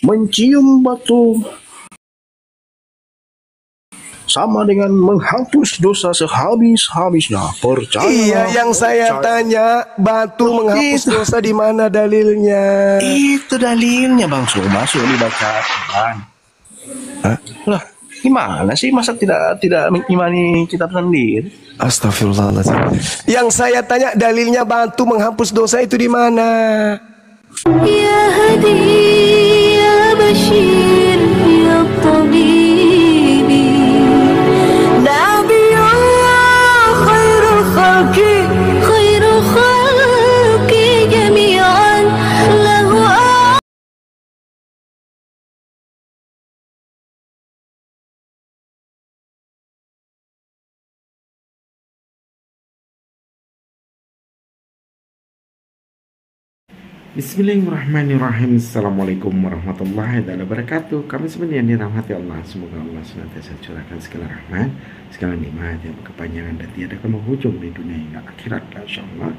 mencium batu sama dengan menghapus dosa sehabis-habisnya. Percaya. Iya, yang saya tanya, batu menghapus dosa di mana dalilnya? Itu dalilnya Bang Su, masuk dibacakan. Hah? Lah, gimana sih masa tidak mengimani kitab sendiri? Astagfirullahaladzim. Yang saya tanya, dalilnya batu menghapus dosa itu di mana? Ya Hadi, ya Bashir, ya Tabibi, Nabi Allah, khairul khalqi jami'an, lahu Bismillahirrahmanirrahim. Assalamualaikum warahmatullahi wabarakatuh. Kami semuanya yang dirahmati Allah, semoga Allah senantiasa curahkan segala rahmat, segala nikmat yang berkepanjangan dan tiada menghujung di dunia hingga akhirat, insyaallah.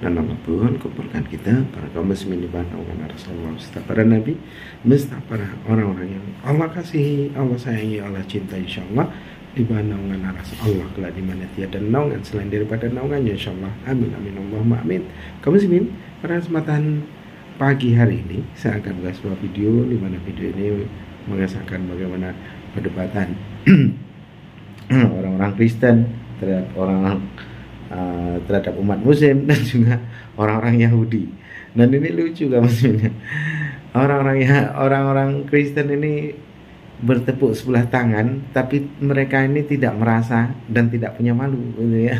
Dan Allah pun kumpulkan kita para kaum muslimin di naungan Rasulullah, serta para nabi, serta para orang-orang yang Allah kasihi, Allah sayangi, Allah cinta, insyaallah, di bawah naungan Allah kelak di mana tiada naungan selain daripada naungannya, insyaallah. Amin amin Allahumma amin. Kaum muslimin, pada kesempatan pagi hari ini saya akan bahas sebuah video di mana video ini mengesahkan bagaimana perdebatan orang-orang Kristen terhadap umat Muslim dan juga orang-orang Yahudi. Dan ini lucu kan maksudnya. Orang-orang Kristen ini bertepuk sebelah tangan, tapi mereka ini tidak merasa dan tidak punya malu, gitu ya.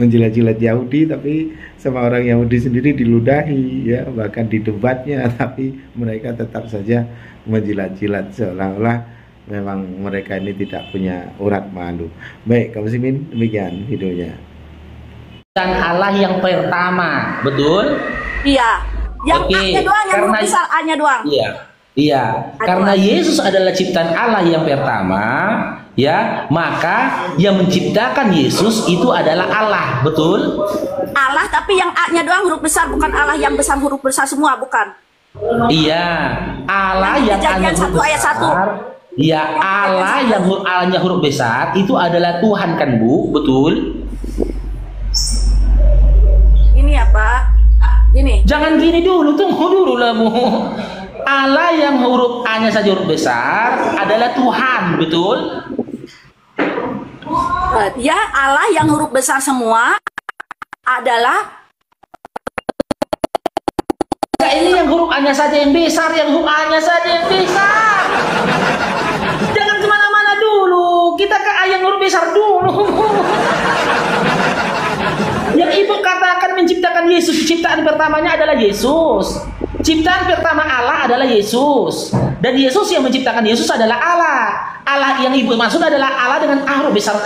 Menjilat-jilat Yahudi, tapi sama orang Yahudi sendiri diludahi, ya, bahkan di debatnya, tapi mereka tetap saja menjilat-jilat seolah-olah memang mereka ini tidak punya urat malu. Baik, kaum muslimin, demikian videonya. Dan Allah yang pertama, betul? Iya. Yang A-nya doang, yang huruf besar A-nya doang. Iya, karena Yesus adalah ciptaan Allah yang pertama, ya, maka yang menciptakan Yesus itu adalah Allah, betul? Allah, tapi yang A-nya doang huruf besar, bukan Allah yang besar huruf besar semua, bukan? Iya, Allah yang Kejadian 1 ayat 1. Iya, Allah yang A-nya huruf besar itu adalah Tuhan kan, Bu, betul? Ini ya, Pak. Ini. Jangan gini dulu, tunggu dulu lah, Bu. Allah yang huruf A-nya saja huruf besar adalah Tuhan, betul? Ya, Allah yang huruf besar semua adalah. Nah, ini yang huruf A-nya saja yang besar, yang huruf A-nya saja yang besar. Jangan kemana-mana dulu, kita ke A yang huruf besar dulu. Yang Ibu katakan menciptakan Yesus, ciptaan pertamanya adalah Yesus. Ciptaan pertama Allah adalah Yesus. Dan Yesus yang menciptakan Yesus adalah Allah. Allah yang Ibu maksud adalah Allah dengan A huruf besar,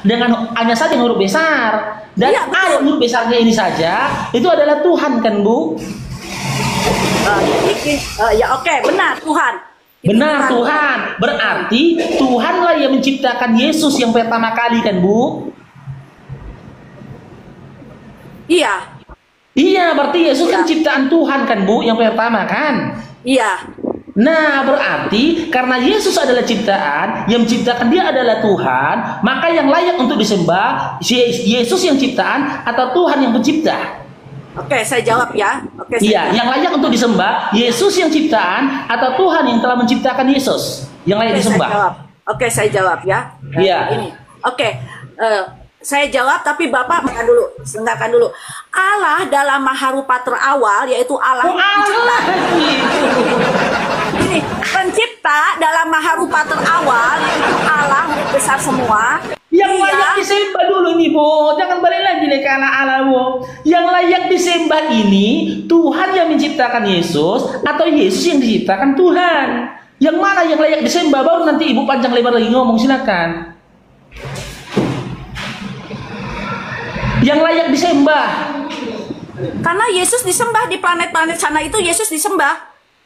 dengan A-nya saja yang huruf besar. Dan iya, A yang huruf besarnya ini saja itu adalah Tuhan kan, Bu? Ya oke, benar, Tuhan. Benar, Tuhan. Berarti Tuhanlah yang menciptakan Yesus yang pertama kali kan, Bu? Iya. Iya, berarti Yesus kan ciptaan Tuhan kan, Bu, yang pertama kan? Iya. Nah, berarti karena Yesus adalah ciptaan, yang menciptakan dia adalah Tuhan, maka yang layak untuk disembah Yesus yang ciptaan atau Tuhan yang pencipta? Oke, saya jawab ya. Oke. Iya, yang layak untuk disembah Yesus yang ciptaan atau Tuhan yang telah menciptakan Yesus yang layak disembah? Oke, saya jawab ya. Iya. Ini. Oke. Saya jawab, tapi Bapak dengarkan dulu. Allah dalam maharupa terawal, yaitu Allah pencipta. Ini pencipta dalam maharupa terawal, yaitu Allah besar semua. Yang layak disembah dulu nih, Bu. Jangan balik lagi ke Allah, Bu. Yang layak disembah ini Tuhan yang menciptakan Yesus atau Yesus yang diciptakan Tuhan. Yang mana yang layak disembah? Baru nanti Ibu panjang lebar lagi ngomong, silakan. Yang layak disembah. Karena Yesus disembah di planet-planet sana itu, Yesus disembah.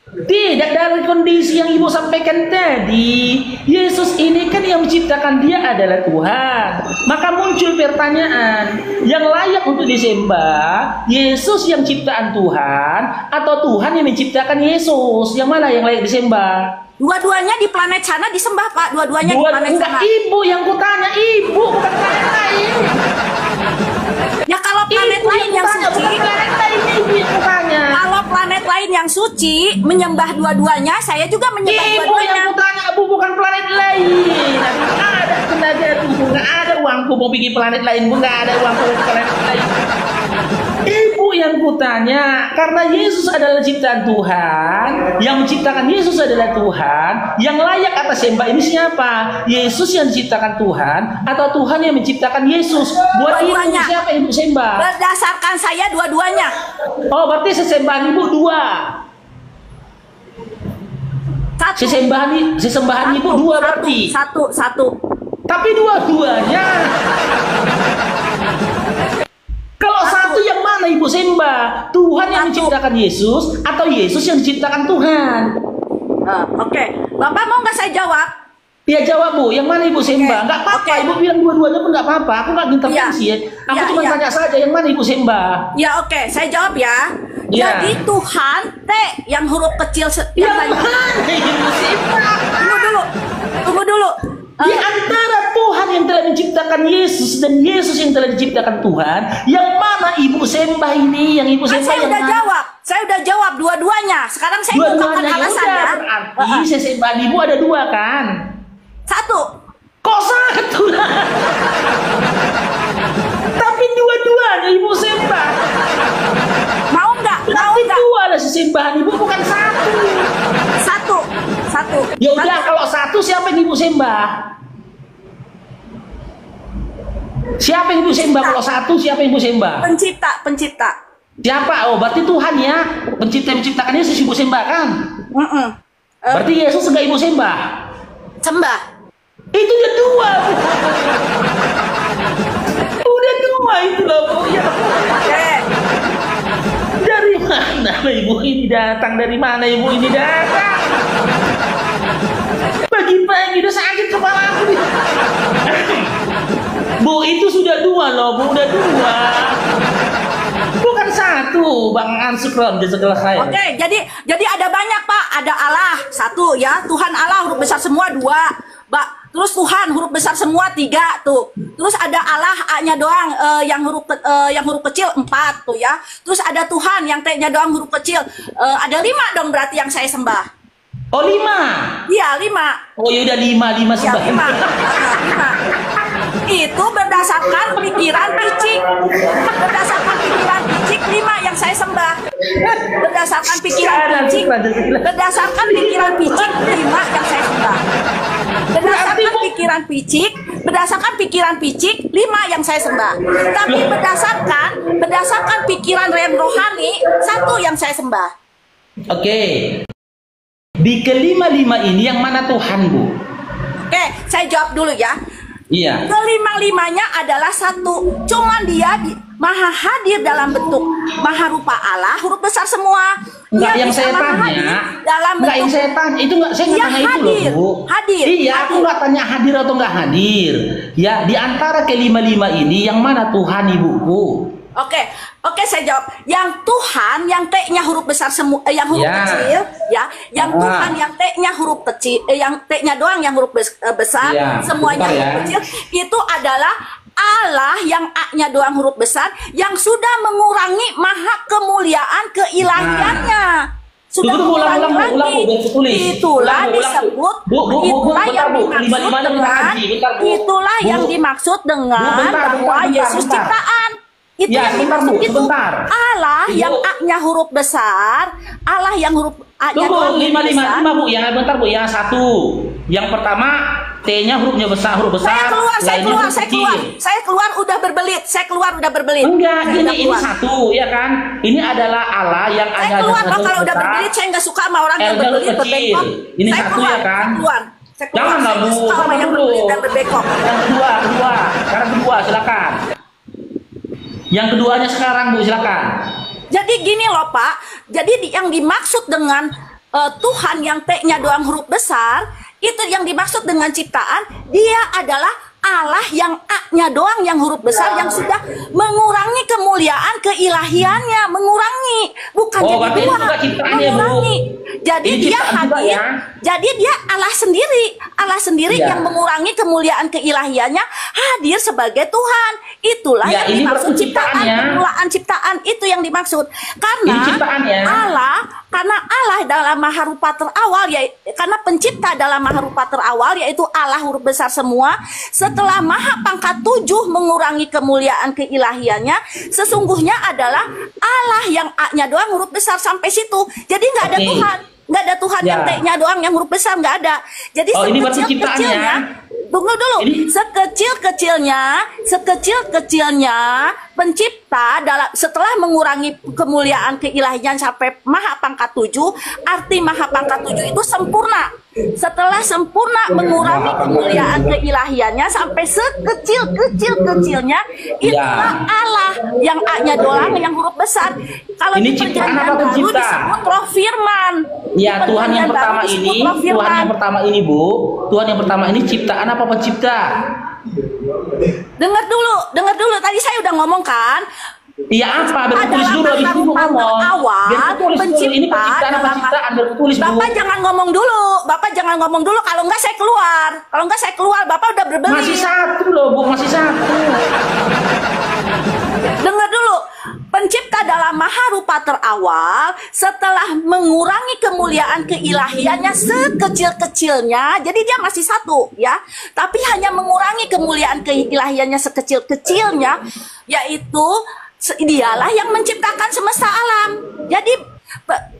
Tidak, dari kondisi yang Ibu sampaikan tadi, Yesus ini kan yang menciptakan, dia adalah Tuhan. Maka muncul pertanyaan, yang layak untuk disembah, Yesus yang ciptaan Tuhan atau Tuhan yang menciptakan Yesus? Yang mana yang layak disembah? Dua-duanya di planet sana disembah, Pak. Dua-duanya di planet sana. Ibu yang kutanya, Ibu bukan planet lain. Ya kalau planet Ibu lain yang kutanya, suci, bukan planet lain, Ibu yang kutanya. kalau planet lain yang suci menyembah dua-duanya, saya juga menyembah Ibu dua-duanya. yang kutanya, Ibu bukan planet lain. Nggak ada tenaga tuh, nggak ada uangku mau pergi planet lain, Bu, nggak ada uangku mau planet lain. Ibu yang kutanya, karena Yesus adalah ciptaan Tuhan, yang menciptakan Yesus adalah Tuhan, yang layak atas sembah ini siapa? Yesus yang diciptakan Tuhan atau Tuhan yang menciptakan Yesus? Buat Ibu Dua-duanya. siapa yang Ibu sembah? Berdasarkan saya dua-duanya. Oh, berarti sesembahan Ibu dua. Satu. Sesembahan Ibu dua berarti. Satu. Tapi dua-duanya. Kalau satu yang mana Ibu sembah? Tuhan yang menciptakan Yesus atau Yesus yang diciptakan Tuhan? Oke. Bapak mau nggak saya jawab? Ya jawab, Bu, yang mana Ibu sembah? Oke. Nggak apa-apa, Oke. Ibu bilang dua-duanya pun nggak apa-apa. Aku nggak intervensi ya. Aku Ya, cuma ya. tanya saja, yang mana Ibu sembah? Ya oke, saya jawab ya. Ya. Jadi Tuhan T yang huruf kecil Yang yang mana Ibu sembah? Tunggu dulu. Di antara Tuhan yang telah menciptakan Yesus dan Yesus yang telah diciptakan Tuhan, yang mana Ibu sembah ini? Yang Ibu Kan sembah saya yang udah mana? jawab. Saya udah jawab dua-duanya. Sekarang saya ungkapkan Dua-duanya ya alasannya. udah, berarti sesembahan Ibu ada dua kan? Satu. Kok satu lah? Tapi dua-duanya Ibu sembah. Mau nggak? Mau Tapi nggak? dua lah sesembahan Ibu, bukan satu. Satu. Ya udah, kalau satu siapa yang Ibu sembah? Siapa yang Ibu sembah? Kalau satu siapa yang Ibu sembah? Pencipta. Siapa? Oh, berarti Tuhan ya, menciptakan Yesus Ibu sembah kan? Berarti Yesus enggak Ibu sembah? Sembah. Itu udah dua. Udah dua itu loh, Bu. Ya. Oke. Dari mana Ibu ini datang? Dari mana Ibu ini datang? Pagi-pagi udah sakit kepala aku nih. Bu, itu sudah dua loh, Bu, udah dua. Bukan satu, Bang Ansukron jazakallah khair. Oke, jadi ada banyak, Pak. Ada Allah satu ya, Tuhan Allah huruf besar semua dua. Terus Tuhan huruf besar semua tiga tuh. Terus ada Allah A-nya doang yang huruf kecil 4 tuh ya. Terus ada Tuhan yang T-nya doang huruf kecil. Ada 5 dong berarti yang saya sembah. Oh, 5. Iya 5. Oh, ya udah 5 Ya, sembah. 5. Itu berdasarkan pikiran picik. Berdasarkan pikiran picik 5 yang saya sembah. Berdasarkan pikiran picik. Berdasarkan pikiran picik 5 yang saya sembah. Berdasarkan pikiran picik 5 yang saya sembah. Tapi berdasarkan pikiran rohani 1 yang saya sembah. Oke. Di kelima-lima ini yang mana Tuhan, Bu? Oke, saya jawab dulu ya. Iya. Kelima-limanya adalah satu. Cuman dia maha hadir dalam bentuk maha rupa Allah, huruf besar semua. Enggak, Dia yang bisa saya maha tanya. hadir dalam Enggak, yang bentuk saya tanya. Itu enggak, saya nggak Dia tanya itu hadir, loh, Bu. hadir, Iya, aku hadir. nggak tanya hadir atau nggak hadir. Ya, di antara kelima-lima ini yang mana Tuhan, Ibuku? Oke, saya jawab. Yang Tuhan, yang T-nya huruf besar semua, yang huruf Ya. kecil, ya. Yang Tuhan, yang T-nya huruf kecil, yang T-nya doang yang huruf besar, Ya, semuanya bentar ya. huruf kecil. Itu adalah Allah yang A-nya doang huruf besar, yang sudah mengurangi maha kemuliaan keilahiannya. Sudah Tunggu, ulang, mengurangi Bu, biar aku tulis. Itulah Ulang, Bu. disebut. Bu, Itulah bentar, yang Bu. dimaksud Lima-limanya kita dengan. kaji, bentar, Bu. Itulah Bu. yang dimaksud dengan bentar, bahwa bentar, Yesus bentar. ciptaan. Itu Ya, yang sebentar, dimaksud Bu, itu. sebentar. Allah Ibu. yang A-nya huruf besar, Allah yang huruf A-nya Tunggu, doang huruf besar. lima, Bu. Yang bentar, Bu. Yang satu. Yang pertama, T-nya huruf besar. Saya keluar, lainnya huruf kecil. saya keluar udah berbelit. Enggak, Saya udah ini keluar. satu, ya kan? Ini adalah Allah yang Saya ada keluar di kok kalau udah besar. berbelit, saya nggak suka sama orang yang L-nya berbelit kecil. berbengkok. Ini Saya satu, keluar, ya kan? Saya keluar. Jangan lah, Saya Bu. nggak suka sama Sabar yang dulu. berbelit dan berbengkok. Yang kedua. Sekarang kedua, silakan. Yang keduanya sekarang, Bu, silakan. Jadi gini loh Pak, jadi yang dimaksud dengan Tuhan yang T-nya doang huruf besar, itu yang dimaksud dengan ciptaan, dia adalah Allah yang A-nya doang yang huruf besar yang sudah mengurangi kemuliaan keilahiannya, mengurangi, bukan Oh, jadi berarti itu dua, juga ciptaannya, Bu. mengurangi. Jadi Ini dia ciptaan juga, hadir, ya? jadi dia Allah sendiri Iya. yang mengurangi kemuliaan keilahiannya, hadir sebagai Tuhan. Itulah Ya, yang ini dimaksud berarti ciptaan, ciptaannya. permulaan ciptaan itu yang dimaksud. Ini Karena ciptaannya. Allah dalam maharupa terawal, ya, karena pencipta dalam maharupa terawal yaitu Allah huruf besar semua. Setelah maha pangkat 7 mengurangi kemuliaan keilahiannya, sesungguhnya adalah Allah yang A-nya doang huruf besar sampai situ. Jadi nggak ada Oke. Tuhan, nggak ada Tuhan Ya. yang T-nya doang yang huruf besar, nggak ada. Jadi Oh, ini berarti ciptaannya. tunggu dulu, Ini- sekecil-kecilnya pencipta setelah mengurangi kemuliaan keilahian sampai maha pangkat 7, arti maha pangkat 7 itu sempurna. Setelah sempurna mengurangi kemuliaan keilahiannya sampai sekecil-kecilnya, itulah Allah yang A-nya doang yang huruf besar. Kalau Ini di ciptaan perjanjian apa baru pencipta? disebut Roh Firman. Ya, Di Tuhan yang perjanjian baru pertama disebut ini, Roh Firman. Tuhan yang pertama ini, Bu. Tuhan yang pertama ini ciptaan apa pencipta? Dengar dulu. Tadi saya udah ngomong kan. Iya apa? Biar tulis Adalah dulu, habis itu maharupa ngomong. terawal, Biar tulis dulu, ini penciptaan apa dalam- penciptaan? Biar tulis, Bu. Bapak jangan ngomong dulu. Kalau enggak saya keluar. Bapak udah berbeli. Masih satu loh, Bu, masih satu. Dengar dulu. Pencipta dalam maharupa terawal setelah mengurangi kemuliaan keilahiannya sekecil-kecilnya, jadi dia masih satu ya, tapi hanya mengurangi kemuliaan keilahiannya sekecil-kecilnya, yaitu dialah yang menciptakan semesta alam. Jadi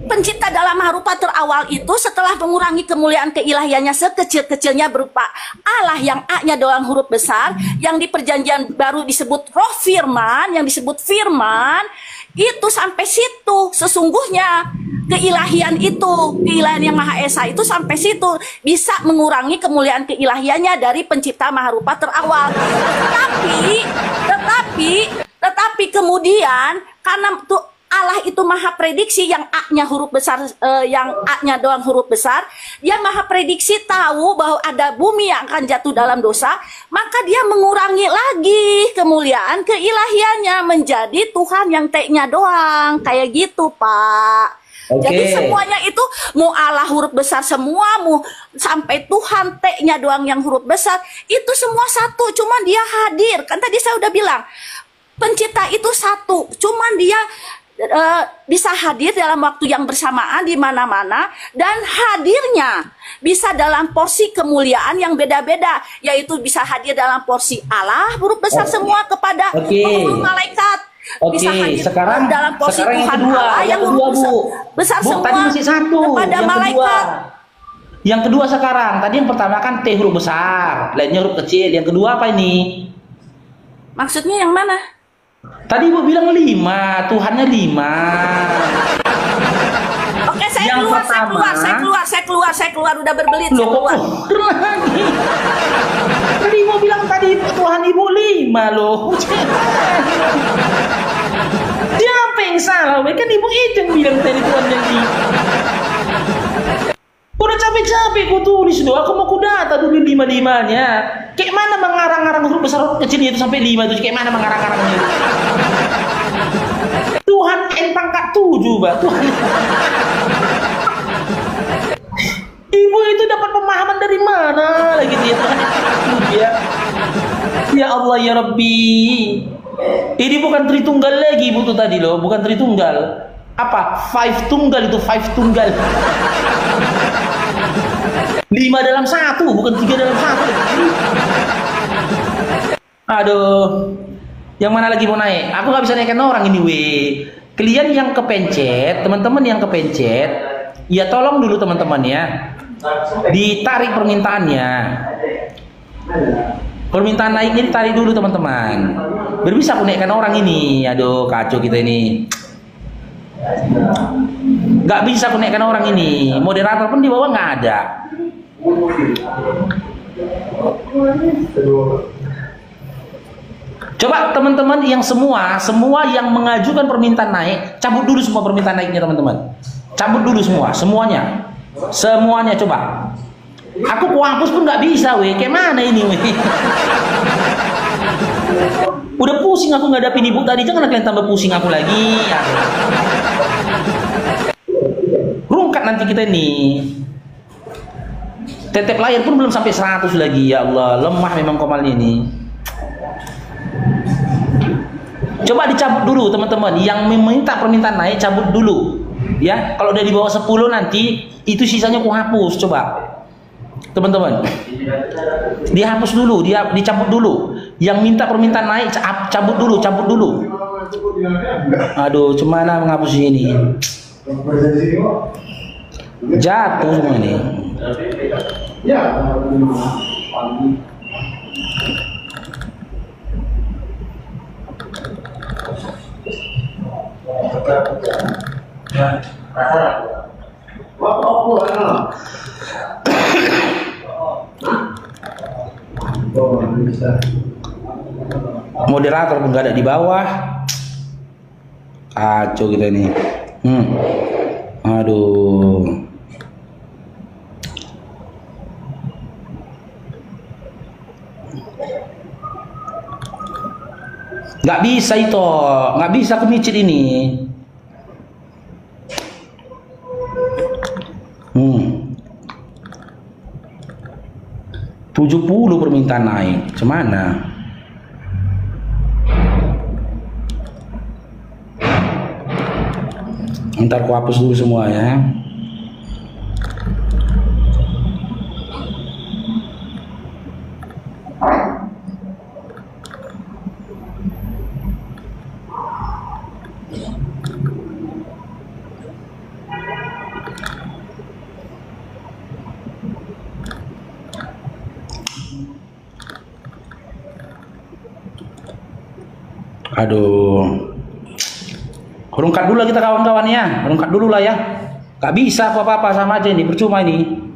pencipta dalam maharupa terawal itu setelah mengurangi kemuliaan keilahiannya sekecil-kecilnya berupa Allah yang A-nya doang huruf besar, yang di perjanjian baru disebut Roh Firman, yang disebut Firman, itu sampai situ sesungguhnya keilahian yang Maha Esa itu sampai situ bisa mengurangi kemuliaan keilahiannya dari pencipta maharupa terawal. Tetapi kemudian karena tuh Allah itu maha prediksi yang A-nya huruf besar, yang A-nya doang huruf besar, dia maha prediksi tahu bahwa ada bumi yang akan jatuh dalam dosa, maka dia mengurangi lagi kemuliaan keilahiannya menjadi Tuhan yang T-nya doang, kayak gitu Pak. Oke. Jadi semuanya itu mau Allah huruf besar semua, mau sampai Tuhan T-nya doang yang huruf besar, itu semua satu, cuman dia hadir. Kan tadi saya udah bilang, pencipta itu satu, cuman dia bisa hadir dalam waktu yang bersamaan di mana-mana, dan hadirnya bisa dalam porsi kemuliaan yang beda-beda, yaitu bisa hadir dalam porsi Allah huruf besar semua kepada penghulu malaikat. Bisa hadir dalam porsi sekarang Tuhan yang kedua, Allah yang huruf besar Bu, semua tadi masih satu. kepada Yang malaikat. Yang kedua sekarang, tadi yang pertama kan T huruf besar, lainnya huruf kecil. Yang kedua apa ini? Maksudnya yang mana? Tadi Ibu bilang 5, Tuhannya 5. Oke, saya Yang keluar, udah berbelit, saya Loh, kok keluar. lagi? Tadi Ibu bilang tadi Tuhan Ibu 5 loh. Siapa yang salah? Kan Ibu itu yang bilang tadi Tuhan yang 5. Udah capek-capek ku tulis doa, aku mau ku data dulu 5-5-nya. Kayak mana mengarang-arang huruf besar huruf kecil itu sampai 5 itu? Kayak mana mengarang-arangnya? Tuhan N pangkat 7, Mbak. Tuhan. Ibu itu dapat pemahaman dari mana lagi dia? Tuhan ya. Ya Allah ya Rabbi. Ini bukan Tritunggal lagi Ibu tuh tadi loh, bukan Tritunggal. Apa? 5 tunggal itu, 5 tunggal. 5 dalam 1, bukan 3 dalam 1. Aduh. Yang mana lagi mau naik? Aku nggak bisa naikkan orang ini, weh. Kalian yang kepencet, teman-teman yang kepencet, ya tolong dulu teman-teman ya. Ditarik permintaannya. Permintaan naiknya ditarik dulu teman-teman. Biar bisa aku naikkan orang ini. Aduh, kacau kita ini. Nggak bisa aku naikkan orang ini. Moderator pun di bawah nggak ada. Coba teman-teman yang semua yang mengajukan permintaan naik, cabut dulu semua permintaan naiknya teman-teman. Cabut dulu semuanya. Semuanya coba. Aku hapus pun nggak bisa, weh. Kayak mana ini, weh? Udah pusing aku ngadapin ibu tadi, jangan kalian tambah pusing aku lagi. Ya. Rungkat nanti kita nih. Tetep layar pun belum sampai 100 lagi. Ya Allah, lemah memang Komalnya ini. Coba dicabut dulu teman-teman. Yang meminta permintaan naik cabut dulu. Ya, kalau udah di bawah 10 nanti itu sisanya aku hapus. Coba. Teman-teman. Dihapus dulu, dicabut dulu. Yang minta permintaan naik cabut dulu. Aduh, cemana menghapus ini? Jatuh semua ini. Moderator pun gak ada di bawah. Kacau kita ini. Aduh. Nggak bisa itu, nggak bisa kemicit ini. 70 permintaan naik, cemana? Ntar aku hapus dulu semua ya. Aduh, rungkat dulu lah kita kawan-kawan ya, rungkat dulu lah ya. Gak bisa apa-apa sama aja ini, percuma ini.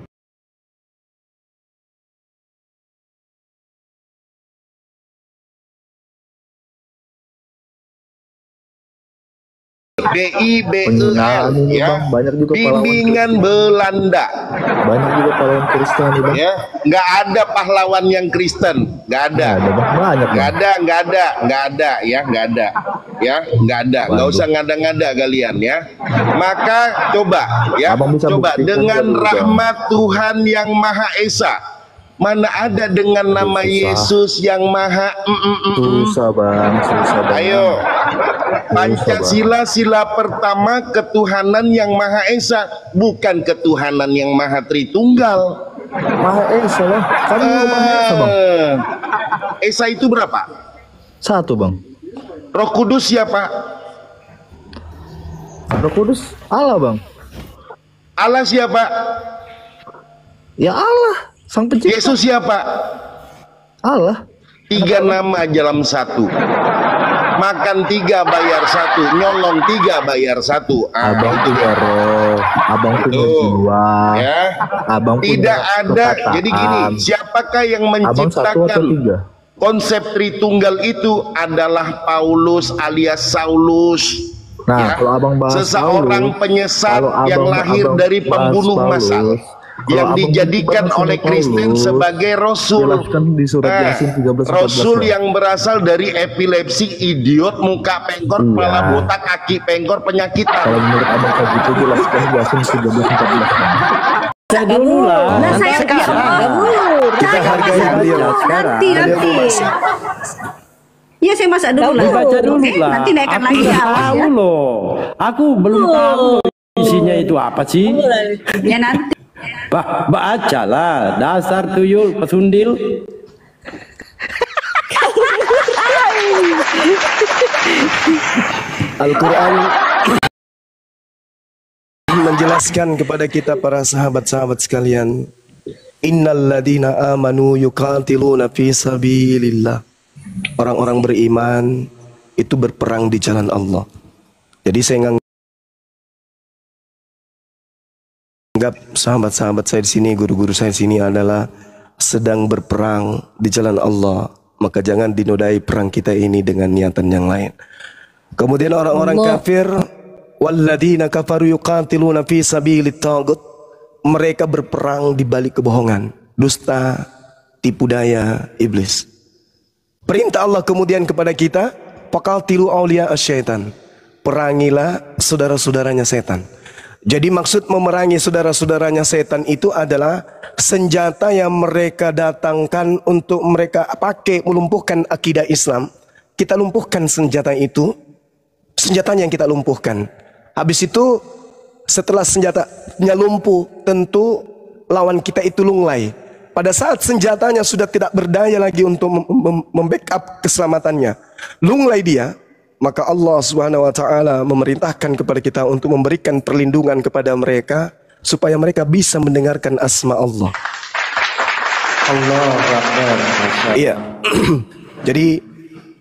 BIBEL ya, bimbingan Belanda. Banyak juga pahlawan Kristen nih bang. Ya, nggak ada pahlawan yang Kristen, nggak ada. Banyak. Nggak ada, nggak ada. Nggak usah ngada-ngada kalian ya. Maka coba dengan rahmat Tuhan yang Maha Esa. Mana ada dengan nama Yesus yang Maha Susah bang. Ayo, Pancasila sila pertama ketuhanan yang Maha Esa, bukan ketuhanan yang Maha Tritunggal. Maha Esa bang. Kan Maha Esa bang. Esa itu berapa? 1 bang. Roh Kudus siapa? Roh Kudus Allah bang. Allah siapa? Ya Allah. Sang Pencipta. Yesus siapa? Allah. 3 nama dalam 1. Makan 3 bayar 1, nyolong 3 bayar 1. Abang punya roh, abang punya jiwa, ya. Abang tidak punya ada. perkataan. Jadi gini, siapakah yang Abang 1 atau menciptakan 3? konsep Tritunggal itu adalah Paulus alias Saulus. Nah, kalau abang bahas seseorang Paulus, penyesat kalau yang abang- lahir abang dari bahas pembunuh Paulus, massal, kalau yang abang dijadikan bahas oleh Paulus, Kristen sebagai rasul. jelaskan di surat Yasin 13:14, Rasul Bang. yang berasal dari epilepsi, idiot, muka pengkor, Iya. kepala botak, kaki pengkor, penyakitan. Kalau menurut abang kayak gitu jelaskan Yasin 13:14. Saya dulu lah. Nah, saya Kita hargai beliau sekarang. Nanti. Iya, saya masak dulu lah. Dibaca dulu Oke, lah. nanti naikkan Aku lagi belum ya. tahu loh. Aku belum tahu isinya itu apa sih. Ya nanti. Baca lah. Dasar tuyul pesundil. Al-Quran menjelaskan kepada kita para sahabat-sahabat sekalian, innal ladina amanu yuqatiluna fi sabilillah. Orang-orang beriman itu berperang di jalan Allah. Jadi saya anggap sahabat-sahabat saya di sini, guru-guru saya di sini adalah sedang berperang di jalan Allah. Maka jangan dinodai perang kita ini dengan niatan yang lain. Kemudian orang-orang kafir, walladzina kafaru yuqatiluna fi sabilit taghut, mereka berperang di balik kebohongan, dusta, tipu daya iblis. Perintah Allah kemudian kepada kita, faqatilu awliya asyaitan, perangilah saudara-saudaranya setan. Jadi maksud memerangi saudara-saudaranya setan itu adalah senjata yang mereka datangkan untuk mereka pakai melumpuhkan akidah Islam. Kita lumpuhkan senjata itu, senjatanya yang kita lumpuhkan. Habis itu setelah senjatanya lumpuh, tentu lawan kita itu lunglai. Pada saat senjatanya sudah tidak berdaya lagi untuk membackup keselamatannya, lunglai dia, maka Allah Subhanahu wa taala memerintahkan kepada kita untuk memberikan perlindungan kepada mereka supaya mereka bisa mendengarkan asma Allah. Allahu Akbar. Iya.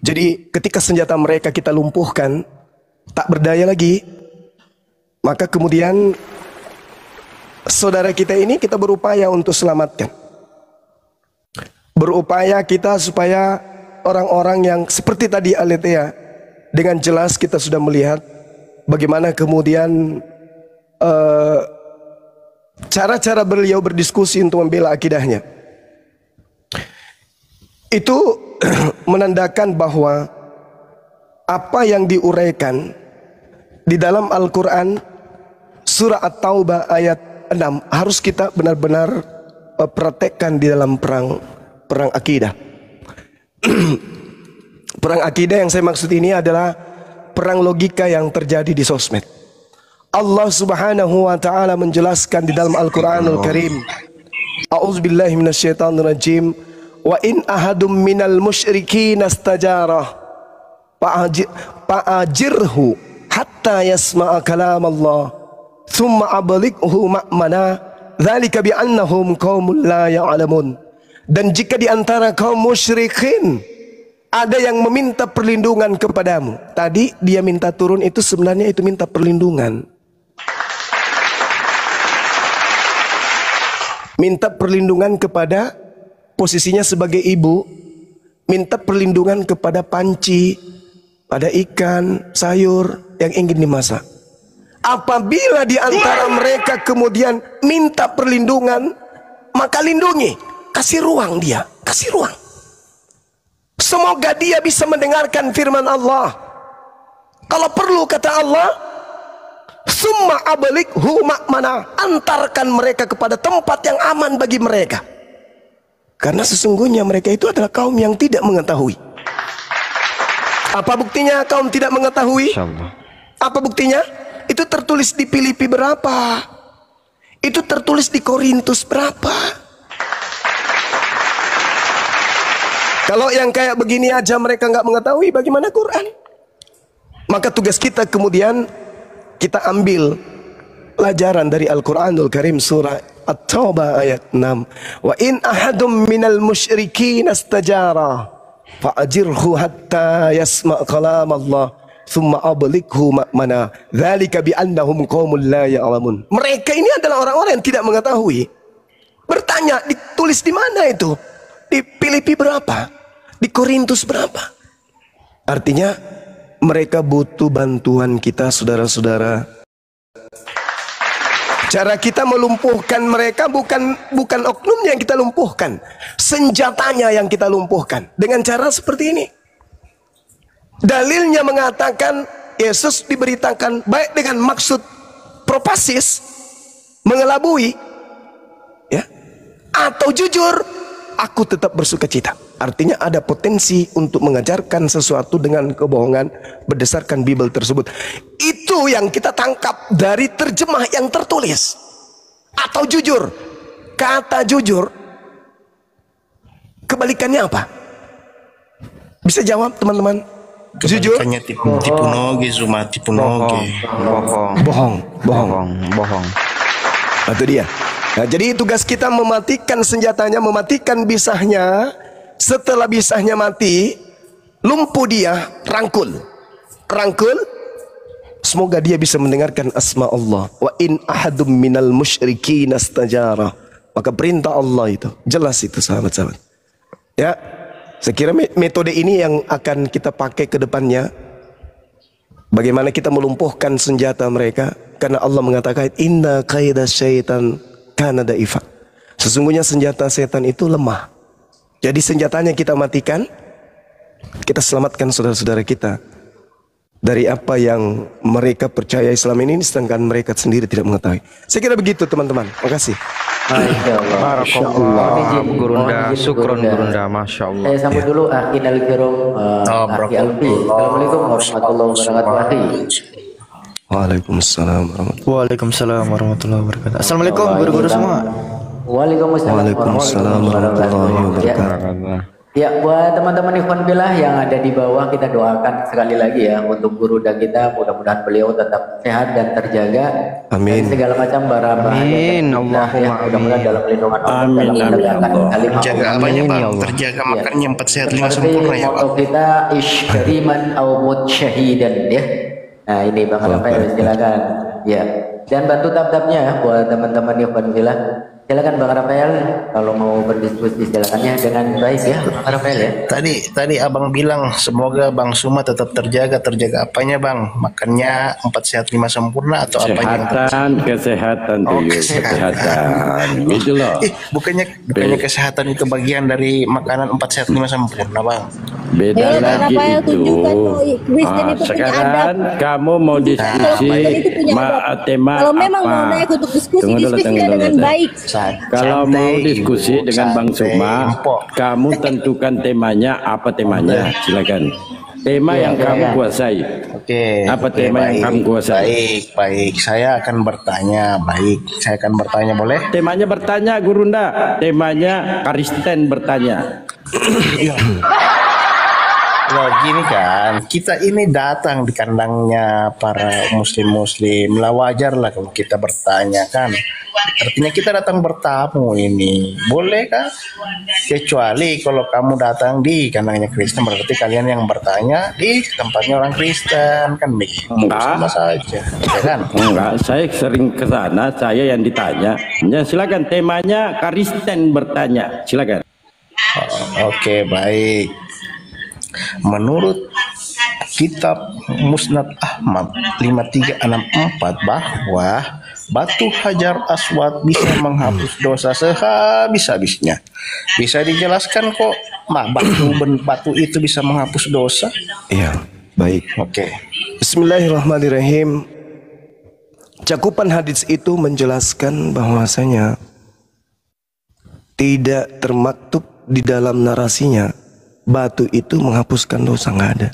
Jadi ketika senjata mereka kita lumpuhkan, tak berdaya lagi, maka kemudian saudara kita ini kita berupaya untuk selamatkan. Berupaya kita supaya orang-orang yang seperti tadi Aletea, dengan jelas kita sudah melihat bagaimana kemudian cara-cara beliau berdiskusi untuk membela akidahnya. Itu menandakan bahwa apa yang diuraikan di dalam Al-Quran surah At-Taubah ayat 6 harus kita benar-benar praktekkan di dalam perang akidah. Perang akidah yang saya maksud ini adalah perang logika yang terjadi di sosmed. Allah Subhanahu wa taala menjelaskan di dalam Al-Qur'anul Karim, A'udzubillahi minasyaitonirrajim, wa in ahadum minal musyrikin astajara fa'ajirhu hatta yasma'a kalam Allah thumma ablighu ma'mana dzalika bi annahum qaumul la ya'lamun. Dan jika di antara kaum musyrikin ada yang meminta perlindungan kepadamu, tadi dia minta turun itu sebenarnya itu minta perlindungan. Minta perlindungan kepada posisinya sebagai ibu, minta perlindungan kepada panci, pada ikan, sayur yang ingin dimasak. Apabila di antara mereka kemudian minta perlindungan, maka lindungi. Kasih ruang dia, kasih ruang. Semoga dia bisa mendengarkan firman Allah. Kalau perlu kata Allah, summa ablighu ma'mana, antarkan mereka kepada tempat yang aman bagi mereka. Karena sesungguhnya mereka itu adalah kaum yang tidak mengetahui. Apa buktinya kaum tidak mengetahui? Apa buktinya? Itu tertulis di Filipi berapa? Itu tertulis di Korintus berapa? Kalau yang kayak begini aja mereka nggak mengetahui, bagaimana Quran? Maka tugas kita kemudian kita ambil pelajaran dari Al-Quranul Karim surah At-Taubah ayat 6. Wa in ahadum minal musyrikin astajara fa'ajirhu hatta yasma' kalam Allah thumma ablighu ma'mana dzalika bi annahum qaumul la ya'lamun. Mereka ini adalah orang-orang yang tidak mengetahui. Bertanya, ditulis di mana itu? Di Filipi berapa? Di Korintus berapa? Artinya mereka butuh bantuan kita, saudara-saudara. Cara kita melumpuhkan mereka bukan oknumnya yang kita lumpuhkan, senjatanya yang kita lumpuhkan dengan cara seperti ini. Dalilnya mengatakan Yesus diberitakan baik dengan maksud propasis, mengelabui, ya, atau jujur, aku tetap bersukacita. Artinya ada potensi untuk mengajarkan sesuatu dengan kebohongan berdasarkan Bible tersebut. Itu yang kita tangkap dari terjemah yang tertulis. Atau jujur. Kata jujur, kebalikannya apa? Bisa jawab teman-teman? Jujur? Kebalikannya tipu noge, Zuma, tipu noge. Bohong. Itu dia. Nah, jadi tugas kita mematikan senjatanya, mematikan bisahnya. Setelah bisahnya mati, lumpuh dia, rangkul. Semoga dia bisa mendengarkan asma Allah. Wa in ahadum minal musyrikin astajara. Maka perintah Allah itu jelas itu, sahabat-sahabat. Ya, saya kira metode ini yang akan kita pakai ke depannya. Bagaimana kita melumpuhkan senjata mereka? Karena Allah mengatakan inna kaida syaitan kana da'ifa. Sesungguhnya senjata setan itu lemah. Jadi senjatanya kita matikan, kita selamatkan saudara-saudara kita dari apa yang mereka percaya Islam ini, sedangkan mereka sendiri tidak mengetahui. Saya kira begitu teman-teman. Makasih. Barakallah. Gurunda, syukron Gurunda, Masya Allah. Saya sambut dulu Akhi Al-Kiram, Akhi Alfi. Assalamualaikum warahmatullahi wabarakatuh. Waalaikumsalam warahmatullahi wabarakatuh. Waalaikumsalam warahmatullahi wabarakatuh. Assalamualaikum guru-guru semua. Waalaikumsalam warahmatullahi wabarakatuh. Ya, buat teman-teman ikhwan billah yang ada di bawah, kita doakan sekali lagi ya untuk Guruda kita, mudah-mudahan beliau tetap sehat dan terjaga. Amin. Dari segala macam bara bahaya. Amin. Allahumma mudah-mudahan dalam lindungan Allah. Amin. Terjaga apanya bang? Terjaga makannya 4 sehat 5 sempurna ya bang. Kita isyriman au mut syahidan ya. Nah ini Bang Rafael, silakan ya. Dan bantu tab-tabnya buat teman-teman ikhwan billah. Silakan Bang Rafael kalau mau berdiskusi silakannya dengan baik ya Bang Rafael ya. Tadi abang bilang semoga Bang Suma tetap terjaga apanya bang? Makannya 4 sehat 5 sempurna atau apanya? Kesehatan tuh, kesehatan. Itu loh. Bukannya kesehatan itu bagian dari makanan 4 sehat 5 sempurna bang? Beda lagi itu. Sekarang kamu mau diskusi tema kalau memang apa? mau naik untuk diskusi dengan baik. Kalau mau diskusi dengan Bang Suma, kamu tentukan temanya apa temanya. Silakan. Tema yang kamu kuasai. Oke. Apa tema yang kamu kuasai? Baik. Saya akan bertanya. Boleh? Temanya bertanya, Gurunda. Temanya Kristen bertanya. Nah, gini kan, kita ini datang di kandangnya para muslim-muslim, lah wajar lah kalau kita bertanya kan. Artinya kita datang bertamu ini, boleh kan? Kecuali kalau kamu datang di kandangnya Kristen, berarti kalian yang bertanya di tempatnya orang Kristen kan begitu. Sama saja, ya kan? Enggak, saya sering ke sana, saya yang ditanya. Ya, silakan temanya Kristen bertanya, silakan. Oke, baik. Menurut kitab Musnad Ahmad 5364 bahwa batu Hajar Aswad bisa menghapus dosa sehabis-habisnya. Bisa dijelaskan kok, batu itu bisa menghapus dosa? Iya, baik. Oke. Bismillahirrahmanirrahim. Cakupan hadis itu menjelaskan bahwasanya tidak termaktub di dalam narasinya batu itu menghapuskan dosa, nggak ada.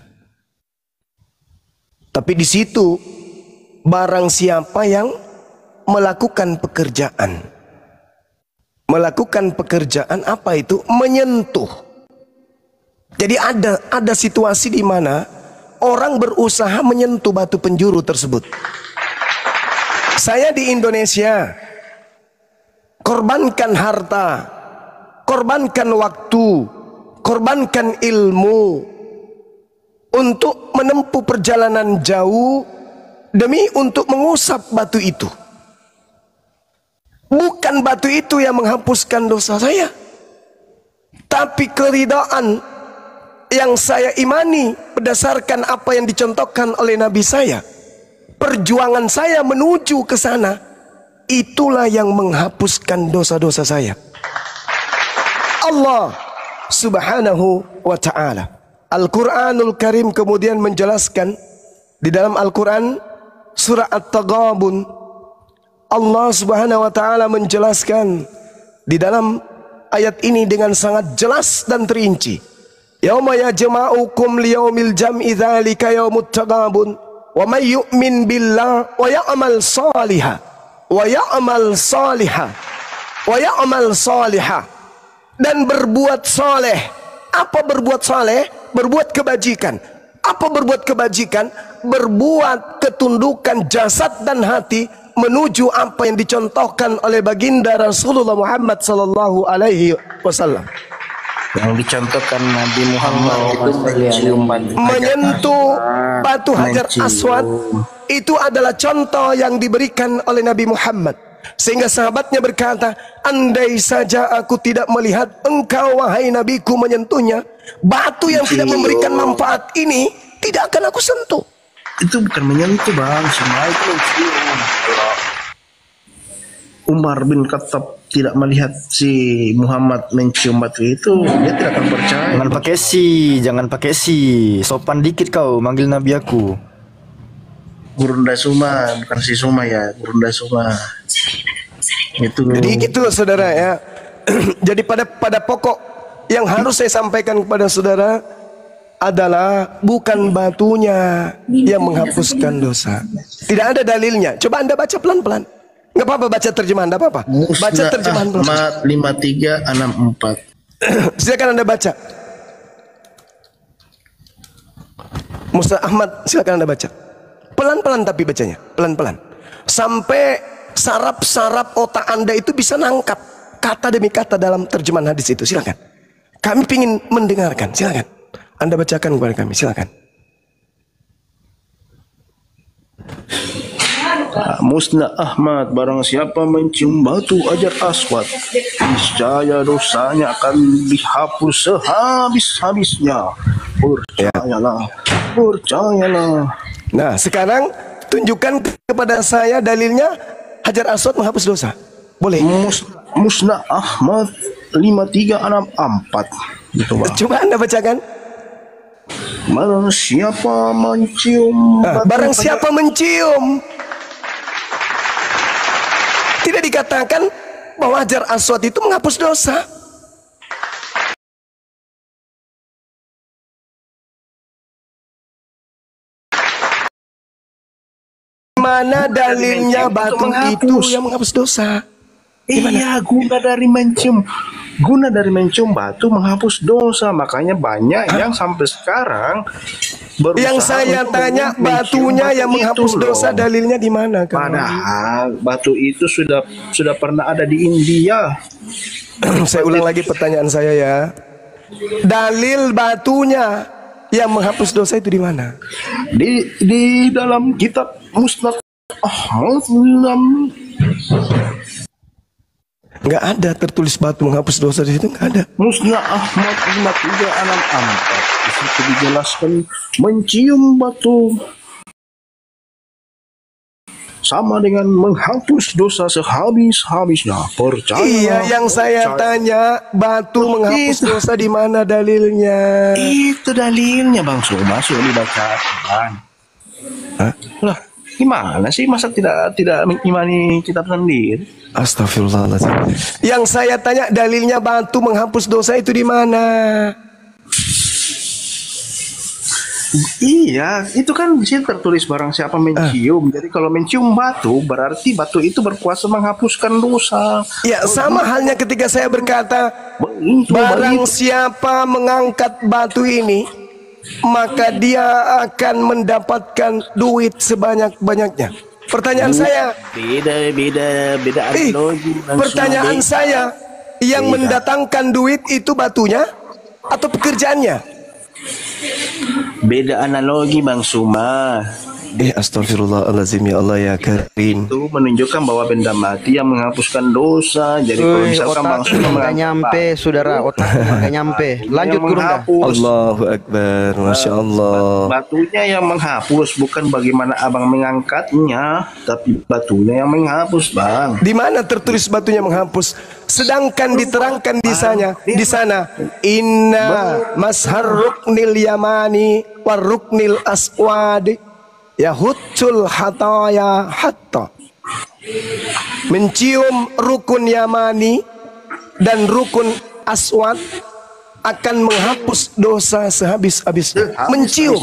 Tapi di situ barang siapa yang melakukan pekerjaan apa itu? Menyentuh. Jadi ada situasi di mana orang berusaha menyentuh batu penjuru tersebut. Saya di Indonesia korbankan harta, korbankan waktu, korbankan ilmu untuk menempuh perjalanan jauh demi untuk mengusap batu itu. Bukan batu itu yang menghapuskan dosa saya, tapi keridaan yang saya imani berdasarkan apa yang dicontohkan oleh Nabi saya. Perjuangan saya menuju ke sana, itulah yang menghapuskan dosa-dosa saya. Allah Subhanahu wa ta'ala, Al-Quranul Karim kemudian menjelaskan di dalam Al-Quran surah At-Taghabun, Allah Subhanahu wa ta'ala menjelaskan di dalam ayat ini dengan sangat jelas dan terinci. Yauma yajma'ukum liyaumil jam'i dzalika yaumut taghabun wa may yu'min billah wa ya'mal salihah dan berbuat saleh. Apa berbuat saleh? Berbuat kebajikan. Apa berbuat kebajikan? Berbuat ketundukan jasad dan hati menuju apa yang dicontohkan oleh baginda Rasulullah Muhammad sallallahu alaihi wasallam. Yang dicontohkan Nabi Muhammad itu menyentuh batu Hajar Aswad itu adalah contoh yang diberikan oleh Nabi Muhammad. Sehingga sahabatnya berkata, andai saja aku tidak melihat engkau wahai nabiku menyentuhnya, batu yang tidak memberikan manfaat ini tidak akan aku sentuh. Itu bukan menyentuh bang, semua itu mencium. Umar bin Khattab tidak melihat si Muhammad mencium batu itu, dia tidak akan percaya. Jangan pakai si. Sopan dikit kau manggil nabi aku. Gurunda Suma, bukan si Suma ya, Gurunda Suma. Itu. Jadi gitu saudara ya. Jadi pada pokok yang harus saya sampaikan kepada saudara adalah bukan batunya yang menghapuskan dosa. Tidak ada dalilnya. Coba Anda baca pelan-pelan. Nggak apa-apa baca terjemahan, nggak apa-apa. Baca terjemahan Ahmad 5364. Silakan Anda baca. Musa Ahmad, silakan Anda baca. Pelan-pelan tapi bacanya, pelan-pelan. Sampai saraf-saraf otak Anda itu bisa nangkap kata demi kata dalam terjemahan hadis itu. Silakan. Kami ingin mendengarkan. Silakan. Anda bacakan kepada kami. Silakan. Musnad Ahmad, barang siapa mencium batu Hajar Aswad, niscaya dosanya akan dihapus sehabis-habisnya. Percayalah. Nah, sekarang tunjukkan kepada saya dalilnya Hajar Aswad menghapus dosa. Boleh? Musnad Ahmad 5364. Gitu, Bang. Coba Anda bacakan. Barang siapa mencium barang siapa mencium. Tidak dikatakan bahwa Hajar Aswad itu menghapus dosa. Mana dalilnya batu itu yang menghapus dosa? Iya, guna dari mencium batu menghapus dosa. Makanya banyak yang sampai sekarang yang saya tanya batunya yang menghapus dosa, dalilnya di mana? Padahal batu itu sudah pernah ada di India. Saya ulang lagi pertanyaan saya ya. Dalil batunya yang menghapus dosa itu di mana? Di dalam kitab Musnad Ahmad. Nggak ada tertulis batu menghapus dosa di situ, nggak ada. Musnad Ahmad 5364. Di situ dijelaskan mencium batu sama dengan menghapus dosa sehabis-habisnya. Percaya. Iya, yang saya tanya batu menghapus dosa di mana dalilnya? Itu dalilnya, Bang Suma, sudah dibacakan. Lah, gimana sih, masa tidak mengimani kitab sendiri? Astagfirullahaladzim. Yang saya tanya dalilnya batu menghapus dosa itu di mana? Iya, itu kan di sini tertulis barang siapa mencium. Jadi kalau mencium batu berarti batu itu berkuasa menghapuskan dosa. Ya, sama halnya ketika saya berkata barang siapa mengangkat batu ini, maka dia akan mendapatkan duit sebanyak-banyaknya. Pertanyaan saya, beda analogi. Pertanyaan saya, yang mendatangkan duit itu batunya atau pekerjaannya? Beda analogi, Bang Suma. Astagfirullahaladzim, ya Allah ya Karim. Itu menunjukkan bahwa benda mati yang menghapuskan dosa. Jadi kalau misalkan Bang Suma nggak nyampe, saudara, otak nggak nyampe. Lanjut Gurunda. Allahu Akbar, Masya Allah. Batunya yang menghapus, bukan bagaimana abang mengangkatnya, tapi batunya yang menghapus, Bang. Di mana tertulis batunya menghapus? Sedangkan diterangkan di sana, inna mashar ruknil yamani waruknil aswadi yahutul hataya hatta. Mencium rukun yamani dan rukun aswad akan menghapus dosa sehabis-habisnya. Mencium.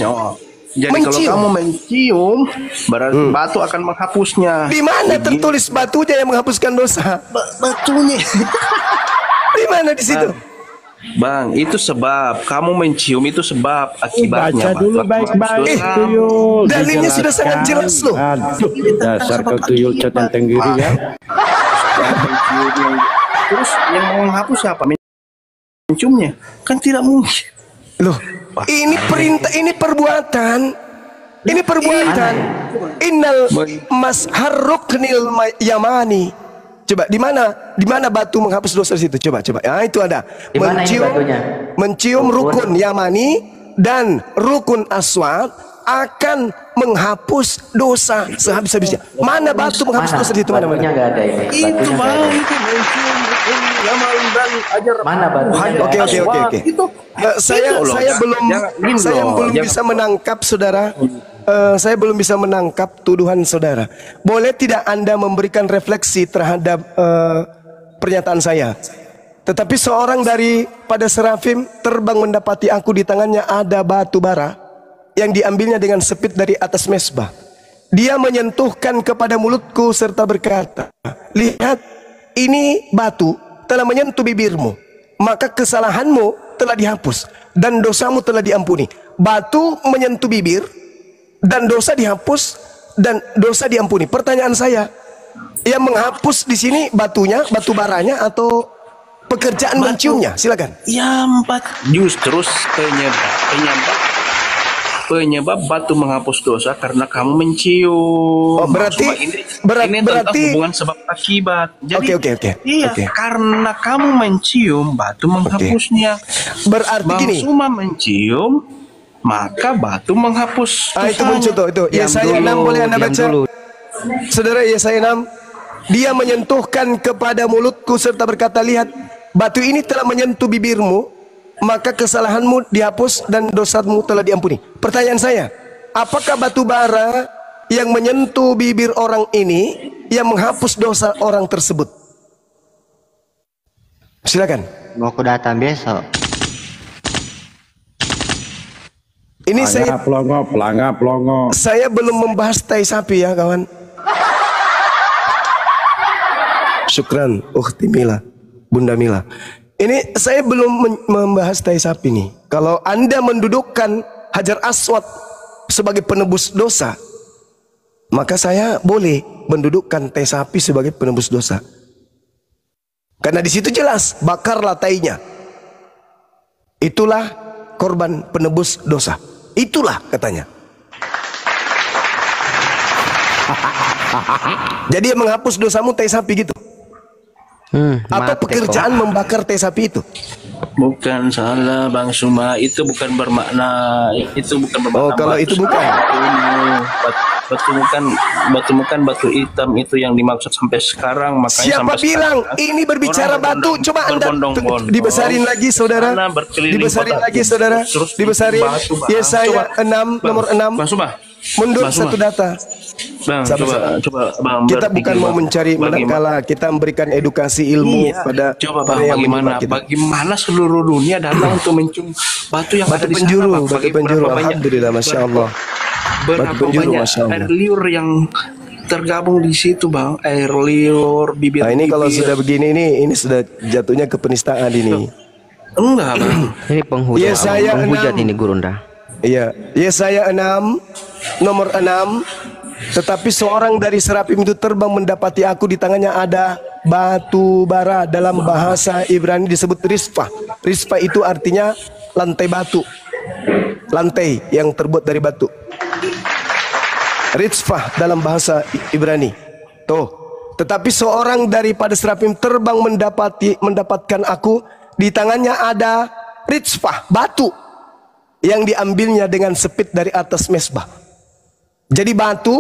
Jadi kalau kamu mencium, berarti batu akan menghapusnya. Di mana tertulis batunya yang menghapuskan dosa? Batunya. Di mana di situ? Bang, itu sebab. Kamu mencium itu sebab, akibatnya. Baca dulu baik-baik, tuyul. Dalilnya sudah sangat jelas loh. Dasar kau tuyul catatan tenggiri ya. Terus yang mau menghapus siapa? Menciumnya? Kan tidak mungkin. Loh, ini perintah, ini perbuatan. Ini perbuatan. Innal mashar ruknil yamani. Coba di mana batu menghapus dosa di situ? Coba. Ah, itu ada. Mencium rukun yamani dan rukun aswad akan menghapus dosa sehabis-habisnya. Mana batu menghapus dosa di itu? Mana? Batunya nggak ada ini. Itu Batunya nggak ada. itu mencium amal dan ajar. Mana batunya? Oke. Itu Saya belum jangan bisa menangkap saudara. Saya belum bisa menangkap tuduhan saudara. Boleh tidak Anda memberikan refleksi terhadap pernyataan saya? Tetapi seorang daripada serafim terbang mendapati aku, di tangannya ada batu bara yang diambilnya dengan sepit dari atas mesbah. Dia menyentuhkan kepada mulutku serta berkata, lihat, ini batu telah menyentuh bibirmu, maka kesalahanmu telah dihapus dan dosamu telah diampuni. Batu menyentuh bibir dan dosa dihapus dan dosa diampuni. Pertanyaan saya, yang menghapus di sini batunya, batu baranya, atau pekerjaan menciumnya? Silakan. Ya, justru penyebab batu menghapus dosa karena kamu mencium. Oh, berarti ini tentang hubungan sebab akibat. Jadi iya, karena kamu mencium, batu menghapusnya. Berarti gini, Bang Suma mencium, maka batu menghapus. Itu muncul tuh, itu. Yesaya 6 boleh Anda baca. Saudara, Yesaya 6, dia menyentuhkan kepada mulutku serta berkata, lihat, batu ini telah menyentuh bibirmu, maka kesalahanmu dihapus dan dosamu telah diampuni. Pertanyaan saya, apakah batu bara yang menyentuh bibir orang ini yang menghapus dosa orang tersebut? Silakan. Mau aku datang besok. Ini pelongo. Saya belum membahas tai sapi ya kawan. Syukran, Ukhti Mila, Bunda Mila. Ini saya belum membahas tai sapi nih. Kalau Anda mendudukkan Hajar Aswad sebagai penebus dosa, maka saya boleh mendudukkan tai sapi sebagai penebus dosa. Karena di situ jelas, bakarlah tainya. Itulah korban penebus dosa. Itulah katanya. Jadi yang menghapus dosamu tai sapi gitu. Atau pekerjaan membakar tai sapi itu? Bukan salah Bang Suma, itu bukan bermakna Oh, kalau itu bukan. Batu bukan batu hitam itu yang dimaksud sampai sekarang. Makanya siapa bilang ini berbicara batu? Coba Anda dibesarin lagi saudara. Dibesarin lagi saudara. Dibesarin. Yesaya 6 nomor 6. Bang Suma, mundur satu data. Bang, coba Bang, kita bukan mau mencari manakala, kita memberikan edukasi ilmu pada bagaimana seluruh dunia datang untuk mencium batu yang ada di sana. Batu penjuru, alhamdulillah, masya Allah. Berapa banyak air liur yang tergabung di situ Bang, air liur, bibir. Nah ini kalau sudah begini ini sudah jatuhnya ke penistaan ini. Enggak Bang. Ini penghujat ini Gurunda. Iya, Yesaya 6 nomor 6. Tetapi seorang dari serafim itu terbang mendapati aku, di tangannya ada batu bara. Dalam bahasa Ibrani disebut risfah. Risfah itu artinya lantai batu, lantai yang terbuat dari batu. Risfah dalam bahasa Ibrani. Tuh. Tetapi seorang daripada serafim terbang mendapatkan aku, di tangannya ada risfah, batu yang diambilnya dengan sepit dari atas mesbah. Jadi batu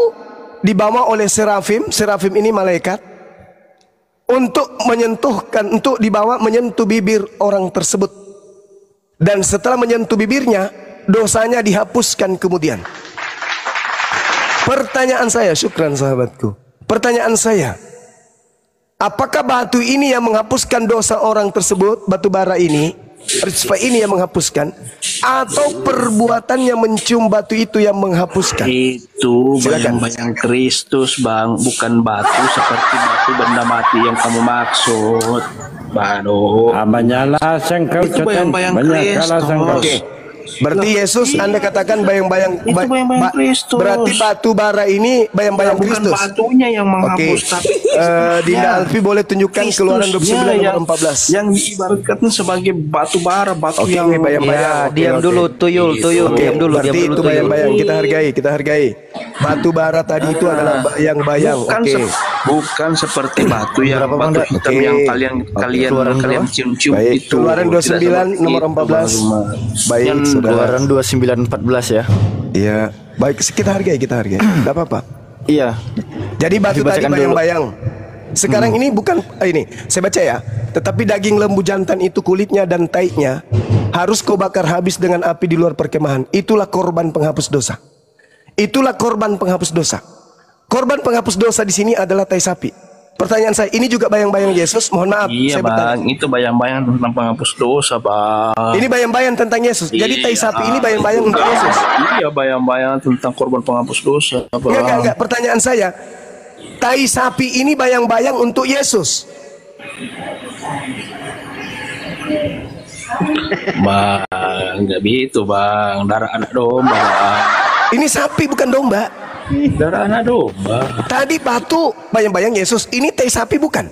dibawa oleh serafim ini malaikat untuk dibawa menyentuh bibir orang tersebut. Dan setelah menyentuh bibirnya, dosanya dihapuskan kemudian. Pertanyaan saya, syukran sahabatku. Pertanyaan saya, apakah batu ini yang menghapuskan dosa orang tersebut, batu bara ini, risfah ini yang menghapuskan, atau perbuatannya mencium batu itu yang menghapuskan? Itu bayang-bayang Kristus Bang, bukan batu seperti batu benda mati yang kamu maksud. Baru banyak Kristus. Berarti Yesus Anda katakan bayang-bayang Kristus. Berarti batu bara ini bayang-bayang Kristus. Bukan batunya yang menghapus, tapi Dinda Alfi boleh tunjukkan Keluaran 29 nomor 14 yang diibaratkan sebagai batu bara, batu yang bayang-bayang. Diam dulu tuyul. Diam dulu. Berarti itu bayang-bayang, kita hargai. Batu bara tadi itu adalah bayang-bayang. Bukan seperti batu yang batu hitam yang kalian cium-cium itu. Keluaran 29 nomor 14. Baik, Keluaran 29:14 ya. Iya. Baik, kita hargai. Enggak apa-apa. Iya. Jadi batu tadi Dibacakan dulu. bayang-bayang. Sekarang ini bukan ini, saya baca ya. Tetapi daging lembu jantan itu, kulitnya dan taiknya harus kau bakar habis dengan api di luar perkemahan. Itulah korban penghapus dosa. Itulah korban penghapus dosa. Korban penghapus dosa di sini adalah tai sapi. Pertanyaan saya, ini juga bayang-bayang Yesus? Mohon maaf, Iya saya bertanya. bang, itu bayang-bayang tentang penghapus dosa bang. Ini bayang-bayang tentang Yesus. Jadi tai sapi ini bayang-bayang untuk Yesus. Iya bayang-bayang tentang korban penghapus dosa bang. Enggak. Pertanyaan saya, tai sapi ini bayang-bayang untuk Yesus. Bang, nggak gitu bang. Darah anak domba bang. Ini sapi bukan domba. Darah anak domba. Tadi batu bayang-bayang Yesus. Ini tai sapi bukan?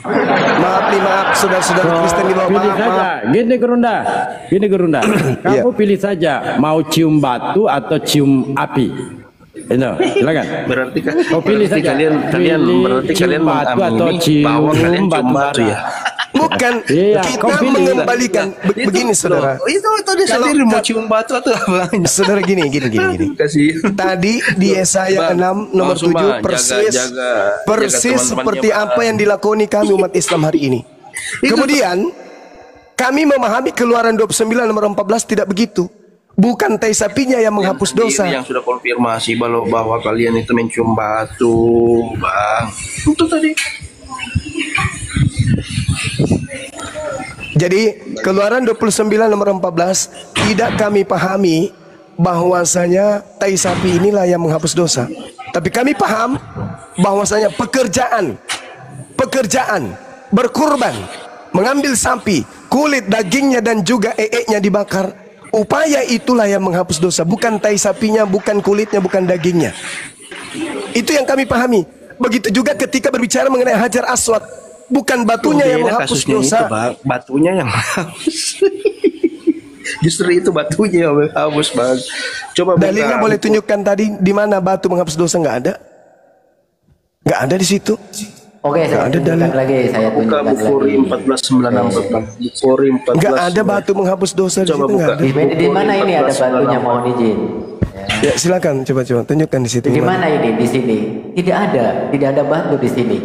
Maaf saudara-saudara Kristen di bawah. Pilih saja. Gini Gerunda. Kamu pilih saja mau cium batu atau cium api. Silakan. Berarti kan kau pilih saja. Kalian berarti kalian mengamini bahwa kalian cium batu ya. Bukan, iya, kita mengembalikan begini saudara. Itu dia sendiri mau cium batu atau apa? Saudara gini. Tadi di Yesaya 6 nomor 7 persis seperti apa yang dilakoni kami umat Islam hari ini. Kemudian kami memahami Keluaran 29 nomor 14 tidak begitu. Bukan tai sapinya yang menghapus dosa. Yang sudah konfirmasi bahwa kalian itu mencium batu, bang. Itu tadi. Jadi Keluaran 29 nomor 14 tidak kami pahami bahwasanya tai sapi inilah yang menghapus dosa. Tapi kami paham bahwasanya pekerjaan berkurban, mengambil sapi, kulit, dagingnya dan juga eeknya dibakar, upaya itulah yang menghapus dosa, bukan tai sapinya, bukan kulitnya, bukan dagingnya. Itu yang kami pahami. Begitu juga ketika berbicara mengenai Hajar Aswad, bukan batunya yang menghapus dosa. Itu, batunya yang menghapus. Justru itu batunya yang menghapus, bang. Coba dalilnya boleh tunjukkan tadi di mana batu menghapus dosa? Nggak ada di situ. Oke, saya tunjukkan lagi. Saya tunjukkan lagi. Bukhari 1496. Bukhari 14. Nggak ada batu menghapus dosa di situ. Nggak ada. Di mana ini ada batunya? Mohon izin. Ya silakan, coba tunjukkan di situ. Di mana ini? Di sini. Tidak ada batu di sini.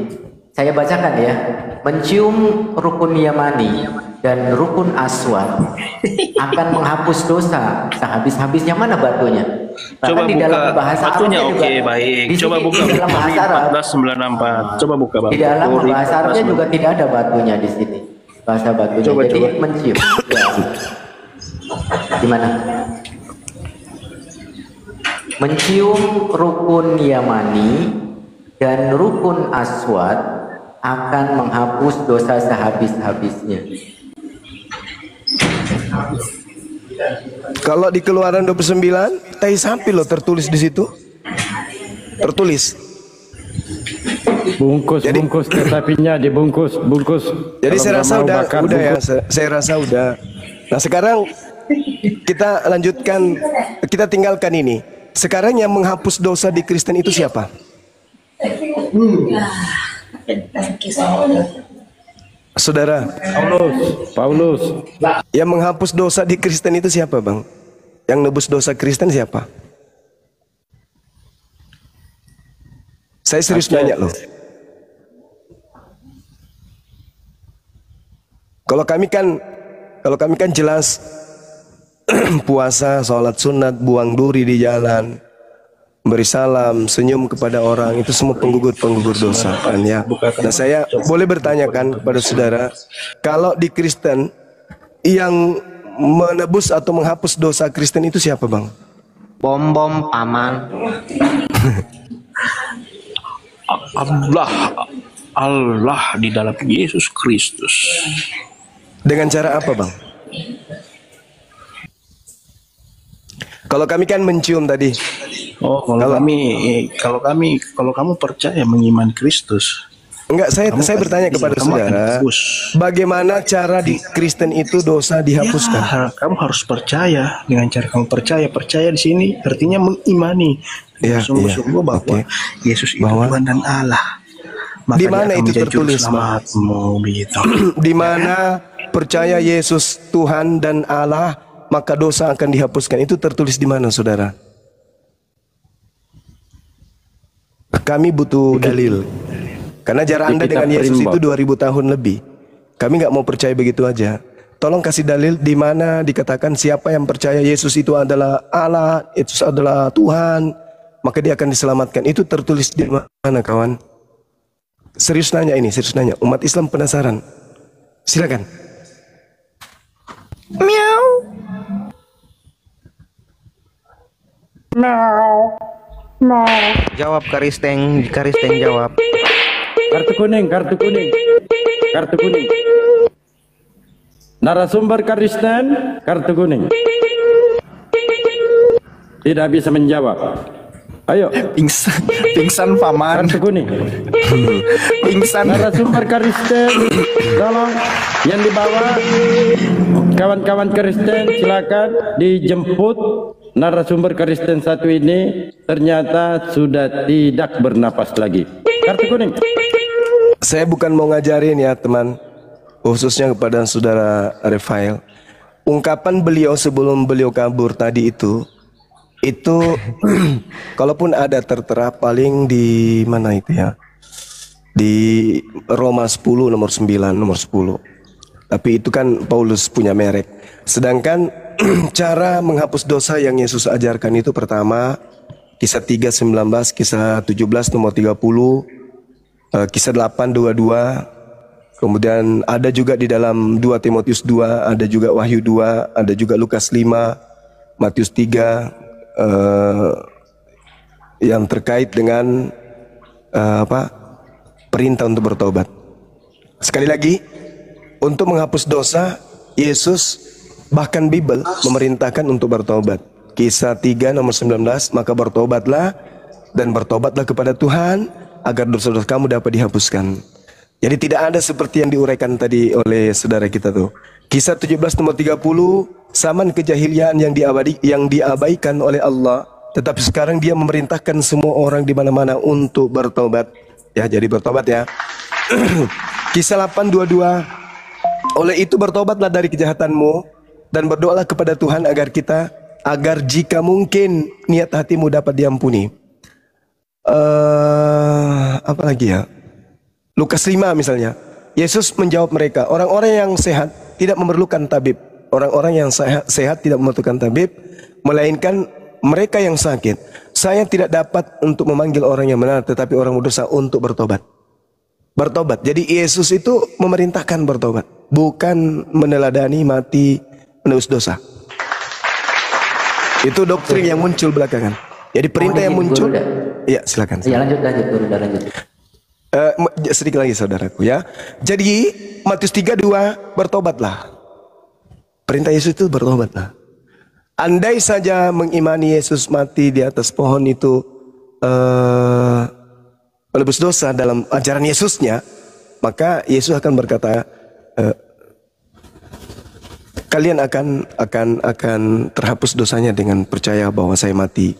Saya bacakan ya. Mencium rukun Yamani dan rukun Aswad akan menghapus dosa sehabis-habisnya. Mana batunya? Coba di buka dalam bahasa batunya. Arabnya Oke, juga, baik. di Coba sini, buka di dalam bahasa Arab 1494. Coba buka, bang. Di dalam bahasa Arabnya juga tidak ada batunya di sini. Bahasa batunya. Jadi mencium. Ya. Gimana? Mencium rukun Yamani dan rukun Aswad akan menghapus dosa sehabis-habisnya. Kalau di Keluaran 29, tai sapi loh tertulis di situ. Tertulis. Bungkus tai sapinya dibungkus. Jadi saya rasa udah ya. Saya rasa udah. Nah sekarang kita lanjutkan, kita tinggalkan ini. Sekarang yang menghapus dosa di Kristen itu siapa? Saudara Paulus. Yang menghapus dosa di Kristen itu siapa, bang? Yang nebus dosa Kristen siapa? Saya serius nanya loh. Kalau kami kan jelas puasa, sholat sunat, buang duri di jalan, beri salam, senyum kepada orang, itu semua penggugur dosa kan ya. Nah saya boleh bertanyakan kepada saudara, kalau di Kristen yang menebus atau menghapus dosa Kristen itu siapa, bang? Bom paman. Allah di dalam Yesus Kristus. Dengan cara apa, bang? Kalau kami kan mencium tadi. Oh, kalau kamu percaya mengimani Kristus. Enggak, saya bertanya kepada saudara, bagaimana cara di Kristen itu dosa dihapuskan? Ya, kamu harus percaya. Dengan cara kamu percaya di sini artinya mengimani sungguh-sungguh bahwa Yesus itu Tuhan dan Allah. Di mana itu tertulis? Gitu. Di mana percaya Yesus Tuhan dan Allah, maka dosa akan dihapuskan. Itu tertulis di mana, saudara? Kami butuh dalil. Karena jarak Anda dengan Yesus itu 2000 tahun lebih. Kami nggak mau percaya begitu aja. Tolong kasih dalil di mana dikatakan siapa yang percaya Yesus itu adalah Allah, Yesus adalah Tuhan, maka dia akan diselamatkan. Itu tertulis di mana, kawan? Serius nanya ini, serius nanya. Umat Islam penasaran. Silakan. Miau. Miau. Miau. Jawab Karisteng jawab. Kartu kuning. Kartu kuning. Narasumber Kristen, kartu kuning. Tidak bisa menjawab. Ayo. Pingsan paman. Kartu kuning. Pingsan. Narasumber Kristen, tolong yang dibawa kawan-kawan Kristen silakan dijemput. Narasumber Kristen satu ini ternyata sudah tidak bernapas lagi. Kartu kuning. Saya bukan mau ngajarin ya teman, khususnya kepada saudara Rafael. Ungkapan beliau sebelum beliau kabur tadi itu kalaupun ada tertera paling di mana itu ya, di Roma 10 nomor 9 nomor 10. Tapi itu kan Paulus punya merek. Sedangkan cara menghapus dosa yang Yesus ajarkan itu pertama Kisah 3:19, Kisah 17 nomor 30, Kisah 8:22. Kemudian ada juga di dalam 2 Timotius 2, ada juga Wahyu 2, ada juga Lukas 5, Matius 3, yang terkait dengan perintah untuk bertobat. Sekali lagi, untuk menghapus dosa, Yesus bahkan Bible memerintahkan untuk bertobat. Kisah 3 nomor 19, maka bertobatlah dan bertobatlah kepada Tuhan agar dosa-dosa kamu dapat dihapuskan. Jadi tidak ada seperti yang diuraikan tadi oleh saudara kita tuh. Kisah 17 nomor 30, zaman kejahiliaan yang diabaikan oleh Allah, tetapi sekarang dia memerintahkan semua orang di mana-mana untuk bertobat. Ya, jadi bertobat ya. Kisah 8:22, oleh itu bertobatlah dari kejahatanmu dan berdoalah kepada Tuhan agar jika mungkin niat hatimu dapat diampuni. Apa lagi ya? Lukas 5 misalnya. Yesus menjawab mereka, orang-orang yang sehat tidak memerlukan tabib. Orang-orang yang sehat tidak memerlukan tabib, melainkan mereka yang sakit. Saya tidak dapat untuk memanggil orang yang benar, tetapi orang berdosa untuk bertobat. Bertobat. Jadi Yesus itu memerintahkan bertobat, bukan meneladani mati menebus dosa. Itu doktrin yang muncul belakangan. Jadi perintah yang muncul. Iya, silakan. Ya, lanjut Guru, lanjut. Sedikit lagi saudaraku ya. Jadi Matius 3:2, bertobatlah. Perintah Yesus itu bertobatlah. Andai saja mengimani Yesus mati di atas pohon itu menebus dosa dalam ajaran Yesusnya, maka Yesus akan berkata, kalian akan terhapus dosanya dengan percaya bahwa saya mati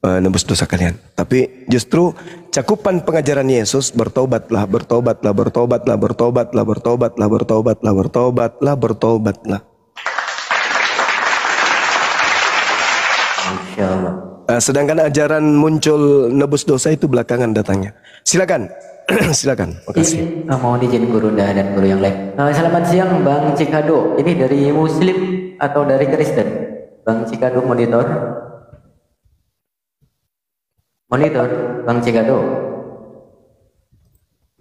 menebus dosa kalian. Tapi justru cakupan pengajaran Yesus, bertobatlah, bertobatlah, bertobatlah, bertobatlah, bertobatlah, bertobatlah, bertobatlah, bertobatlah. Sedangkan ajaran muncul nebus dosa itu belakangan datangnya. Silakan. Silakan. Makasih. Mohon izin Guru dan Guru yang lain. Selamat siang Bang Cikado. Ini dari Muslim atau dari Kristen? Bang Cikado monitor. Monitor, Bang Cikado.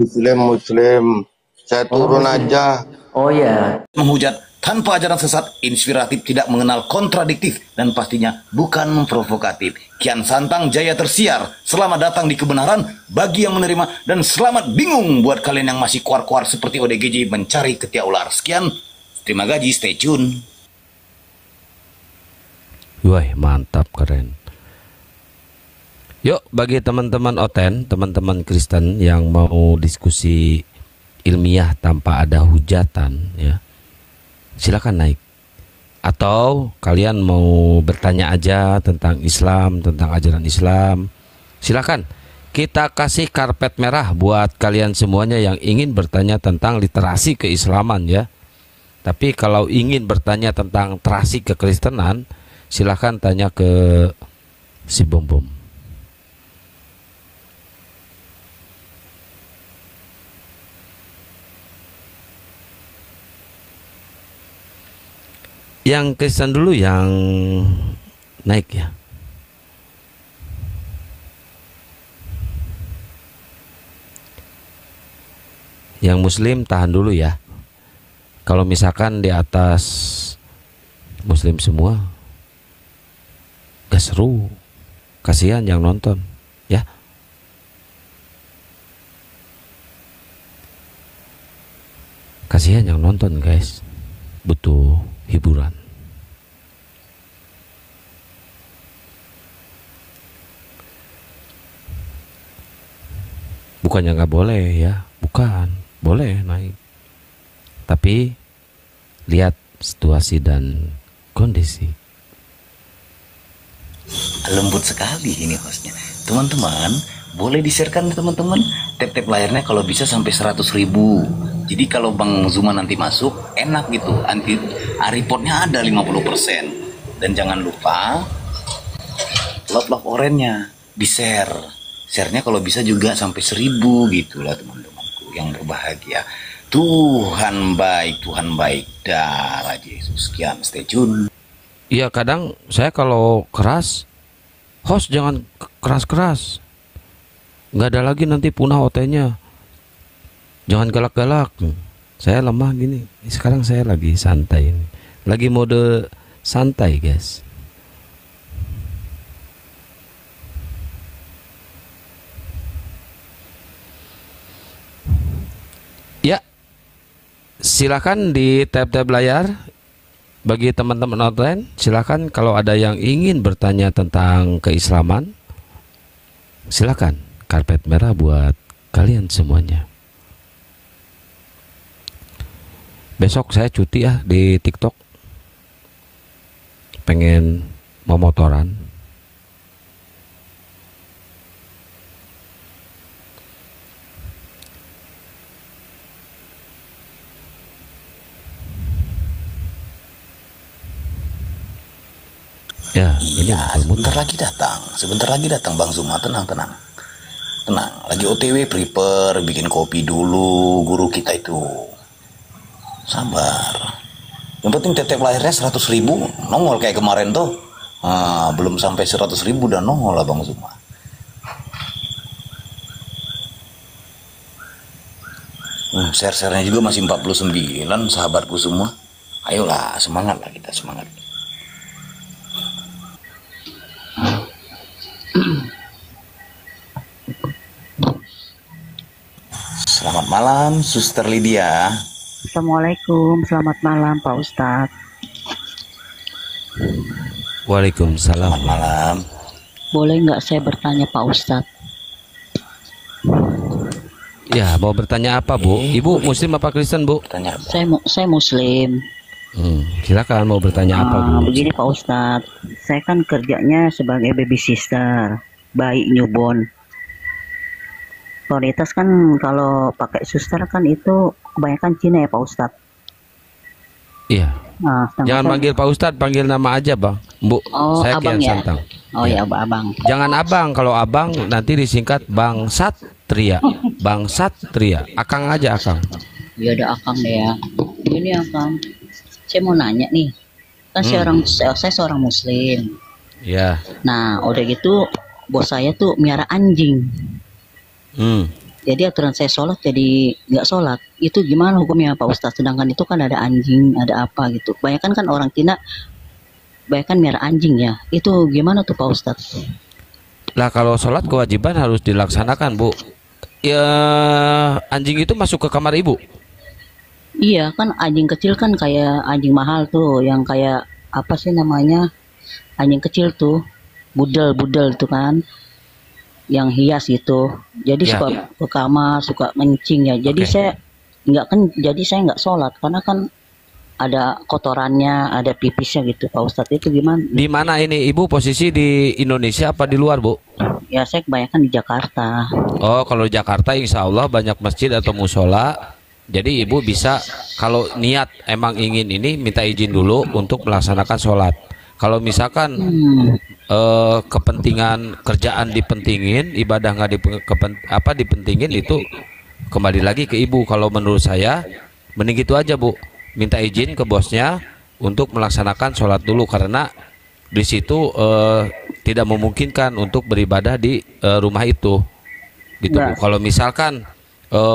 Muslim. Saya turun aja. Oh ya. Menghujat tanpa ajaran sesat, inspiratif, tidak mengenal kontradiktif, dan pastinya bukan provokatif. Kian Santang jaya tersiar. Selamat datang di kebenaran bagi yang menerima, dan selamat bingung buat kalian yang masih kuar-kuar seperti ODGJ mencari ketiak ular. Sekian, terima gaji, stay tune. Wah, mantap, keren. Yuk, bagi teman-teman Oten, teman-teman Kristen yang mau diskusi ilmiah tanpa ada hujatan, ya, silakan naik. Atau kalian mau bertanya aja tentang Islam, tentang ajaran Islam, silakan. Kita kasih karpet merah buat kalian semuanya yang ingin bertanya tentang literasi keislaman, ya. Tapi kalau ingin bertanya tentang terasi kekristenan, silahkan tanya ke si Bom Bom. Yang Kristen dulu yang naik ya. Yang Muslim tahan dulu ya. Kalau misalkan di atas Muslim semua, gak seru. Kasihan yang nonton ya. Kasihan yang nonton guys, butuh hiburan. Bukannya nggak boleh ya, bukan, boleh naik. Tapi lihat situasi dan kondisi. Lembut sekali ini hostnya. Teman-teman, boleh di-sharekan teman-teman. Tap-tap layarnya kalau bisa sampai 100.000. Jadi kalau Bang Zuma nanti masuk, enak gitu. Anti reportnya ada 50%. Dan jangan lupa love orange-nya di-share. Share-nya kalau bisa juga sampai 1.000 gitu lah teman-temanku yang berbahagia. Tuhan baik darah Yesus. Sekian, stay tune. Iya, kadang saya kalau keras, host jangan keras-keras. Nggak ada lagi nanti punah OT-nya. Jangan galak-galak. Saya lemah gini. Sekarang saya lagi santai ini. Lagi mode santai, guys. Ya, silakan di tab-tab layar. Bagi teman-teman online, silakan kalau ada yang ingin bertanya tentang keislaman, silakan. Karpet merah buat kalian semuanya. Besok saya cuti ya di TikTok. Pengen mau motoran. Ya, iya, sebentar lagi datang Bang Zuma, tenang. Lagi OTW prepare, bikin kopi dulu, guru kita itu. Sabar. Yang penting tetep lahirnya 100.000, nongol kayak kemarin tuh. Belum sampai 100.000 udah nongol lah Bang Zuma. Share-nya juga masih 49, sahabatku semua. Ayolah, semangat lah kita, semangat. Selamat malam, Suster Lydia. Assalamualaikum, selamat malam Pak Ustadz. Waalaikumsalam. Selamat malam. Boleh nggak saya bertanya Pak Ustadz? Ya, mau bertanya apa Bu? Ibu Muslim apa Kristen Bu? Saya Muslim. Silakan mau bertanya apa Bu? Begini Pak Ustadz, saya kan kerjanya sebagai baby sister, bayi newborn. Prioritas kan kalau pakai suster kan itu kebanyakan Cina ya Pak Ustadz. Iya. Jangan panggil Pak Ustadz, panggil nama aja Bang. Bu, saya abang Kian ya? Santang. Oh ya abang. Jangan abang, kalau abang nanti disingkat Bang Satria. Bang Satria. Akang aja Akang. Ya ada Akang deh ya. Ini Akang, saya mau nanya nih. Kan saya seorang Muslim. Ya. Nah udah gitu bos saya tuh miara anjing. Jadi aturan saya sholat jadi nggak sholat. Itu gimana hukumnya Pak Ustadz? Sedangkan itu kan ada anjing, ada apa gitu. Kebanyakan kan orang Cina, kebanyakan miara anjing ya. Itu gimana tuh Pak Ustadz? Lah kalau sholat kewajiban harus dilaksanakan Bu. Ya anjing itu masuk ke kamar ibu? Iya kan anjing kecil kan kayak anjing mahal tuh. Yang kayak apa sih namanya? Anjing kecil tuh. Budel tuh kan. Yang hias gitu, jadi suka ke kamar, suka mencing ya. Jadi saya nggak sholat karena kan ada kotorannya, ada pipisnya gitu Pak Ustadz. Itu gimana? Di mana ini Ibu posisi, di Indonesia apa di luar Bu? Ya saya kebanyakan di Jakarta. Oh kalau di Jakarta insya Allah banyak masjid atau musola Jadi ibu bisa kalau niat emang ingin ini minta izin dulu untuk melaksanakan sholat. Kalau misalkan kepentingan kerjaan dipentingin, ibadah nggak dipentingin, itu kembali lagi ke ibu. Kalau menurut saya mending gitu aja Bu, minta izin ke bosnya untuk melaksanakan sholat dulu, karena di situ tidak memungkinkan untuk beribadah di rumah itu gitu Bu. Kalau misalkan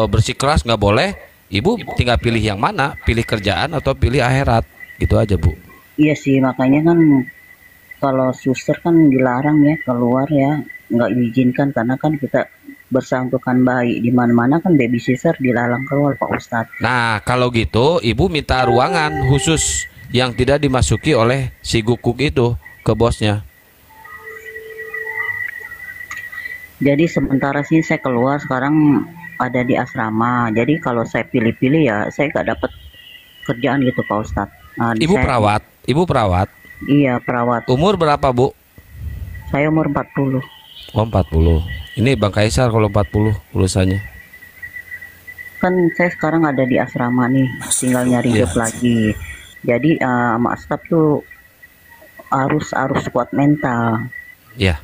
bersikeras nggak boleh, ibu tinggal pilih yang mana, pilih kerjaan atau pilih akhirat, gitu aja Bu. Iya sih, makanya kan kalau suster kan dilarang ya keluar ya, nggak diizinkan, karena kan kita bersangkutan bayi di mana-mana kan baby sister dilarang keluar Pak Ustadz. Nah kalau gitu ibu minta ruangan khusus yang tidak dimasuki oleh si guguk itu ke bosnya. Jadi sementara sih saya keluar, sekarang ada di asrama. Jadi kalau saya pilih-pilih ya saya nggak dapat kerjaan gitu Pak Ustadz. Nah, Ibu perawat? Ibu perawat? Iya perawat. Umur berapa Bu? Saya umur 40. Oh 40. Ini Bang Kaisar kalau 40 urusannya. Kan saya sekarang ada di asrama nih, tinggal nyari job lagi. Jadi sama staf tuh harus kuat mental. Ya.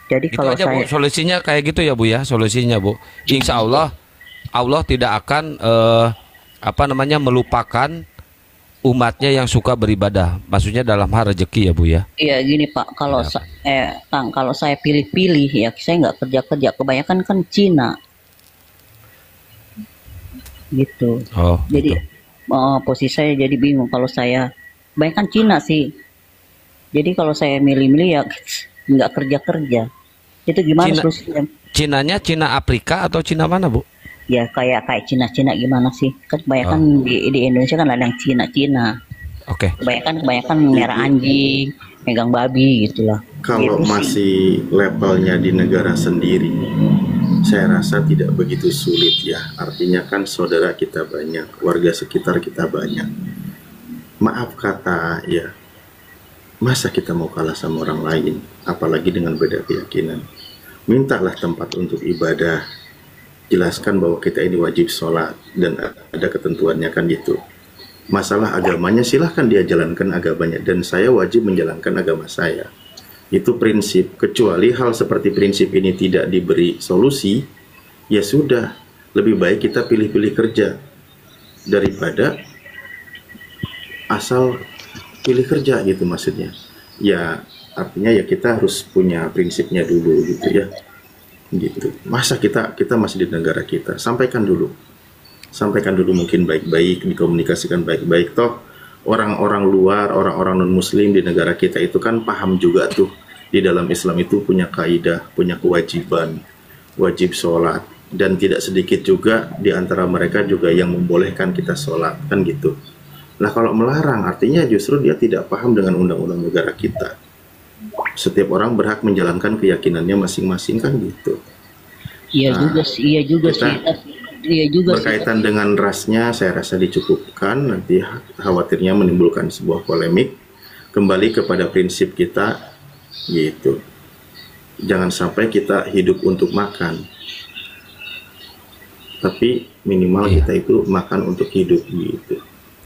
Jadi gitu kalau aja, saya Bu, solusinya kayak gitu ya Bu ya, solusinya Bu. Insya Allah tidak akan melupakan umatnya yang suka beribadah. Maksudnya dalam hal rezeki ya Bu ya. Iya gini Pak, kalau Kang, kalau saya pilih-pilih ya saya nggak kerja, kebanyakan kan Cina. Gitu. Oh. Jadi posisi saya jadi bingung, kalau saya kebanyakan Cina sih. Jadi kalau saya milih-milih ya nggak kerja. Itu gimana solusinya? Cinanya Cina Afrika atau Cina mana Bu? Ya kayak Cina gimana sih? Kan kebanyakan di Indonesia kan ada yang Cina. Oke. Kebanyakan merah anjing, megang babi gitulah. Kalau masih levelnya di negara sendiri, saya rasa tidak begitu sulit ya. Artinya kan saudara kita banyak, warga sekitar kita banyak. Maaf kata ya, masa kita mau kalah sama orang lain, apalagi dengan beda keyakinan. Mintalah tempat untuk ibadah, jelaskan bahwa kita ini wajib sholat dan ada ketentuannya kan gitu. Masalah agamanya silahkan dia jalankan agamanya, dan saya wajib menjalankan agama saya. Itu prinsip. Kecuali hal seperti prinsip ini tidak diberi solusi, ya sudah, lebih baik kita pilih-pilih kerja daripada asal pilih kerja gitu maksudnya. Ya artinya ya kita harus punya prinsipnya dulu gitu ya. Gitu. Masa kita masih di negara kita, sampaikan dulu mungkin baik-baik, dikomunikasikan baik-baik. Toh orang-orang luar, orang-orang non muslim di negara kita itu kan paham juga tuh, di dalam Islam itu punya kaidah, punya kewajiban, wajib sholat, dan tidak sedikit juga di antara mereka juga yang membolehkan kita sholat kan gitu. Nah kalau melarang artinya justru dia tidak paham dengan undang-undang negara kita. Setiap orang berhak menjalankan keyakinannya masing-masing kan gitu. Iya juga sih, iya juga berkaitan sih. dengan rasnya saya rasa dicukupkan, nanti khawatirnya menimbulkan sebuah polemik. Kembali kepada prinsip kita gitu. Jangan sampai kita hidup untuk makan, tapi minimal kita itu makan untuk hidup gitu.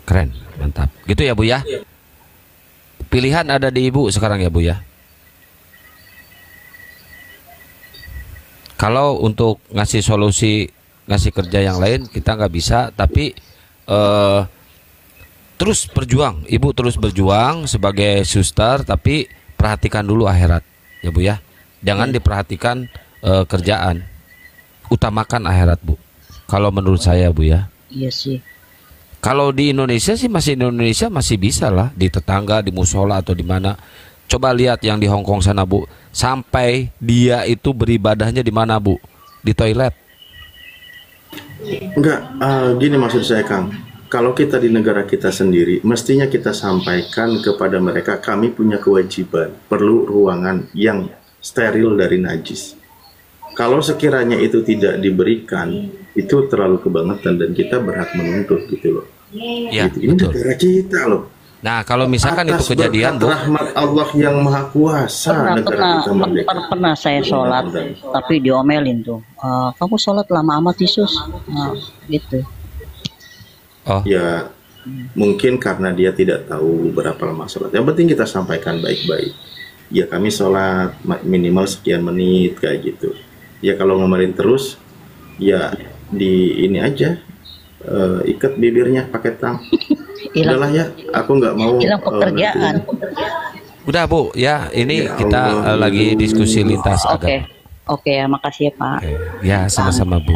Keren, mantap. Gitu ya Bu ya. Pilihan ada di Ibu sekarang ya Bu ya. Kalau untuk ngasih solusi, ngasih kerja yang lain kita nggak bisa, tapi terus berjuang, Ibu terus berjuang sebagai suster, tapi perhatikan dulu akhirat ya Bu ya. Jangan diperhatikan kerjaan, utamakan akhirat Bu. Kalau menurut saya Bu ya. Iya sih. Kalau di Indonesia masih bisa lah, di tetangga, di musola atau di mana. Coba lihat yang di Hong Kong sana Bu, sampai dia itu beribadahnya di mana Bu? Di toilet. Enggak, gini maksud saya Kang. Kalau kita di negara kita sendiri, mestinya kita sampaikan kepada mereka, kami punya kewajiban, perlu ruangan yang steril dari najis. Kalau sekiranya itu tidak diberikan, itu terlalu kebangetan dan kita berhak menuntut gitu loh. Ya, gitu. Ini negara kita loh. Nah, kalau misalkan atas itu kejadian Bu, rahmat Allah yang Maha Kuasa, pernah saya sholat, tapi diomelin tuh. Kamu sholat lama amat Yesus, gitu. Oh. Ya mungkin karena dia tidak tahu berapa lama sholat. Yang penting kita sampaikan baik-baik. Ya kami sholat minimal sekian menit kayak gitu. Ya kalau ngamarin terus, ya di ini aja, ikat bibirnya pakai tang. Udahlah ya, aku nggak mau. Hilang pekerjaan. Udah Bu, ya ini Ya kita Allah. lagi diskusi lintas agama. Oke, makasih ya Pak. Ya sama-sama Bu.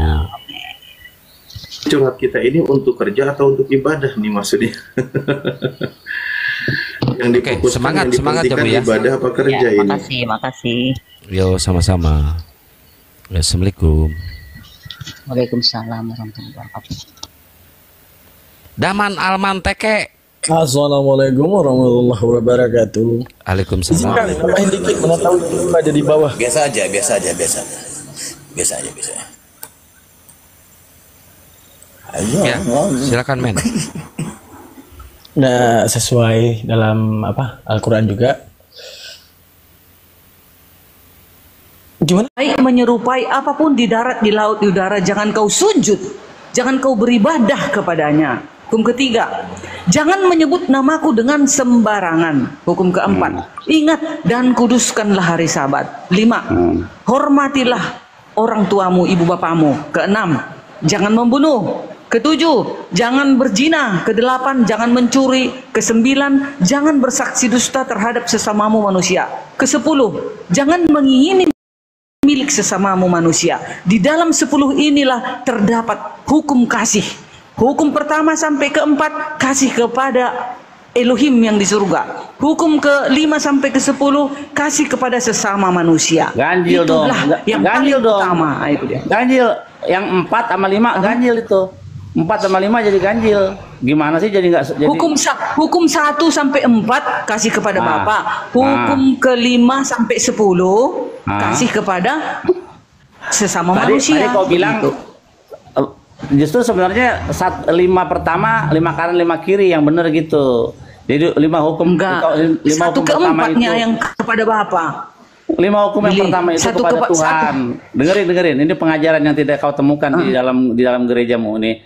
Curhat kita ini untuk kerja atau untuk ibadah nih maksudnya? Yang difokuskan, semangat, yang semangat ya, Bu, dipentingkan ya. ibadah apa kerja Ya, ini? makasih. Yo sama-sama. Assalamualaikum. Waalaikumsalam warahmatullahi wabarakatuh. Daman Alman Teke. Assalamualaikum warahmatullahi wabarakatuh. Waalaikumsalam. Izinkan tambahin dikit, mana tahu ada di bawah. Biasa aja. Ya, silakan men. Nah, sesuai dalam Al-Quran juga. Gimana? Baik menyerupai apapun di darat, di laut, di udara, jangan kau sujud, jangan kau beribadah kepadanya. Hukum ketiga, jangan menyebut namaku dengan sembarangan. Hukum keempat, ingat dan kuduskanlah hari Sabat. 5, hormatilah orang tuamu, ibu bapamu. Keenam, jangan membunuh. Ketujuh, jangan berzina. Kedelapan, jangan mencuri. Kesembilan, jangan bersaksi dusta terhadap sesamamu manusia. Kesepuluh, jangan mengingini milik sesamamu manusia. Di dalam 10 inilah terdapat hukum kasih. Hukum pertama sampai keempat, kasih kepada Elohim yang di surga. Hukum ke-5 sampai ke-10, kasih kepada sesama manusia. Ganjil dong. Itulah yang Ganjil paling dong. utama. Itu dia. Ganjil. Yang 4 sama 5 ganjil itu. 4 sama 5 jadi ganjil. Gimana sih jadi nggak jadi? Hukum 1 sampai 4 kasih kepada bapak. Hukum ke-5 sampai 10 kasih kepada sesama manusia. Tadi kau bilang Gitu. justru sebenarnya 5 pertama 5 kanan 5 kiri yang benar gitu. Jadi 5 hukum Enggak. 5 Satu hukum pertama itu. keempatnya yang kepada bapak. 5 hukum yang Billy, pertama itu satu kepada kepa- Tuhan. Dengerin. Ini pengajaran yang tidak kau temukan di dalam gerejamu ini.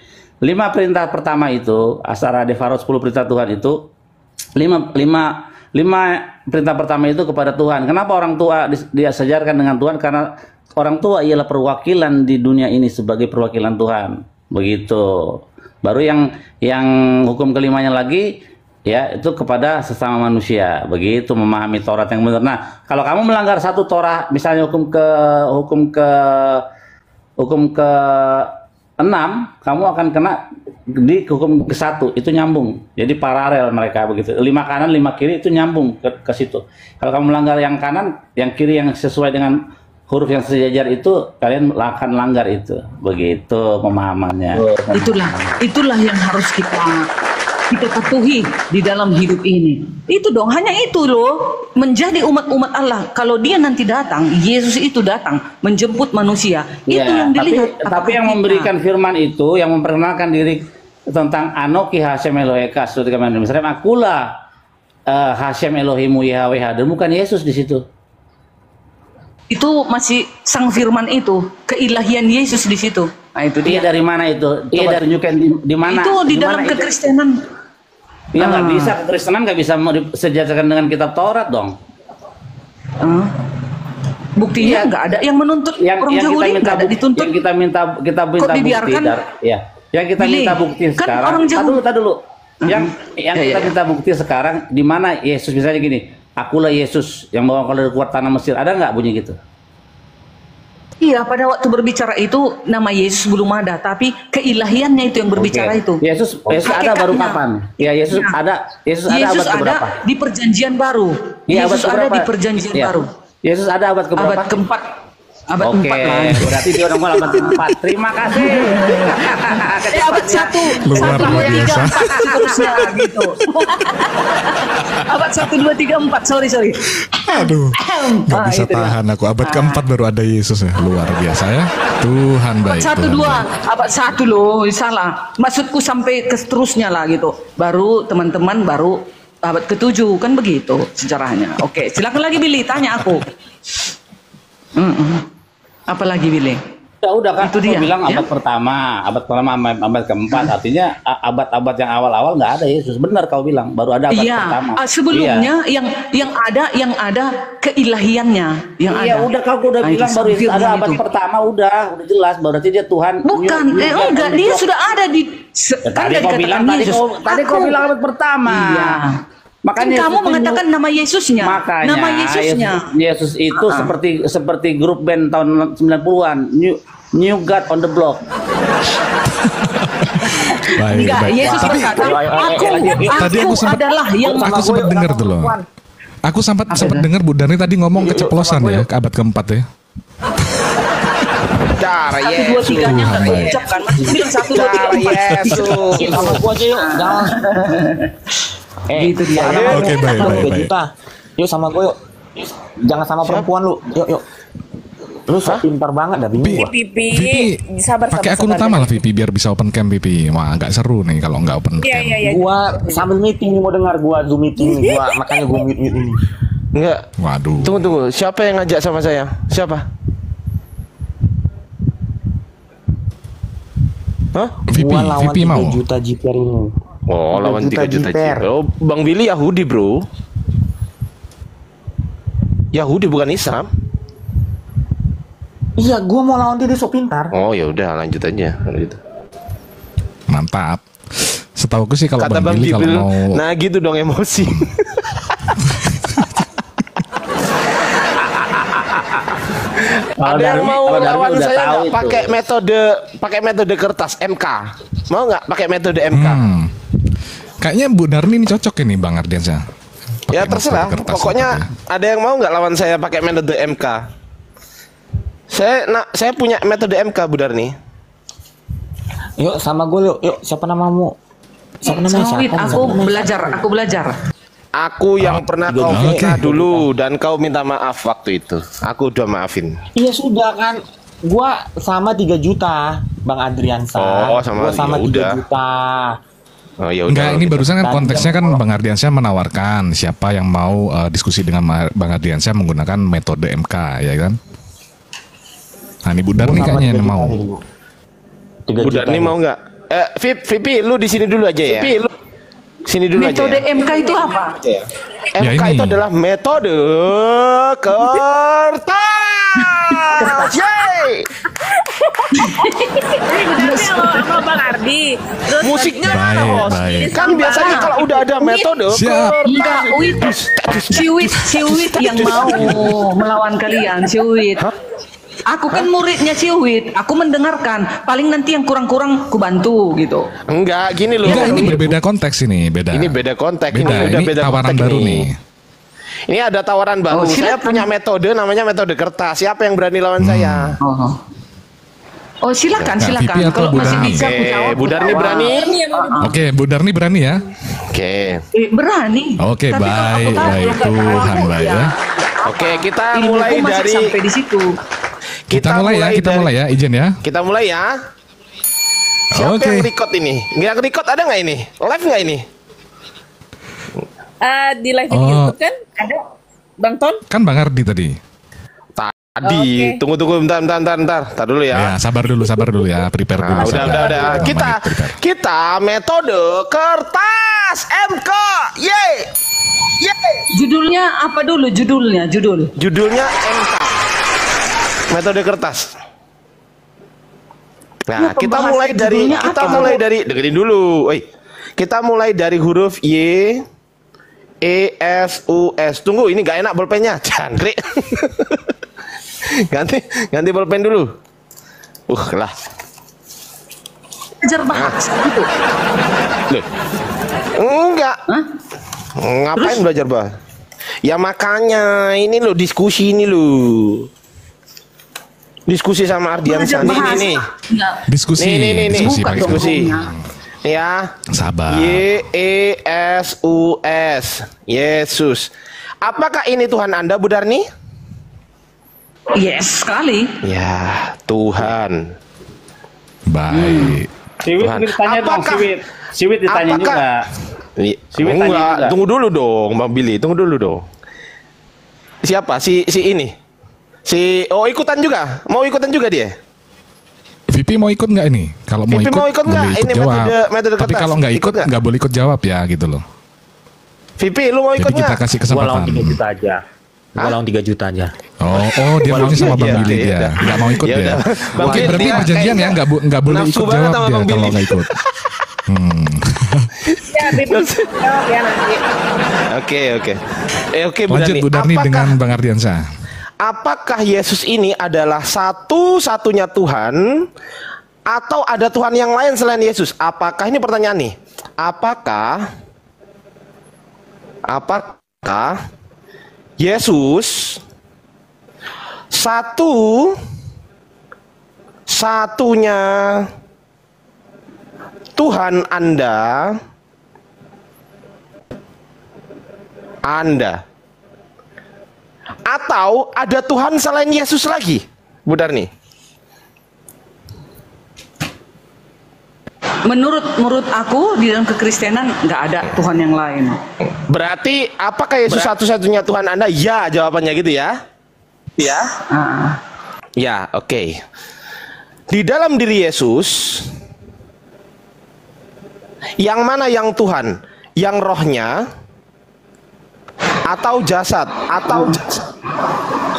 5 perintah pertama itu, Asara Devaro 10 perintah Tuhan itu 5 perintah pertama itu kepada Tuhan. Kenapa orang tua diajarkan dengan Tuhan? Karena orang tua ialah perwakilan di dunia ini sebagai perwakilan Tuhan. Begitu. Baru yang hukum kelimanya lagi ya itu kepada sesama manusia. Begitu memahami Taurat yang benar. Nah, kalau kamu melanggar satu Torah, misalnya hukum ke 6, kamu akan kena di hukum ke-1, itu nyambung. Jadi paralel mereka begitu. 5 kanan, 5 kiri itu nyambung ke situ. Kalau kamu melanggar yang kanan, yang kiri yang sesuai dengan huruf yang sejajar itu, kalian akan langgar itu. Begitu pemahamannya. Itulah yang harus kita patuhi di dalam hidup ini. Itu dong, hanya itu loh, menjadi umat-umat Allah. Kalau dia nanti datang, Yesus itu datang menjemput manusia. Itu Ya, yang dilihat. tapi yang memberikan firman itu, yang memperkenalkan diri tentang Anoki Hashem Eloheka, misalnya akulah Hashem Elohimu Yahweh, dan bukan Yesus di situ. Itu masih sang firman itu, keilahian Yesus di situ. Nah, itu dia. Dari mana itu? Coba tunjukkan di mana. Itu di mana dalam itu? kekristenan. Ya nggak bisa, kekristenan nggak bisa mau disejajarkan dengan kitab Taurat dong. Buktinya nggak ada yang menuntut orang Yahudi, nggak ada dituntut. Yang kita minta Kok dibiarkan? bukti. Yang kita Billy, minta bukti kan sekarang. orang Yahudi. Tadi dulu. Yang kita minta bukti sekarang di mana Yesus, misalnya gini, akulah Yesus yang bawa kau dari keluar tanah Mesir. Ada nggak bunyi gitu? Iya, pada waktu berbicara itu nama Yesus belum ada, tapi keilahiannya itu yang berbicara itu. Yesus ada baru kapan? Ya Yesus ada abad keberapa? Di perjanjian baru. Iya, Yesus abad ada keberapa? di perjanjian Iya. baru. Yesus ada abad keberapa? Abad keempat. Abad Oke, 4 lah. berarti dia orang abad keempat. Terima kasih. Abad 1, Luar 1, 2, 3, biasa. 4, seterusnya gitu. Abad 1, 2, 3, 4, sorry. Aduh, nggak bisa tahan aku. Abad keempat baru ada Yesus ya, luar biasa ya. Tuhan baik. Abad 1, 2, abad 1 loh, salah. Maksudku sampai ke seterusnya lah gitu. Baru teman-teman baru abad ke-7 kan begitu sejarahnya. Oke, silakan lagi Billy, tanya aku. Apalagi Billy? Ya udah kan, Itu dia, bilang ya. abad pertama abad keempat, artinya abad-abad yang awal-awal nggak ada Yesus. Benar kau bilang, baru ada abad Iya, pertama. sebelumnya yang ada keilahiannya yang Iya, ada. udah kau udah Nah, bilang itu baru firman ada abad itu. pertama, udah jelas berarti dia Tuhan. Bukan, enggak, dia sudah ada di Ya, kan tadi dari kau kata bilang Yesus. tadi kau bilang abad pertama. Iya. Makanya Kan kamu Yesus mengatakan nama Yesusnya. Makanya Nama Yesusnya. Yesus itu seperti grup band tahun 90-an, New God on the Block. Baik, Enggak, baik. Yesus Tapi berkata, tadi aku sempat adalah yang aku sempat dengar tuh loh. Aku sempat dengar Bu Darni tadi ngomong keceplosan ya ke abad keempat ya. Cara Satu dua Yesus. tiganya nggak terucapkan. Masih bilang satu dua tiga Cara empat. Yesus. Sama gua aja yuk, jangan. Gitu dia. Oke, baik, baik. Yuk sama gua yuk. Jangan sama perempuan lu. Yuk. Lu so pintar banget dah, bingung gua. Pipi, sabar. Pakai akun utama lah Vipi biar bisa open cam Vipi. Wah, agak seru nih kalau nggak open cam. Iya. Gua sambil meeting nih, mau dengar gua Zoom meeting nih, makanya gua mute ini. Enggak. Waduh. Tunggu. Siapa yang ngajak sama saya? Siapa? Hah? Gua lawan Vipi 3 mau? juta jiper ini. Oh, lawan 3 juta jiper. Oh, Bang Billy Yahudi, Bro. Yahudi bukan Islam. Iya, gua mau lawan dia so pintar. Oh, ya udah lanjut aja kalau gitu. Mantap. Setahuku sih kalau Kata Bang Billy kalau mau nah gitu dong emosi. Ada yang mau lawan saya nggak pakai metode kertas MK? Mau nggak pakai metode MK? Kayaknya Bu Darni ini cocok ini Bang Ardiansyah. Ya terserah. Pokoknya ada yang mau nggak lawan saya pakai metode MK? Saya punya metode MK Bu Darni. Yuk sama gue yuk. Siapa namamu? Siapa namanya? Sawit, aku belajar. Aku yang pernah kau fitnah dulu dan kau minta maaf waktu itu. Aku udah maafin. Iya sudah kan. Gua sama 3 juta, Bang Adriansa. Oh, sama, gua sama ya 3 udah. juta. Oh ya udah. Enggak, ini barusan kan konteksnya kan Bang Ardiansyah menawarkan siapa yang mau diskusi dengan Bang Ardiansyah menggunakan metode MK, ya kan? Nah, ini Bu Darni kayaknya yang mau. Bu Darni mau nggak? Vipi, lu di sini dulu aja ya. Vipi, lu sini dulu Metode aja. MK itu apa? MK itu adalah metode kertas. Yeay! sama Bang Ardi. Terus Musiknya Baik, mana, Bos? baik. Kan biasanya kalau udah ada metode Enggak, Ciwit yang mau melawan kalian, Ciwit. Aku kan muridnya Ciwit, aku mendengarkan. Paling nanti yang kurang-kurang ku bantu gitu. Enggak, gini loh. Enggak, ini berbeda konteks ini, beda. Ini beda konteks. Beda, Ini udah ini beda tawaran konteks baru nih. Ini ada tawaran baru. Saya punya metode namanya metode kertas. Siapa yang berani lawan saya? Oh silakan, Nah, silakan. Vipi atau Kalau Bu masih Darni? bisa aku jawab. Bu Darni berani? Oke, Bu Darni berani ya? Oke. Berani. Oke, Tapi kalau baik, aku tahu, baik. aku Tuhan baik ya. Oke, kita ilmuku mulai masih dari sampai di situ. Kita mulai ya, izin ya. Kita mulai ya. Siapa Oke. yang record ini? Yang record ada nggak ini? Live nggak ini? di live di YouTube kan ada Bang Ton. Kan Bang Ardi tadi. Tadi, tunggu bentar. Tar dulu ya. Ya, sabar dulu ya, prepare dulu. Udah. Kita metode kertas MK. Yeay. Judulnya apa dulu? Judulnya. Judulnya MK. Metode kertas. Nah, Ya, kita pembahasan mulai dari dengerin dulu. Kita mulai dari huruf Y, E, S, U, S. Tunggu, ini gak enak bolpennya. Jangkrik. ganti bolpen dulu. Lah. Belajar bahasa gitu. Loh. Enggak. Ngapain belajar bahasa? Ya makanya ini lo diskusi ini lo. Diskusi sama Ardiansyah nih. Diskusi. Diskusi. Ya. Sabar. Y E S U S. Yesus. Apakah ini Tuhan Anda, Bu Darni? Yes, sekali. Ya, Tuhan. Baik. Siwit ditanya dong, Siwit ditanya juga. Siwit tanya Enggak, juga. tunggu dulu dong, Bang Billy, tunggu dulu dong. Siapa? Si ini? Oh, ikutan juga? Mau ikutan juga dia? Vipi mau ikut nggak ini? Kalau mau Vipi ikut, mau ikut nggak? boleh ikut Ini jawab. metode Tapi kertas. kalau nggak ikut, Ikut nggak boleh ikut jawab ya gitu loh. Vipi, lu mau ikut Jadi kita nggak? kasih Gua lawan kesempatan. 3 juta aja. Gua lawan 3 juta aja. Oh dia maunya sama Bang Billy dia. Nggak mau ikut Ya dia. udah. Bang Oke, Billy, berarti dia perjanjian ya, nggak boleh nafsu ikut banget jawab sama dia Bang kalau Billy. nggak ikut. Ya, Bib, jawab ya nanti. Oke. Oke, Bu Lanjut Darni. Bu Darni dengan Bang Ardiansyah. Apakah Yesus ini adalah satu-satunya Tuhan atau ada Tuhan yang lain selain Yesus? Apakah ini pertanyaan nih? Apakah Yesus satu-satunya Tuhan Anda atau ada Tuhan selain Yesus lagi, Bu Darni? Menurut aku di dalam kekristenan nggak ada Tuhan yang lain. Berarti apakah Yesus satu-satunya Tuhan Anda? Ya, jawabannya gitu ya. Ya. Ya, oke. Di dalam diri Yesus, yang mana yang Tuhan? Yang rohnya atau jasad?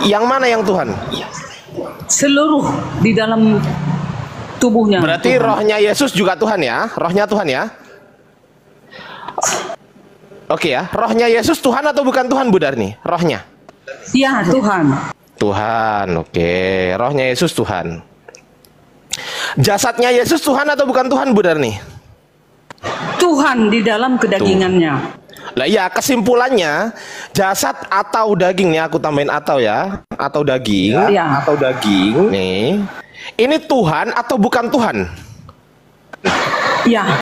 Yang mana yang Tuhan? Seluruh di dalam tubuhnya. Berarti Tuhan. rohnya Yesus juga Tuhan ya? Rohnya Tuhan ya? Oke ya, rohnya Yesus Tuhan atau bukan Tuhan, Bu Darni? Rohnya? Iya, Tuhan. Tuhan, oke. Rohnya Yesus Tuhan. Jasadnya Yesus Tuhan atau bukan Tuhan, Bu Darni? Tuhan di dalam kedagingannya. Lah ya, kesimpulannya jasad atau daging nih, aku tambahin atau ya, atau daging, Ya. atau daging nih. Ini Tuhan atau bukan Tuhan? Ya.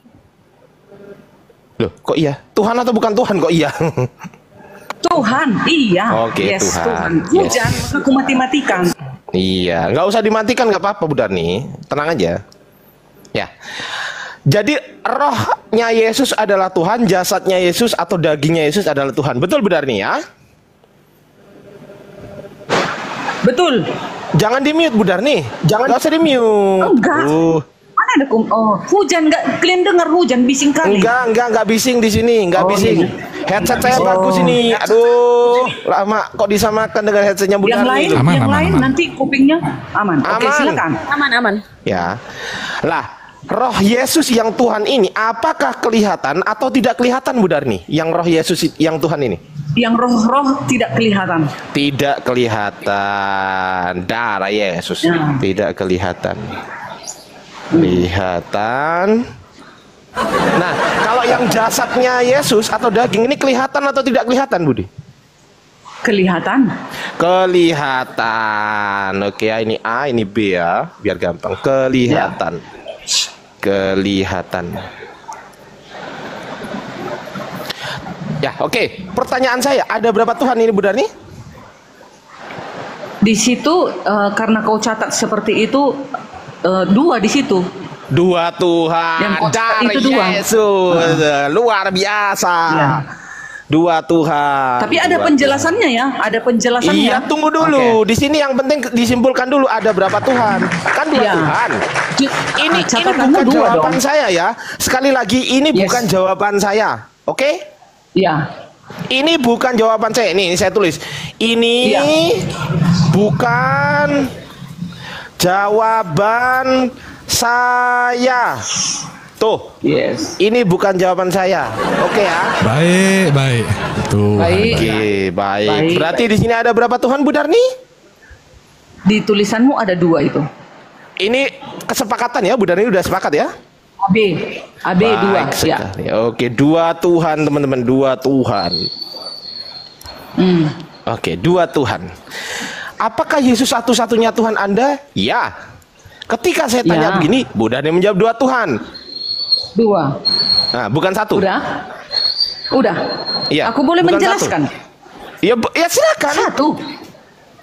Loh, kok iya? Tuhan atau bukan Tuhan kok iya? Tuhan, iya. Oke, yes, Tuhan. Hujan, Yes. aku mati-matikan. Iya, nggak usah dimatikan, nggak apa-apa Bu Darni, tenang aja. Ya, jadi rohnya Yesus adalah Tuhan, jasadnya Yesus atau dagingnya Yesus adalah Tuhan. Betul Bu Darni ya? Betul. Jangan di mute Bu Darni, nggak usah di mute. Enggak. Mana ada hujan nggak? Kalian dengar hujan bising kali? Enggak bising di sini, enggak bising. Iya. Headset saya bagus ini. Aduh, lama kok disamakan dengan headsetnya Bu Yang Darni. lain, lain nanti kupingnya aman. Oke, Aman. silakan. Aman. Ya. Lah, roh Yesus yang Tuhan ini apakah kelihatan atau tidak kelihatan Bu Darni? Yang roh Yesus yang Tuhan ini? Yang roh-roh tidak kelihatan. Tidak kelihatan. Darah Yesus tidak kelihatan. Kelihatan. Nah, kalau yang jasadnya Yesus atau daging ini kelihatan atau tidak kelihatan, Budi? Kelihatan. Kelihatan. Oke, ini A, ini B ya, biar gampang. Kelihatan. Kelihatan. Ya, oke. Pertanyaan saya, ada berapa Tuhan ini, Bu Darni? Di situ karena kau catat seperti itu, dua di situ. Dua Tuhan. Yang kau catat Dari itu dua. Yesus. Luar biasa. Ya. Dua Tuhan. Tapi ada Dua penjelasannya ya, ada penjelasannya. Iya, tunggu dulu. Di sini yang penting disimpulkan dulu ada berapa Tuhan. Kan dua Iya. Tuhan. Ini catatanmu bukan dua jawaban dong. saya ya. Sekali lagi ini bukan jawaban saya. Oke? Iya. Ini bukan jawaban saya. Ini saya tulis. Ini bukan jawaban saya. Tuh. Yes. Ini bukan jawaban saya. Oke ya? Baik. Tuh. Oke, baik. Berarti di sini ada berapa Tuhan, Bu Darni? Di tulisanmu ada dua itu. Ini kesepakatan ya, Bu Darni udah sepakat ya? AB dua. Baik Ya. sekali. Oke, dua Tuhan teman-teman, dua Tuhan. Oke, dua Tuhan. Apakah Yesus satu-satunya Tuhan Anda? Ya. Ketika saya tanya Ya. begini, Bu Darni menjawab dua Tuhan. Dua. Nah, bukan satu. Udah. Iya. Aku boleh bukan menjelaskan. Satu. Ya silakan.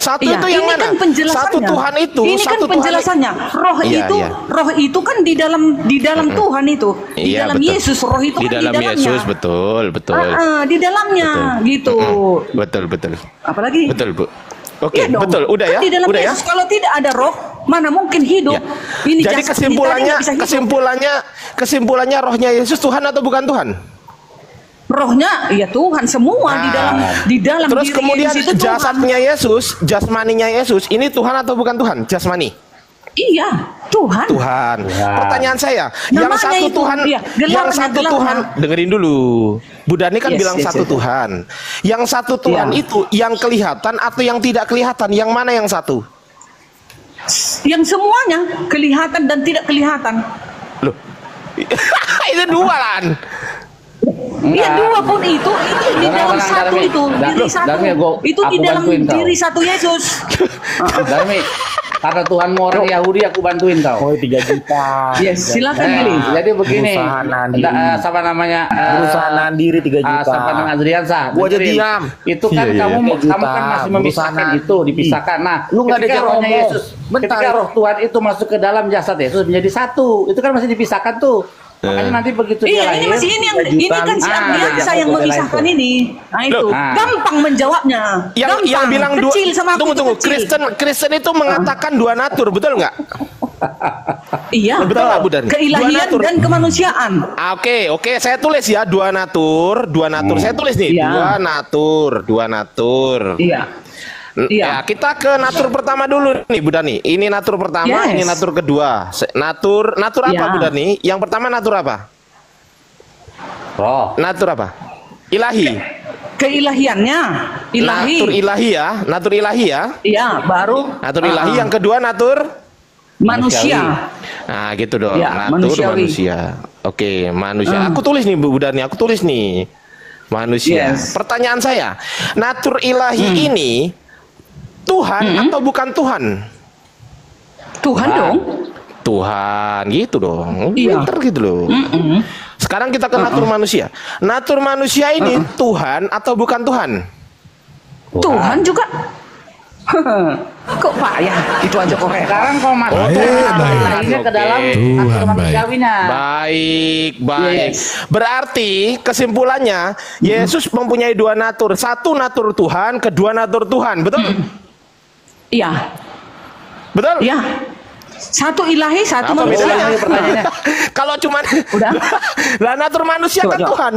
Satu Iya, itu yang ini mana? kan penjelasannya. Satu Tuhan itu. Ini kan satu Tuhan penjelasannya. Roh Iya, itu, iya. roh itu kan di dalam Tuhan itu. Di Iya, dalam betul. Yesus, roh itu di kan dalam di dalamnya. Yesus, betul. Di dalamnya, gitu. Betul. Apalagi? Betul, Bu. Oke, Iya dong. betul. Udah Kan ya? Di dalam Udah ya? Yesus kalau tidak ada roh, Mana mungkin hidup? Ya. Ini Jadi jasad kita ini nggak bisa hidup. kesimpulannya rohnya Yesus Tuhan atau bukan Tuhan? Rohnya ya Tuhan semua di dalam Terus diri kemudian Yesus itu Tuhan. jasadnya Yesus, jasmaninya Yesus, ini Tuhan atau bukan Tuhan? Jasmani. Iya, Tuhan. Tuhan. Pertanyaan saya, yang Namanya satu itu, Tuhan, iya, yang satu gelarnya. Tuhan, dengerin dulu. Bu Dani kan Yes, bilang yes, satu yes. Tuhan. Yang satu Tuhan Iya. itu yang kelihatan atau yang tidak kelihatan? Yang mana yang satu? Yang semuanya kelihatan dan tidak kelihatan. Loh, itu dua kan? Iya dua pun itu di dalam satu itu diri satu. Itu di dalam diri satu Yesus. Darmi, karena Tuhanmu orang Yahudi, aku bantuin kau. Oh 3 juta. Yes, silakan Billy. Jadi begini, Berusaha nahan diri. siapa namanya? Berusaha nahan diri 3 juta. Siapa namanya Adriansa? Gua aja dengerin. diam. Itu kan Iya, kamu iya. kamu kan masih memisahkan itu, dipisahkan. Nah, Lu nggak ada ketika jalan rohnya ngomong. Yesus, Bentar. ketika roh Tuhan itu masuk ke dalam jasad Yesus menjadi satu, itu kan masih dipisahkan tuh. Makanya nanti begitu dia Iya, lahir, ini masih ini kan si Ardiansa yang memisahkan ini. Nah itu gampang menjawabnya. Yang bilang dua, kecil sama aku tunggu, kecil. Kristen itu mengatakan dua natur, betul nggak? Iya, Betul nggak, Bu Dani? Keilahian Dua natur. dan kemanusiaan. Oke, saya tulis ya dua natur. Saya tulis nih, Iya. dua natur. Iya. Ya, kita ke natur pertama dulu nih, Bu Dani. Ini natur pertama, Yes. ini natur kedua. Natur apa, Ya. Bu Dani? Yang pertama natur apa? Roh. Natur apa? Ilahi. Keilahiannya, ilahi. Natur ilahi ya. Iya, baru Natur ilahi. Yang kedua natur manusia. Nah, gitu dong. Ya, Natur manusiawi. manusia. Oke, manusia. Aku tulis nih, Bu Dani. Aku tulis nih. Manusia. Yes. Pertanyaan saya, natur ilahi ini Tuhan atau bukan Tuhan? Tuhan dong. Tuhan, gitu dong. Iya. Pinter gitu loh. Sekarang kita ke natur manusia. Natur manusia ini Tuhan atau bukan Tuhan? Tuhan juga. Kok payah? Itu aja korek. Sekarang kau masuk lainnya ke dalam natur manusiawinya. Baik. Berarti kesimpulannya Yesus mempunyai dua natur. Satu natur Tuhan, kedua natur Tuhan. Betul? Iya. Betul? Iya. Satu ilahi, satu Apa manusia. bedanya? Kalau cuman Udah. lah natur manusia kan Coba. Tuhan.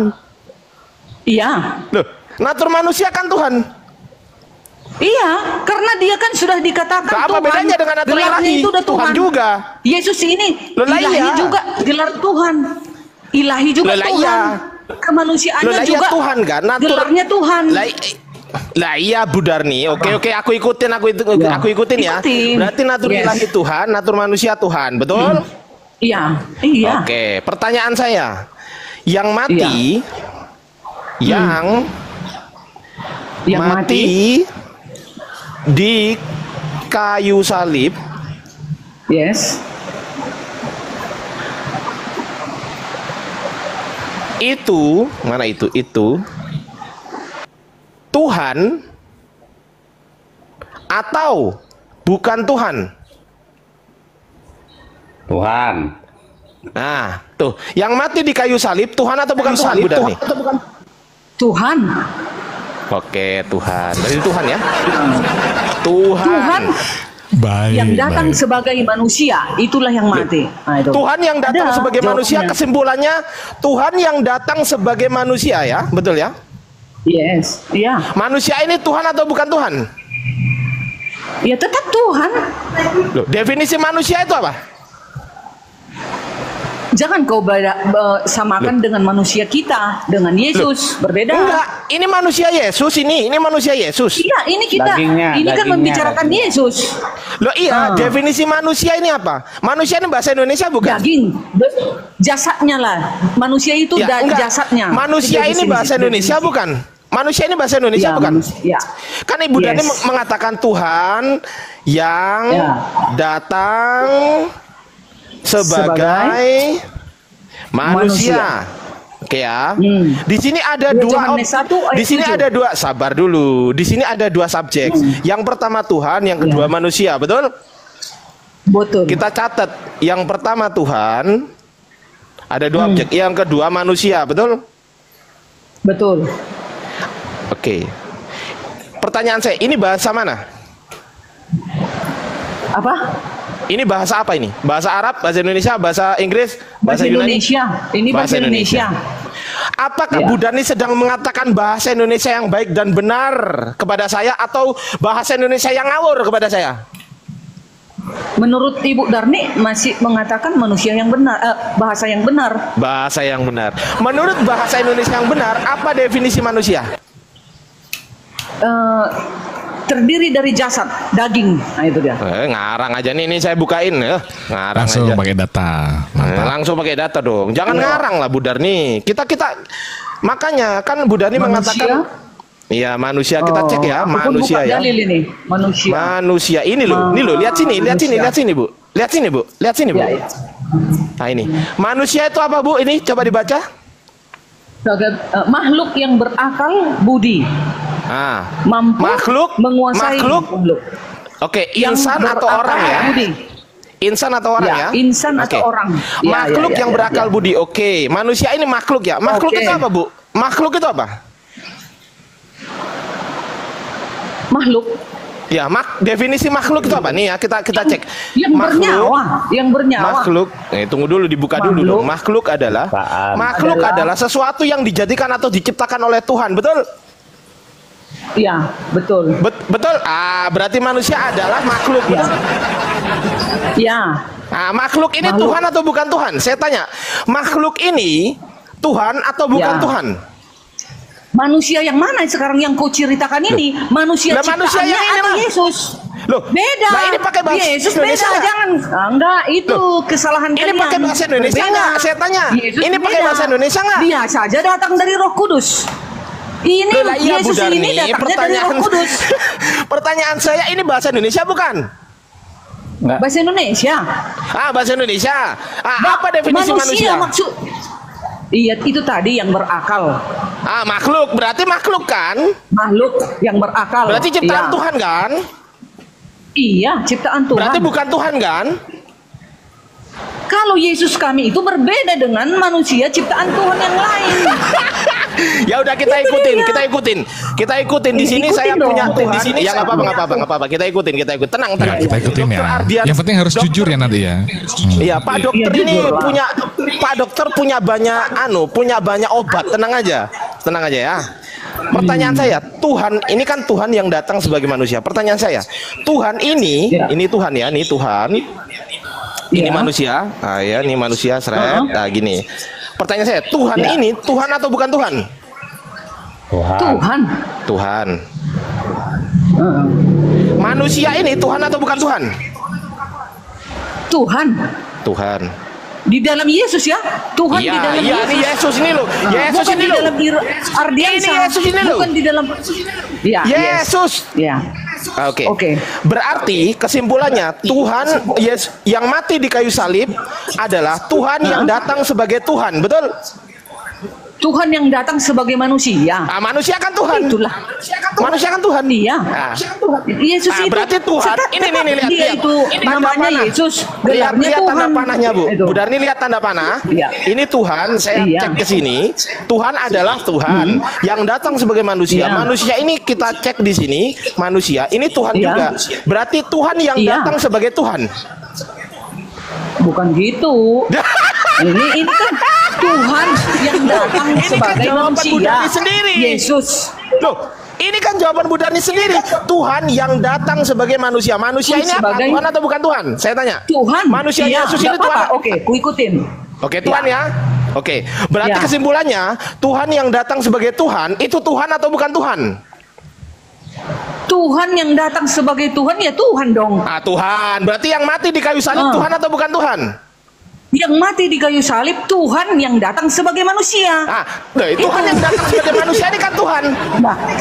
Iya. Loh, natur manusia kan Tuhan. Iya, karena dia kan sudah dikatakan Apa Tuhan. bedanya dengan natur Gelarnya ilahi? itu udah Tuhan Tuhan juga. Yesus ini Loh, lah ilahi iya. juga gelar Tuhan. Ilahi juga Loh, lah Tuhan. iya. Kemanusiaannya Loh, lah iya juga Tuhan kan? gelarnya Tuhan. Lah iya Bu Darni. Oke, aku ikutin ya. Ikutin. Berarti natur Yes. ilahi Tuhan, natur manusia Tuhan. Betul? Iya. Iya. Oke, pertanyaan saya. Yang mati yang mati di kayu salib. Yes. Itu, mana itu? Itu Tuhan atau bukan Tuhan? Tuhan. Nah, tuh, yang mati di kayu salib Tuhan atau bukan Tuhan, Bu Dani? Tuhan. Oke, Tuhan. Berarti Tuhan ya? Tuhan. Yang datang sebagai manusia, itulah yang mati. Nah, itu. Tuhan yang datang Ada sebagai manusia, jawabannya. kesimpulannya Tuhan yang datang sebagai manusia ya, betul ya? Yes, iya. Manusia ini Tuhan atau bukan Tuhan? Ya tetap Tuhan. Loh, definisi manusia itu apa? Jangan kau samakan dengan manusia kita, dengan Yesus. Berbeda. Enggak, ini manusia Yesus ini manusia Yesus. Iya, ini kita kan membicarakan Yesus. Loh iya, definisi manusia ini apa? Manusia ini bahasa Indonesia bukan? Daging, jasadnya lah. Manusia itu Ya, enggak. jasadnya. Manusia ini bahasa Indonesia bukan? Manusia ini bahasa Indonesia Ya, bukan? Ya. Kan Ibu Dani Yes. mengatakan Tuhan yang datang sebagai manusia. Oke ya. Di sini ada di sini ada dua, sabar dulu. Di sini ada dua subjek. Yang pertama Tuhan, yang kedua manusia, betul? Betul. Kita catat, yang pertama Tuhan, ada dua objek, yang kedua manusia, betul? Betul. Oke. Pertanyaan saya, ini bahasa mana? Apa? Ini bahasa apa ini? Bahasa Arab, bahasa Indonesia, bahasa Inggris, Bahasa Yunani? Indonesia. Ini bahasa Indonesia. Apakah Ya. Bu Darni sedang mengatakan bahasa Indonesia yang baik dan benar kepada saya atau bahasa Indonesia yang ngawur kepada saya? Menurut Ibu Darni masih mengatakan manusia yang benar, bahasa yang benar. Bahasa yang benar. Menurut bahasa Indonesia yang benar, apa definisi manusia? Terdiri dari jasad, daging. Nah itu dia. Ngarang aja nih, ini saya bukain ya. Ngarang Langsung aja. pakai data. Langsung pakai data dong. Jangan ngarang lah Bu Darni. Kita makanya kan Bu Darni mengatakan iya manusia, kita cek ya, manusia ya. Dalil ini, manusia. Manusia ini loh, lihat sini, lihat sini, lihat sini Bu. Lihat sini Bu, lihat sini Bu. Ya, ya. Nah ini, manusia itu apa Bu? Ini coba dibaca. Makhluk yang berakal budi. Mampu menguasai makhluk. Oke, insan atau orang ya? Budi. Insan atau orang ya? Insan atau orang. Ya, makhluk ya, yang berakal budi. Oke, manusia ini makhluk ya. Makhluk itu apa Bu? Makhluk itu apa? Makhluk. Ya, definisi makhluk itu apa? Nih ya, kita cek. Yang bernyawa. Makhluk. Tunggu dulu, dibuka dulu dong. Makhluk adalah sesuatu yang dijadikan atau diciptakan oleh Tuhan, betul? Iya, betul. Betul. Berarti manusia adalah makhluk. Ya. Ya. Makhluk ini Tuhan atau bukan Tuhan? Saya tanya, makhluk ini Tuhan atau bukan Tuhan? Manusia yang mana sekarang yang kau ceritakan ini? Manusia ciptaannya yang ini atau Yesus? Beda. Nah ini pakai bahasa Yesus Indonesia beda, jangan. Enggak, itu kesalahan ini kalian. Pakai bahasa Indonesia enggak? Saya tanya. Ini pakai bahasa Indonesia enggak? Dia saja datang dari Roh Kudus. Ini Yesus ini datangnya dari Roh Kudus. Pertanyaan saya, ini bahasa Indonesia bukan? Enggak. Bahasa Indonesia. Bahasa Indonesia. Apa definisi manusia? Maksud iya, itu tadi yang berakal. Makhluk, berarti makhluk kan? Makhluk yang berakal. Berarti ciptaan Tuhan kan? Iya, ciptaan Tuhan. Berarti bukan Tuhan kan? Kalau Yesus kami itu berbeda dengan manusia ciptaan Tuhan yang lain. Ya udah kita ikutin. Di sini saya punya Tuhan. Ya nggak apa-apa. Kita ikutin. Tenang. Kita ikutin ya. Yang penting harus jujur ya nanti ya. Iya, Pak Dokter ini punya banyak obat. Tenang aja ya. Pertanyaan saya, Tuhan ini kan Tuhan yang datang sebagai manusia. Pertanyaan saya, Tuhan ini Tuhan ya, ini Tuhan. Ini manusia. Ini manusia seret. Nah, gini. Pertanyaan saya, Tuhan ini Tuhan atau bukan Tuhan? Tuhan. Manusia ini Tuhan atau bukan Tuhan? Tuhan. Di dalam Yesus ya, Tuhan di dalam Yesus. Ini Yesus ini loh. Yesus ini loh. Di dalam Ardiansa. Ini Yesus ini loh. Bukan di dalam. Ya. Yesus. Ya. Oke. Berarti kesimpulannya Tuhan yang mati di kayu salib adalah Tuhan yang datang sebagai Tuhan, betul? Tuhan yang datang sebagai manusia. Manusia kan Tuhan. Itulah. Manusia kan Tuhan. Iya. Yesus itu. Berarti Tuhan. Ini lihat. Dia itu namanya Yesus. Lihat tanda panahnya Bu. Bu Darni lihat tanda panah. Ini Tuhan. Saya cek ke sini. Tuhan adalah Tuhan yang datang sebagai manusia. Manusia ini kita cek di sini. Manusia. Ini Tuhan juga. Berarti Tuhan yang datang sebagai Tuhan. Bukan gitu. Ini kan Tuhan yang datang sebagai manusia. Yesus. Loh, ini kan jawaban Bu Darni sendiri. Tuhan yang datang sebagai manusia. Manusia ini apa? Tuhan atau bukan Tuhan? Saya tanya. Tuhan. Manusia Yesus ini Tuhan. Oke, ku ikutin. Oke, Tuhan ya. Oke. Berarti kesimpulannya Tuhan yang datang sebagai Tuhan itu Tuhan atau bukan Tuhan? Tuhan yang datang sebagai Tuhan ya Tuhan dong. Tuhan. Berarti yang mati di kayu salib Tuhan atau bukan Tuhan? Yang mati di kayu salib Tuhan yang datang sebagai manusia. Tuhan yang datang sebagai manusia ini kan Tuhan.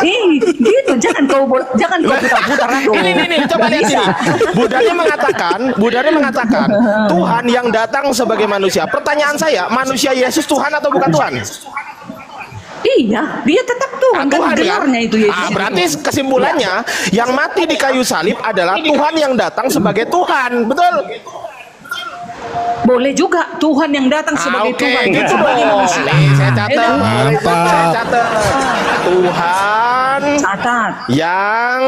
Gitu. Jangan kau putar-putar. Ini coba lihat sini. Bu Darni mengatakan Tuhan yang datang sebagai manusia. Pertanyaan saya, manusia Yesus Tuhan atau bukan Tuhan? Iya, dia tetap Tuhan. Tuhan gelarnya itu Yesus. Berarti kesimpulannya yang mati di kayu salib adalah Tuhan yang datang sebagai Tuhan, betul? Boleh juga Tuhan yang datang sebagai Tuhan gitu sebagai manusia. Saya catat. Tuhan catat yang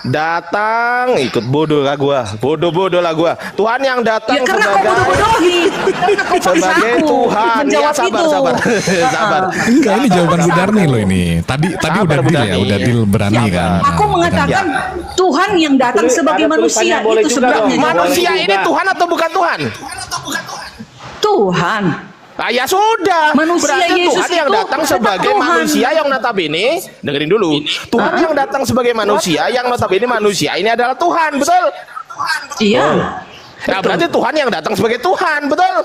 datang ikut bodoh lah gua. Bodoh lah gua. Tuhan yang datang Ya karena kau sebagai bodoh-bodohi. Karena kau paksa sebagai aku Tuhan. Ya menjawab sabar itu. sabar. Enggak, ini jawaban Bu Darni loh ini. Tadi Sabar, udah Bu deal ya, Darni. udah deal berani kan. Aku mengatakan Tuhan yang datang sebagai manusia itu sebenarnya. Manusia ini Tuhan atau bukan Tuhan? Tuhan. Ah, ya sudah. Manusia Berarti Yesus Tuhan yang itu datang tetap sebagai Tuhan. manusia yang notabene, dengerin dulu. Tuhan yang datang sebagai manusia yang notabene manusia ini adalah Tuhan, betul? Iya. Nah, berarti Tuhan yang datang sebagai Tuhan, betul?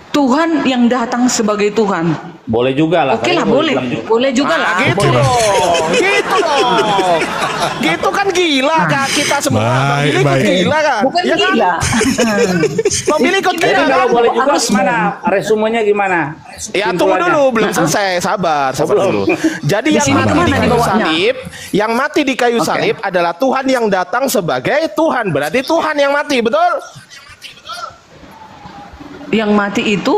Tuhan yang datang sebagai Tuhan. Boleh juga lah. Oke lah, boleh. Boleh juga lah. Gitu Boleh. dong. Gitu dong. Gitu kan gila Kak, kita semua. Pemilih ikut gila kan? Bukan Ya kan? gila. Pemilih ikut Jadi gila kalau kan? boleh juga gimana? Resumenya gimana? Ya tunggu Simpulannya. dulu, belum selesai. Sabar dulu. Jadi Di yang sini mati kemana di kayu dibawanya? salib, yang mati di kayu Oke. salib adalah Tuhan yang datang sebagai Tuhan. Berarti Tuhan yang mati, betul? Yang mati itu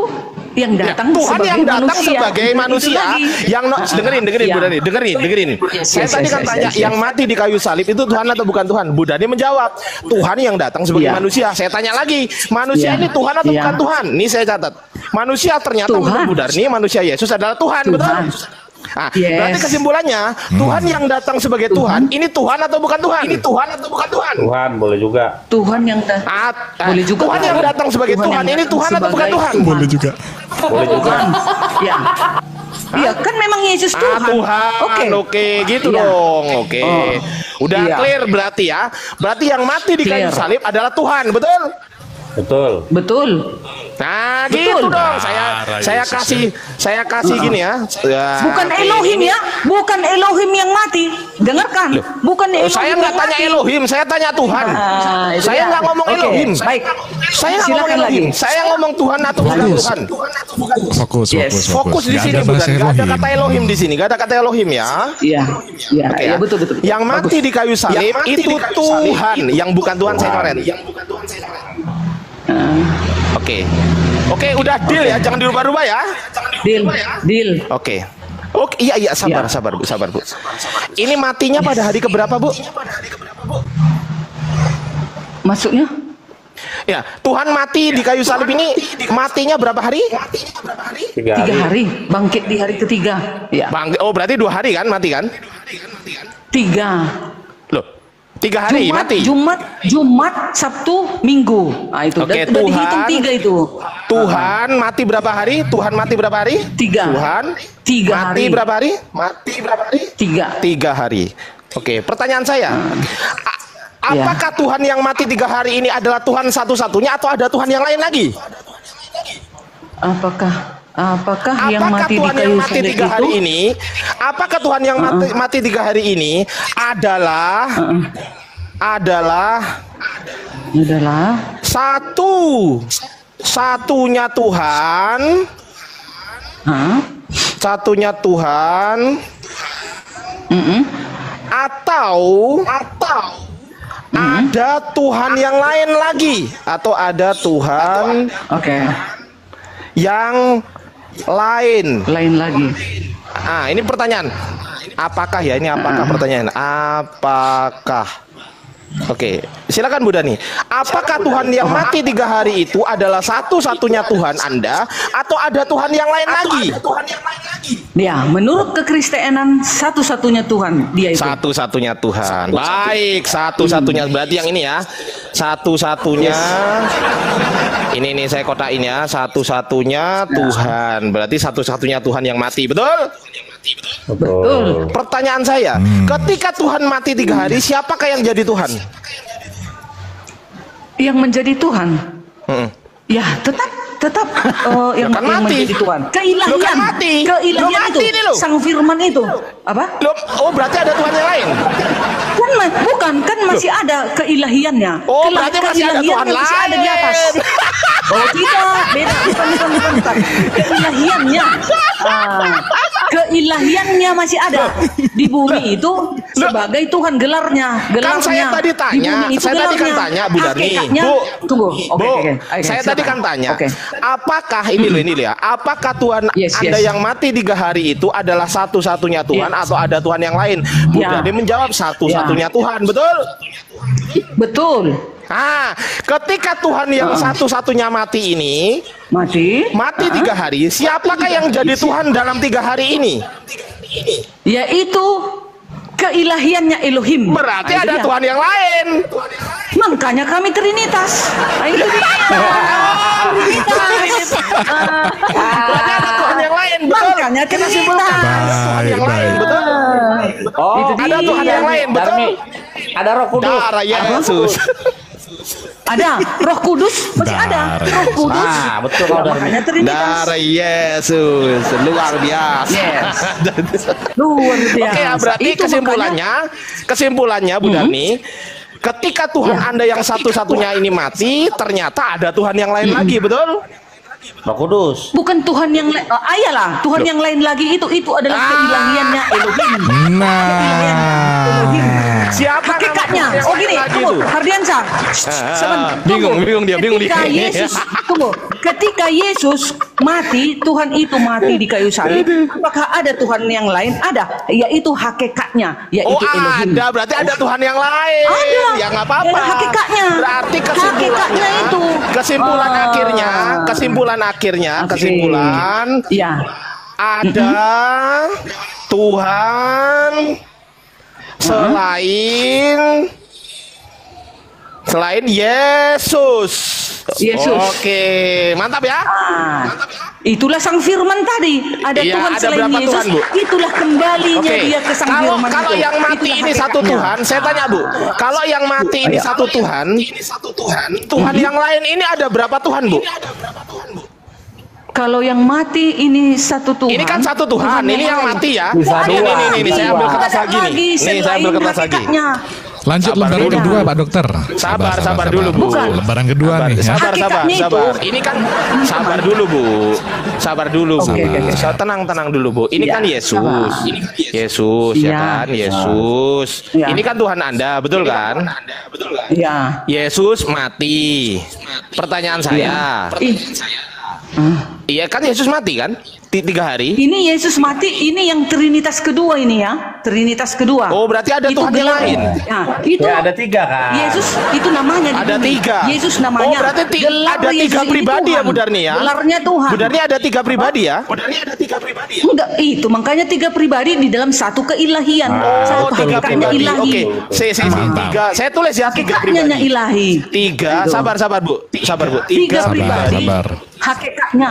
yang datang Tuhan sebagai yang datang manusia. sebagai Itu manusia lagi. yang dengerin Ya. Bu Dani, dengerin. Saya Yes, tadi yes, kan yes, tanya yes, yes. yang mati di kayu salib itu Tuhan atau bukan Tuhan? Bu Dani menjawab, Tuhan yang datang sebagai Iya. manusia. Saya tanya lagi, manusia Iya. ini Tuhan atau Iya. bukan Tuhan? Ini saya catat. Manusia ternyata Tuhan. menurut Bu Darni, manusia Yesus adalah Tuhan, betul? Nah, Yes. berarti kesimpulannya Tuhan yang datang sebagai Tuhan, ini Tuhan atau bukan Tuhan? Ini Tuhan atau bukan Tuhan? Tuhan boleh juga. Tuhan yang boleh juga. Tuhan yang datang sebagai Tuhan, yang ini datang Tuhan atau bukan sebagai Tuhan? Boleh juga. Boleh juga. Tuhan. Ya. Iya, kan memang Yesus Tuhan. Tuhan, oke, gitu Iya. dong, oke. Udah Iya. clear berarti ya. Berarti yang mati di kayu Clear. salib adalah Tuhan, betul? Betul. Nah, Betul. gitu dong. Parah, Saya Yesus, kasih gini ya. Bukan oke. Elohim ya, bukan Elohim yang mati. Dengarkan, bukan Elohim. Saya nggak yang tanya mati. Elohim, saya tanya Tuhan. Itu Saya dia. nggak ngomong Oke, Elohim. Baik. Saya nggak ngomong Silakan Elohim. lagi. Saya ngomong Tuhan atau bukan Tuhan. Fokus. Fokus di Nggak sini, ada bukan? bahasa Gak ada Elohim. kata Elohim di sini, gak ada kata Elohim ya. Iya, iya, Oke iya ya. betul. Yang mati di kayu salib itu Tuhan, yang bukan Tuhan saya coret. Oke, udah deal ya, jangan dirubah-rubah ya. Deal. Oke, iya, sabar Bu. Ini matinya pada hari keberapa, Bu? Maksudnya? Ya, Tuhan mati di kayu salib ini matinya berapa hari? 3 hari. Bangkit di hari ketiga. Ya. Oh, berarti 2 hari kan mati kan? 3. Loh, 3 hari mati. Jumat, Sabtu, Minggu. Nah, itu Oke, udah dihitung 3 itu. Tuhan mati berapa hari? Tuhan mati berapa hari? 3. Tuhan 3 mati hari. berapa hari? Mati berapa hari? 3 hari. Oke, pertanyaan saya. Apakah Tuhan yang mati 3 hari ini adalah Tuhan satu-satunya atau ada Tuhan yang lain lagi? Apakah yang mati di Tuhan yang kayu mati salib 3 hari itu? ini? Apakah Tuhan yang mati 3 hari ini adalah satunya Tuhan? Satunya Tuhan? Atau ada Tuhan yang lain lagi? Atau ada Tuhan yang lain lagi? Ah, ini pertanyaan. Apakah ya? Ini apakah pertanyaan? Apakah? Oke, silakan Bu Dani. Apakah Tuhan yang mati 3 hari itu adalah satu-satunya Tuhan Anda atau ada Tuhan yang lain lagi? Ya, menurut kekristenan satu-satunya Tuhan dia itu. Satu-satunya Tuhan. Baik, satu-satunya berarti yang ini ya. Satu-satunya. Ini nih saya kotakin ya. Satu-satunya Tuhan. Berarti satu-satunya Tuhan yang mati, betul? Betul. Pertanyaan saya, ketika Tuhan mati 3 hari, siapakah yang jadi Tuhan? Yang menjadi Tuhan. Ya, tetap yang kan mati. menjadi Tuhan. Keilahian. Loh, kan mati. Keilahian Loh, mati itu. ini loh. Sang firman itu. Apa? Loh, oh berarti ada Tuhan yang lain? Bukan, kan masih ada keilahiannya. Oh, berarti masih ada Tuhan masih ada di atas. lain. Oh tidak, beda, bukan. Keilahiannya. Keilahiannya masih ada di bumi itu sebagai Tuhan gelarnya. Kan saya tadi tanya, Bu Darni, Tunggu. Saya tadi kan tanya, apakah ini ya? Apakah Tuhan Anda yang mati 3 hari itu adalah satu-satunya Tuhan atau ada Tuhan yang lain? Bu Darni menjawab satu-satunya Tuhan, betul? Betul. Ah, ketika Tuhan yang satu-satunya mati ini mati 3 hari, siapakah yang jadi Tuhan dalam 3 hari ini? Yaitu keilahiannya Elohim. Berarti ada Tuhan yang lain. Makanya kami Trinitas. Itu dia. Trinitas. Berarti ada Tuhan yang lain, betul? Makanya Trinitas. Betul? Oh, ada Tuhan yang lain, betul? Ada Roh Kudus. Darah Yesus. Ada Roh Kudus, masih ada Roh Kudus. Ah, betul kalau Makanya Trinitas. Darah Yesus luar biasa. Luar biasa. Oke, berarti Itu kesimpulannya Bu Darni, ketika Tuhan Anda yang satu-satunya ini mati, ternyata ada Tuhan yang lain lagi, betul? Roh Kudus. Bukan Tuhan yang lain. Ayalah, Tuhan yang lain lagi itu adalah keilahiannya Elohim. Siapa hakikatnya? Oh gini, tunggu, Hardiansyah. Bingung dia. Ketika Yesus mati, Tuhan itu mati di kayu salib. Apakah ada Tuhan yang lain? Ada, yaitu hakikatnya, yaitu Elohim. Ada, berarti ada Tuhan yang lain. Ada. Ya nggak apa-apa. Hakikatnya. Berarti Hakikatnya itu. Kesimpulan akhirnya, ya. Ada Tuhan selain Yesus. Oke, mantap ya. Itulah sang firman tadi. Ada Tuhan selain Yesus. Itulah kembalinya dia ke sang firman. Kalau yang mati ini satu Tuhan, saya tanya Bu, kalau yang mati ini satu Tuhan, Tuhan yang lain ini ada berapa Tuhan Bu? Kalau yang mati ini satu Tuhan. Ini kan satu Tuhan, ini yang mati ya. Ini saya ambil kertas lagi nih. Nih saya ambil kertas lagi. Lanjut lebaran kedua Pak Dokter. Sabar dulu Bu. Lebaran kedua nih ya. Sabar. Ini kan sabar dulu Bu. Tenang dulu Bu. Ini kan Yesus. Yesus ya kan, Yesus. Ini kan Tuhan Anda, betul kan? Iya. Yesus mati. Pertanyaan saya. Iya kan Yesus mati kan? 3 hari. Ini Yesus mati, ini yang Trinitas kedua ini ya. Trinitas kedua. Oh, berarti ada Tuhan yang lain. Nah, itu ada 3 kan. Yesus itu namanya. Ada 3. Yesus namanya. Oh, berarti ada 3 pribadi ya Bu Darni ya? Gelarnya Tuhan. Bu Darni ada 3 pribadi ya? Enggak, itu makanya 3 pribadi di dalam satu keilahian. Oh, 3 pribadi. Ilahi. Oke. Tiga. Saya tulis ya 3 pribadi. Ilahi. 3. Sabar Bu. 3 pribadi. Hakikatnya.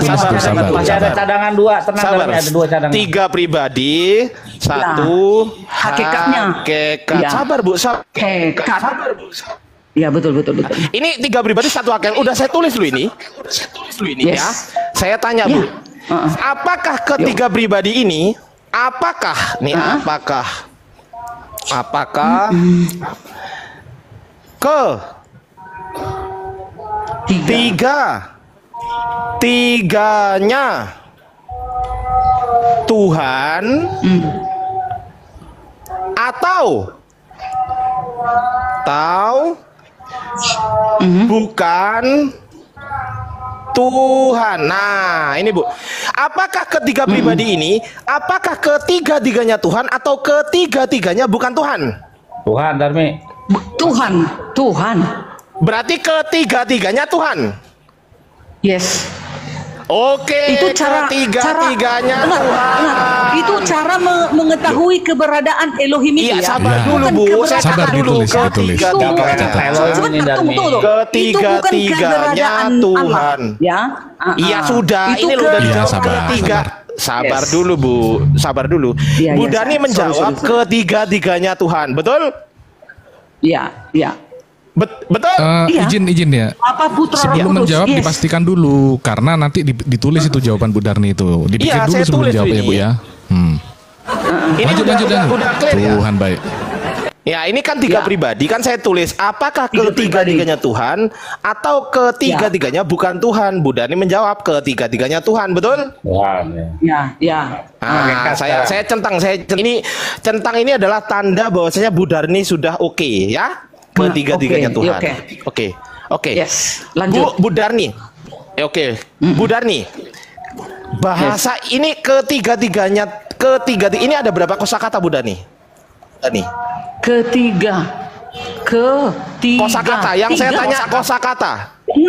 Sabar. Masih ada cadangan 2, tenang, ada 2 cadangan. 3 pribadi, 1 hakikatnya. Hakikat. Sabar Bu. Hakikat. Ya betul. Ini 3 pribadi, 1 hakikat. Udah saya tulis dulu ini. Ya. Saya tanya Bu. Apakah ketiga pribadi ini? Apakah tiganya Tuhan atau bukan Tuhan? Nah, ini Bu. Apakah ketiga pribadi ini, apakah ketiga-tiganya Tuhan atau ketiga-tiganya bukan Tuhan? Tuhan, Darmi. Tuhan. Berarti ketiga-tiganya Tuhan. Yes. Oke, itu ketiga-tiganya Tuhan. Itu cara mengetahui keberadaan Elohim itu ya. Sabar dulu Bu, saya sabar ditulis. Ketiga-tiganya Tuhan. Ya. Iya sudah, ini loh udah dijawab ketiga. Sabar dulu Bu, sabar dulu. Bu Darni menjawab ketiga-tiganya Tuhan, betul? Iya. Betul? Izin ya. Apa putra sebelum menjawab dipastikan dulu karena nanti ditulis itu jawaban Bu Darni itu. Dipikir dulu sebelum jawab ya Bu ya. Ini lanjut udah clear ya? Tuhan baik. Ya, ini kan tiga pribadi, kan saya tulis apakah ketiga-tiganya Tuhan atau ketiga-tiganya bukan Tuhan. Bu Dani menjawab ketiga-tiganya Tuhan, betul? Ya. Ah, saya centang, ini centang ini adalah tanda bahwasanya Bu Darni sudah oke ya. Ketiga-tiganya Tuhan. Oke. Yes, lanjut. Bu Darni. Bu Darni. Bahasa ini ketiga-tiganya ini ada berapa kosakata Bu Darni? Ketiga. Kosakata yang saya tanya kosakata. 6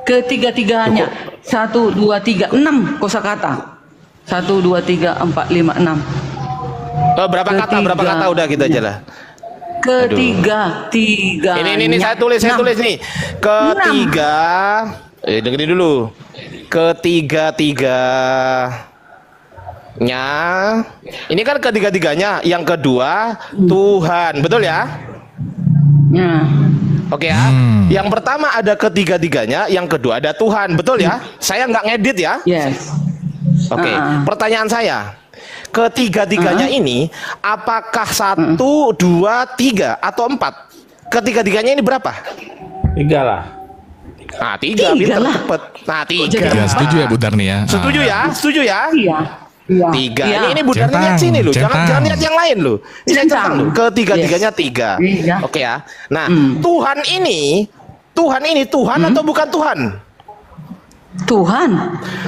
ketiga-tiganya 1, 2, 3 6 kosakata 1, 2, 3, 4, 5, 6 berapa kata udah gitu aja lah. Ketiga-tiga ini saya tulis nih dengerin dulu ketiga-tiganya ini kan ketiga-tiganya yang kedua Tuhan, betul ya? Oke ya. Yang pertama ada ketiga-tiganya, yang kedua ada Tuhan, betul ya? Saya nggak ngedit ya? Yes. Oke. Pertanyaan saya, ketiga-tiganya ini apakah 1, 2, 3 atau 4? Ketiga-tiganya ini berapa? 3 lah. Nah, 3 pinter cepet. Nah, 3. Ya, setuju ya Bu Darni ya. Setuju ya? Iya. 3. Ini Bu Darni lihat sini loh. Jangan lihat yang lain loh. Ini centang loh. Ketiga-tiganya 3. Oke ya. Nah, Tuhan ini Tuhan atau bukan Tuhan?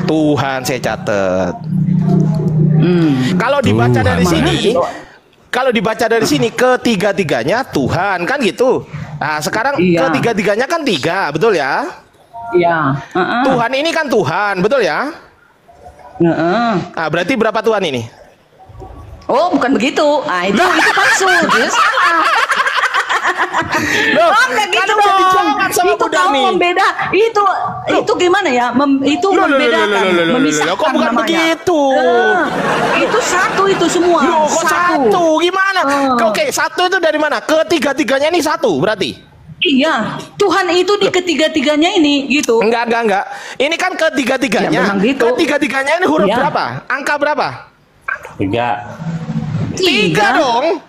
Tuhan saya catat. Kalau dibaca dari sini, ketiga-tiganya Tuhan kan gitu. Nah, sekarang ketiga-tiganya kan 3, betul ya? Iya. Tuhan ini kan Tuhan, betul ya? Nah, berarti berapa Tuhan ini? Oh, bukan begitu. Itu palsu. Loh, nggak gitu kan udah dong. dijawab sama Itu Bu Darni. membeda. Itu gimana ya? Itu membedakan, memisahkan kok bukan namanya. begitu? Itu satu itu semua. Loh, kok satu? Gimana? Oke, satu itu dari mana? Ketiga-tiganya ini satu berarti? Iya, Tuhan itu di ketiga-tiganya ini gitu. Enggak. Ini kan ketiga-tiganya. Ya, memang gitu. Ketiga-tiganya ini huruf berapa? Angka berapa? 3 dong.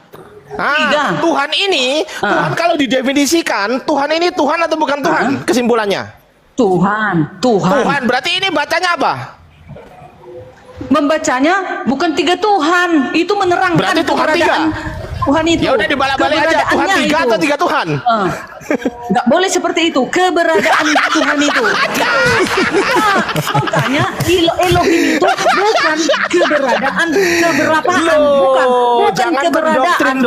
Tuhan ini, Tuhan kalau didefinisikan, Tuhan ini Tuhan atau bukan Tuhan? Kesimpulannya? Tuhan. Berarti ini bacanya apa? Membacanya bukan 3 Tuhan, itu menerangkan berarti Tuhan 3. Tuhan itu. Ya udah dibalak-balik aja. Tuhan 3 atau 3 Tuhan? Nggak boleh seperti itu. Keberadaan Tuhan itu. Makanya Elohim itu bukan keberadaan keberapaan, bukan keberadaan.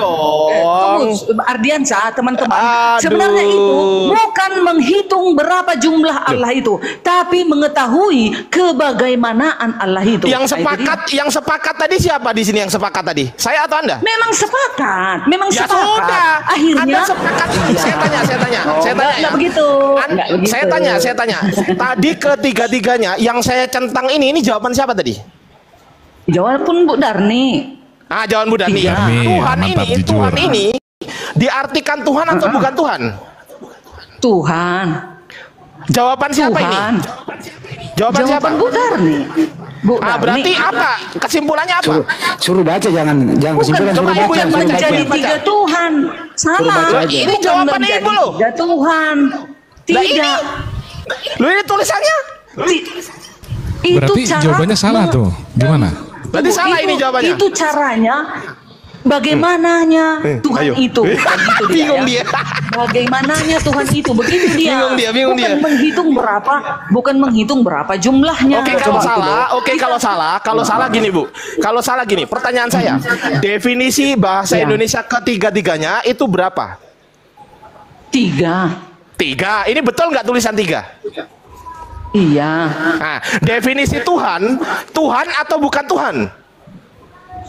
Ardiansa, teman-teman. Sebenarnya itu bukan menghitung berapa jumlah Allah itu, tapi mengetahui kebagaimanaan Allah itu. Yang sepakat tadi siapa di sini yang sepakat tadi? Saya atau Anda? Memang sepakat. Ya sudah. Akhirnya Anda sepakat. Saya tanya. Nggak begitu. Saya tanya. Tadi ketiga-tiganya yang saya centang ini jawaban siapa tadi? Jawaban Bu Darni. Jawaban Bu Darni. Tuhan ini diartikan Tuhan atau bukan Tuhan? Tuhan. Jawaban siapa ini? Jawaban siapa? Bu Darni. Berarti apa? Kesimpulannya apa? Suruh baca, jangan kesimpulan, suruh baca. Ibu yang menjadi 3 Tuhan. Salah. Ini jawaban Ibu loh. 3 Tuhan. 3. Ini tulisannya? Berarti jawabannya salah tuh. Gimana? Berarti salah ini jawabannya. Itu caranya. Bagaimananya Tuhan itu. Bingung dia. Bagaimananya Tuhan itu. Begitu dia. Bingung dia. Bukan menghitung berapa jumlahnya. Kalau salah gini Bu. Kalau salah gini, pertanyaan saya. Definisi bahasa Indonesia ketiga-tiganya itu berapa? 3. Ini betul nggak tulisan 3? Iya. Nah, definisi Tuhan atau bukan Tuhan?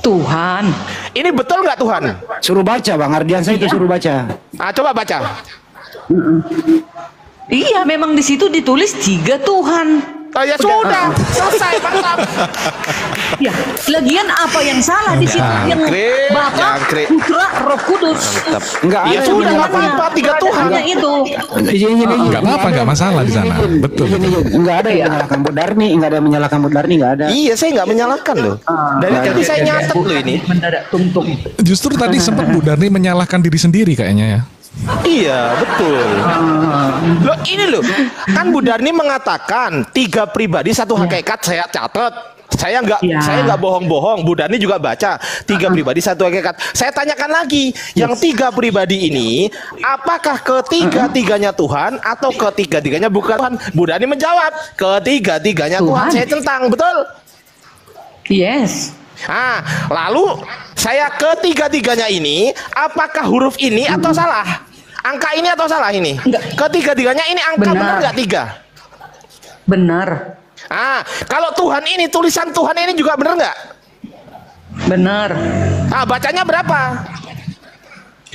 Tuhan. Ini betul nggak Tuhan? Suruh baca, Bang Ardiansa itu suruh baca. Coba baca. Iya, memang di situ ditulis 3 Tuhan. Oh ya sudah, selesai mantap. Ya, lagian apa yang salah di situ? Yang Bapa, Putra, Roh Kudus. Enggak Ya ada sudah yang nggak apa-apa, tiga Tuhan. Hanya itu. Enggak apa-apa, enggak masalah di sana. Betul. Enggak ada yang menyalahkan Bu Darni, enggak ada yang menyalahkan Bu Darni, enggak ada. Iya, saya nggak menyalahkan loh. Dari tadi saya nyatet loh ini. Mendadak tuntung. Justru tadi sempat Bu Darni menyalahkan diri sendiri kayaknya ya. Iya betul. Loh ini loh, kan Bu Darni mengatakan 3 pribadi 1 hakikat. Saya catat. Saya nggak bohong-bohong. Bu Darni juga baca 3 pribadi 1 hakikat. Saya tanyakan lagi, yang 3 pribadi ini, apakah ketiga-tiganya Tuhan atau ketiga-tiganya bukan Tuhan? Bu Darni menjawab ketiga-tiganya Tuhan. Saya tentang betul. Yes. Nah, lalu saya ketiga-tiganya ini, apakah huruf ini atau salah? Angka ini atau salah ini? Ketiga-tiganya ini angka benar nggak 3? Benar. Ah, kalau Tuhan ini, tulisan Tuhan ini juga benar nggak? Benar. Ah, bacanya berapa?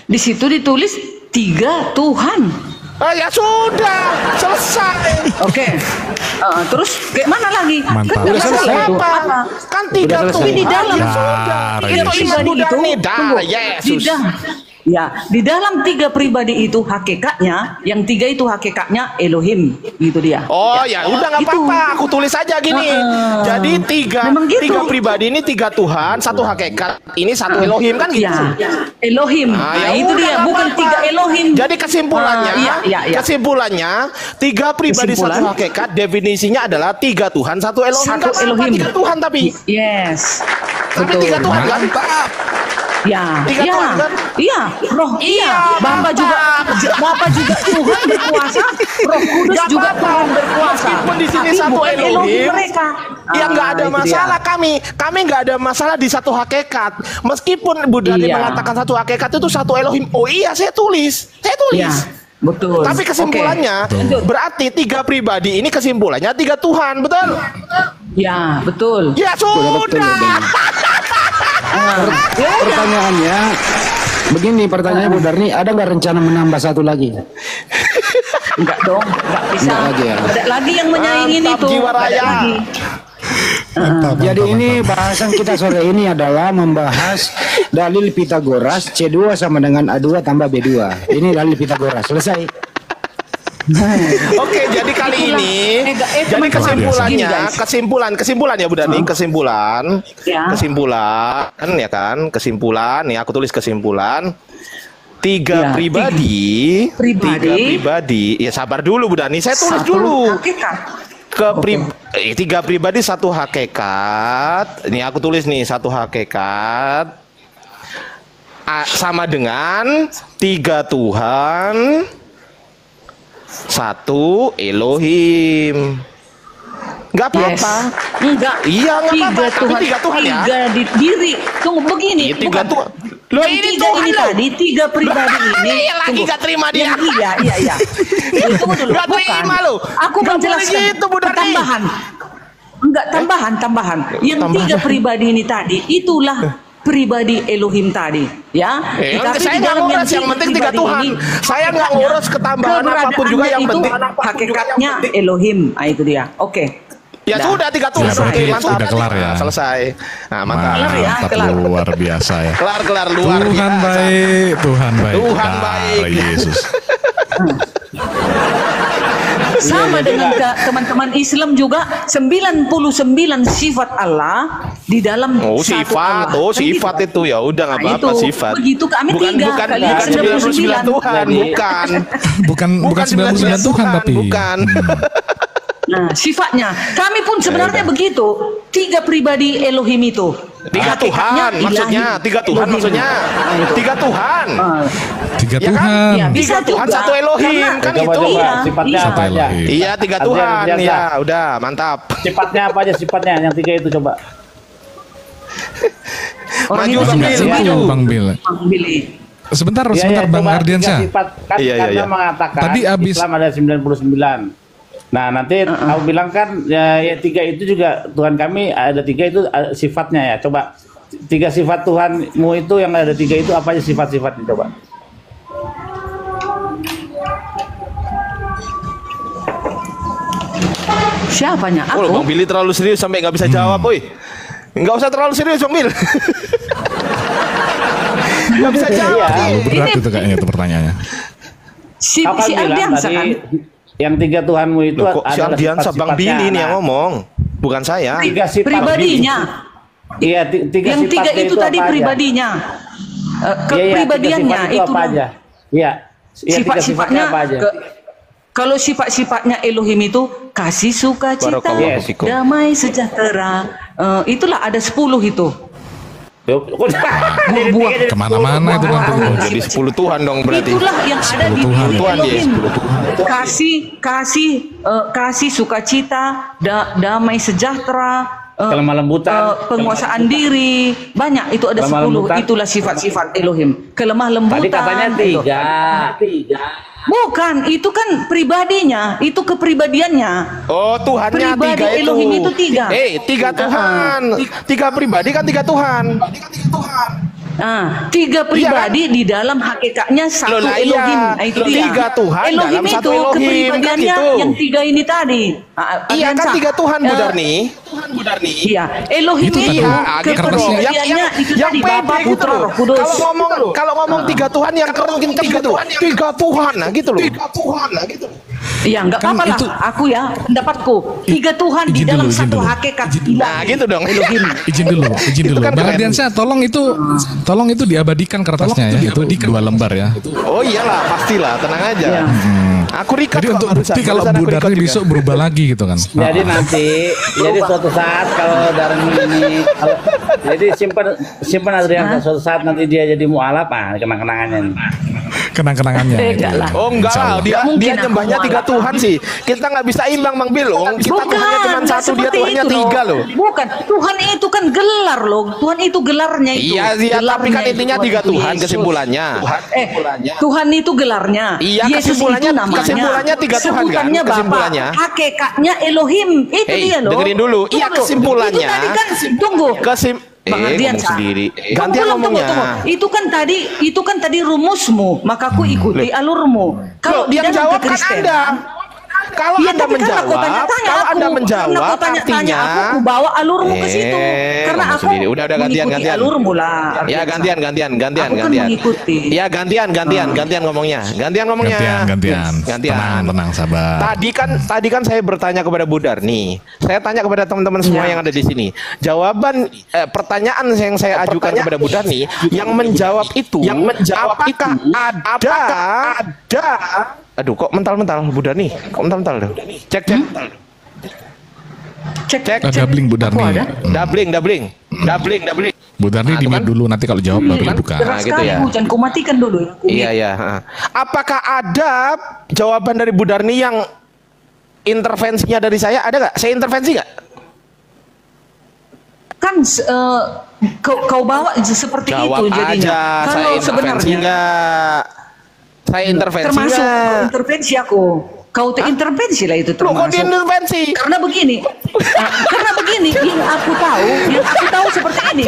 Di situ ditulis 3 Tuhan. Oh ya sudah, selesai. Oke. Terus kayak mana lagi? Mantap. Kan Udah selesai apa? Kan 3 Tapi di dalam itu iman Budani dah. Yesus. Di dalam 3 pribadi itu hakikatnya, yang 3 itu hakikatnya Elohim, gitu dia. Oh ya, udah nggak apa-apa, aku tulis aja gini. Jadi 3 pribadi ini 3 Tuhan, 1 hakikat, ini 1 Elohim kan gitu. Elohim. Ya itu udah, dia, nggak bukan apa-apa. 3 Elohim. Jadi kesimpulannya, kesimpulannya 3 pribadi 1 hakikat, definisinya adalah 3 Tuhan, 1 Elohim. 1 Elohim. 3 Tuhan tapi. Yes. Tapi 3 Tuhan kan? Ya, 3 Tuhan kan? Iya, Roh, iya. Bapa juga Tuhan berkuasa, Roh Kudus juga Tuhan berkuasa. Meskipun di sini Tapi 1 bukan Elohim, mereka. ya nggak ada itu masalah dia. kami nggak ada masalah di 1 hakikat. Meskipun Bu Darni mengatakan 1 hakikat itu 1 Elohim. Oh iya, saya tulis. Iya, betul. Tapi kesimpulannya berarti 3 pribadi ini kesimpulannya 3 Tuhan, betul? Ya, betul. Ya sudah. Pertanyaannya begini, pertanyaannya Bu Darni, ada nggak rencana menambah 1 lagi? Enggak dong, enggak bisa. Enggak lagi ya? Ada lagi yang menyaingin itu. Jiwa Ada raya. lagi. Jadi ini bahasan kita sore ini adalah membahas dalil Pitagoras C2 sama dengan A2 tambah B2. Ini dalil Pitagoras, selesai. Oke, jadi kali ini jadi kesimpulan ya Bu Darni, kesimpulan ya kan, kesimpulan nih aku tulis kesimpulan 3 pribadi, 3 pribadi. Ya sabar dulu Bu Darni, saya tulis dulu. 3 pribadi 1 hakikat. Ini aku tulis nih 1 hakikat sama dengan 3 Tuhan, 1 Elohim. Enggak apa-apa. Enggak. Iya, enggak apa-apa. 3 Tuhan, 3 Tuhan ya. 3 di diri. Tunggu begini. 3 Tuhan. Loh, ini Tuhan tadi 3 pribadi ini. Iya lagi enggak terima dia. Iya. Tunggu dulu. Enggak terima lo. Aku menjelaskan gitu, Bu Darni. Tambahan. Yang 3 pribadi ini tadi itulah pribadi Elohim tadi, ya. Tapi saya di nggak dalam ngurus, yang penting 3 pribadi Tuhan. ini, Saya nggak ngurus ketambahan apapun juga, yang itu penting hakikatnya Elohim. Nah, itu dia. Oke. Ya sudah 3 Tuhan. Ya, Mantap. udah kelar ya. Selesai. Nah, mantap. Mantap, luar biasa ya. Kelar luar biasa. Tuhan baik. Tuhan Dar baik. Yesus. Sama dengan teman-teman Islam juga 99 sifat Allah di dalam satu Allah. Sifat itu ya udah nggak apa-apa, sifat. Begitu kami bukan 99 Tuhan, bukan 99 Tuhan tapi. Bukan. Nah, sifatnya kami pun sebenarnya begitu. 3 pribadi Elohim itu. 3 Tuhan maksudnya, 3 Tuhan maksudnya. 3 Tuhan. 3 Tuhan. Ya, bisa 3 Tuhan, 1 Elohim kan itu. Sifatnya apa aja? Iya, 3 Tuhan. Ya, udah, mantap. Sifatnya apa aja sifatnya yang 3 itu coba. Maju Bang Bil. Sebentar Bang Ardiansyah. Karena mengatakan tadi abis Islam ada 99. Nah nanti aku bilang kan ya 3 itu juga Tuhan kami ada 3 itu sifatnya ya. Coba 3 sifat Tuhanmu itu yang ada 3 itu apa aja sifat-sifatnya coba. Siapanya? Oh, Aku? Bang Billy terlalu serius sampai nggak bisa jawab, boy. Nggak usah terlalu serius, Bang Bil. Nggak bisa jawab. Berat itu kayaknya itu pertanyaannya. Si bilang Ardiansa tadi, kan? yang tiga Tuhanmu itu Loh, kok si adalah Ardiansa, Bang sifat-sifatnya. Billy nih yang ngomong, bukan saya. Tiga sifat Pribadinya. Iya, tiga Yang tiga sifatnya itu tadi apa aja? pribadinya. Iya, Kepribadiannya tiga sifat itu apa aja? Iya. Sifat-sifatnya apa aja? Kalau sifat-sifatnya Elohim itu kasih, sukacita, Barakallahu fikum. damai, sejahtera. Itulah ada 10 itu. Buah-buah. Kemana-mana itu nanti. Oh, jadi 10 Tuhan dong berarti. Itulah yang ada di Tuhan. diri Tuhan dia, Elohim. 10 Tuhan. Kasih, sukacita, damai, sejahtera, kelemah lembutan, penguasaan diri, banyak itu ada Kelemah 10. lembutan. Itulah sifat-sifat Elohim. Kelemah lembutan. Tadi katanya tiga. Bukan, itu kan pribadinya, itu kepribadiannya. Oh, Tuhannya Pribadi tiga itu. Elohim itu tiga. Tiga Tuhan. Tiga pribadi kan tiga Tuhan. Nah, tiga pribadi di dalam hakikatnya satu Loh, lah, Elohim. iya. Nah, itu dia. Tiga Tuhan Elohim dalam satu itu Elohim, kepribadiannya kan gitu. yang tiga ini tadi. Iya kan tiga Tuhan, Bu Darni. Iya, Elohim itu, kepribadiannya itu yang tadi pede Bapa, gitu Putra, loh. Roh Kudus. Kalau ngomong tiga Tuhan yang keren gitu. Tiga Tuhan, nah gitu loh. Iya, nggak Kan apa-apa lah. itu- Aku ya, pendapatku. Tiga Tuhan di Izin dalam dulu, izin satu dulu. hakikat. Nah gitu dong. Elohim. Izin dulu. Itu kan Bang keren. Ardiansyah, tolong itu diabadikan kertasnya ya. Itu 2 lembar ya. Oh iyalah, pastilah, tenang aja. Aku record Jadi kok, untuk barusan. bukti kalau Barusan aku Bu record Darni juga. besok berubah lagi gitu kan. Jadi nanti, jadi suatu saat kalau Darni ini, jadi simpan Adrian, suatu saat nanti dia jadi mualaf, kenang-kenangannya nih. Kenang-kenangannya. Enggak lah. Oh enggak Insya lah, Allah. dia Mungkin aku nyembahnya tiga mualaf. Tuhan sih. Kita nggak bisa imbang, Bang Bil. Kita Tuhannya cuma nggak satu, dia seperti Tuhannya itu tiga loh. Bukan, Tuhan itu kan gelar loh. Tuhan itu gelarnya itu. Iya, tapi Gelarnya kan intinya tiga itu Tuhan Yesus. kesimpulannya. Tuhan itu gelarnya. Iya, Yesus kesimpulannya- itu namanya. kesimpulannya tiga Tuhan, kan? Sebutannya Bapa. Kesimpulannya. Hakikatnya Elohim. Itu Hey, dia loh. dengerin dulu. Iya, Tunggu. kesimpulannya. Itu tadi kan, tunggu. Bang Ardian, ngomong sendiri. Tunggu, Gantian tunggu. ngomongnya. Itu kan tadi rumusmu, maka aku ikuti alurmu. Loh, di yang dalam jawab kan kekristenan- Anda. Kalau Iya, Anda tapi karena kau menjawab, tanya-tanya kalau aku. Anda menjawab, Karena kau tanya-tanya artinya aku bawa alurmu ke situ. Karena ngomong aku sendiri. Udah mengikuti gantian. alurmu lah. Ya gantian. Aku kan mengikuti. Ya gantian ngomongnya. Gantian ngomongnya. Gantian. Tenang, sabar. Tadi kan saya bertanya kepada Bu Darni. Saya tanya kepada teman-teman semua yang ada di sini. Jawaban pertanyaan yang saya ajukan kepada Bu Darni, yang menjawab itu, apakah ada Aduh, kok mental-mental Bu Darni? Kok mental-mental tuh? Cek. Dabling Bu Darni. Dabling. Bu Darni Nah, di kan? dulu, nanti kalau jawab baru dibuka. Keras gitu sekali, ya. hujan. Kau matikan dulu. Iya. Apakah ada jawaban dari Bu Darni yang intervensinya dari saya? Ada nggak? Saya intervensi nggak? Kan kau bawa seperti Jawab itu jadinya. aja. Saya Kalau intervensi sebenarnya nggak? Saya intervensi termasuk nggak? intervensi aku. Kau intervensi lah itu Loh, kok termasuk. diintervensi? Karena begini, yang aku tahu seperti ini.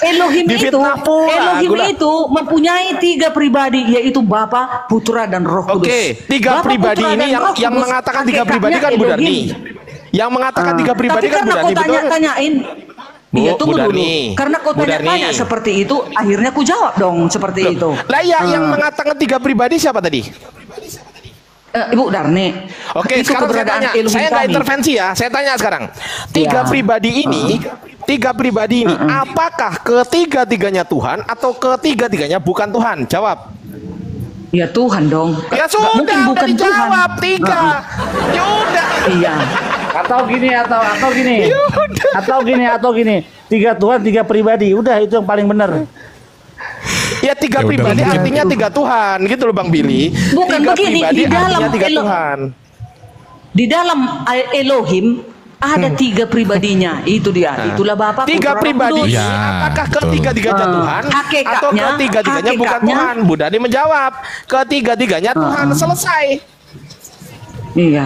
Elohim itu mempunyai 3 pribadi, yaitu Bapa, Putra, dan Roh Kudus. Oke, 3 Bapa, pribadi Putra, ini dan Roh yang Kudus mengatakan 3 hakikatnya pribadi kan Bu Elohim. Darni. Yang mengatakan 3 pribadi Tapi kan Bu karena Darni, kau betul? tanya-tanyain, iya Bu tunggu dulu. Darni. Karena kau Bu tanya-tanya Darni. seperti itu, akhirnya ku jawab dong seperti itu. Lah ya, yang mengatakan 3 pribadi siapa tadi? Ibu Darni. Oke, Itu sekarang saya keberadaan tanya. Elohim Saya nggak kami. intervensi ya. Saya tanya sekarang. 3 Ya. pribadi ini, apakah ketiga-tiganya Tuhan atau ketiga-tiganya bukan Tuhan? Jawab. Ya Tuhan dong. Ya Nggak sudah, mungkin udah bukan dijawab Tuhan. 3. Ya udah. Iya. Atau gini. 3 Tuhan, 3 pribadi. Udah, itu yang paling benar. Ya 3 Ya udah, pribadi mungkin. artinya 3 Tuhan gitu loh Bang Billy. Bukan 3 begini, pribadi di dalam artinya 3 Tuhan. Di dalam Elohim ada 3 pribadinya. Itu dia. Itulah Bapa, 3 Putra, Roh pribadi. Kudus. Ya, Apakah betul. ketiga-tiganya Tuhan atau ketiga-tiganya bukan hakikatnya- Tuhan? Bu Dani menjawab, ketiga-tiganya Tuhan. Selesai. Iya.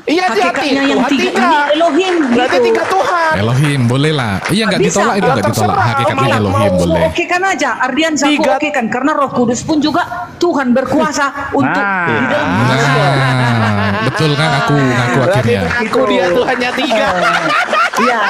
Iya, Hakikatnya hati-hati. yang Tuhan tiga tiga. ini Elohim. Berarti gitu. tiga Tuhan. Elohim boleh lah. Iya nggak Bisa. ditolak itu nggak ditolak. Hakikatnya Elohim Mau boleh. oke kan aja, Ardian Zaku oke kan, karena Roh Kudus pun juga Tuhan berkuasa untuk di dalam Betul kan aku ngaku akhirnya. Aku dia Tuhannya tiga. Iya.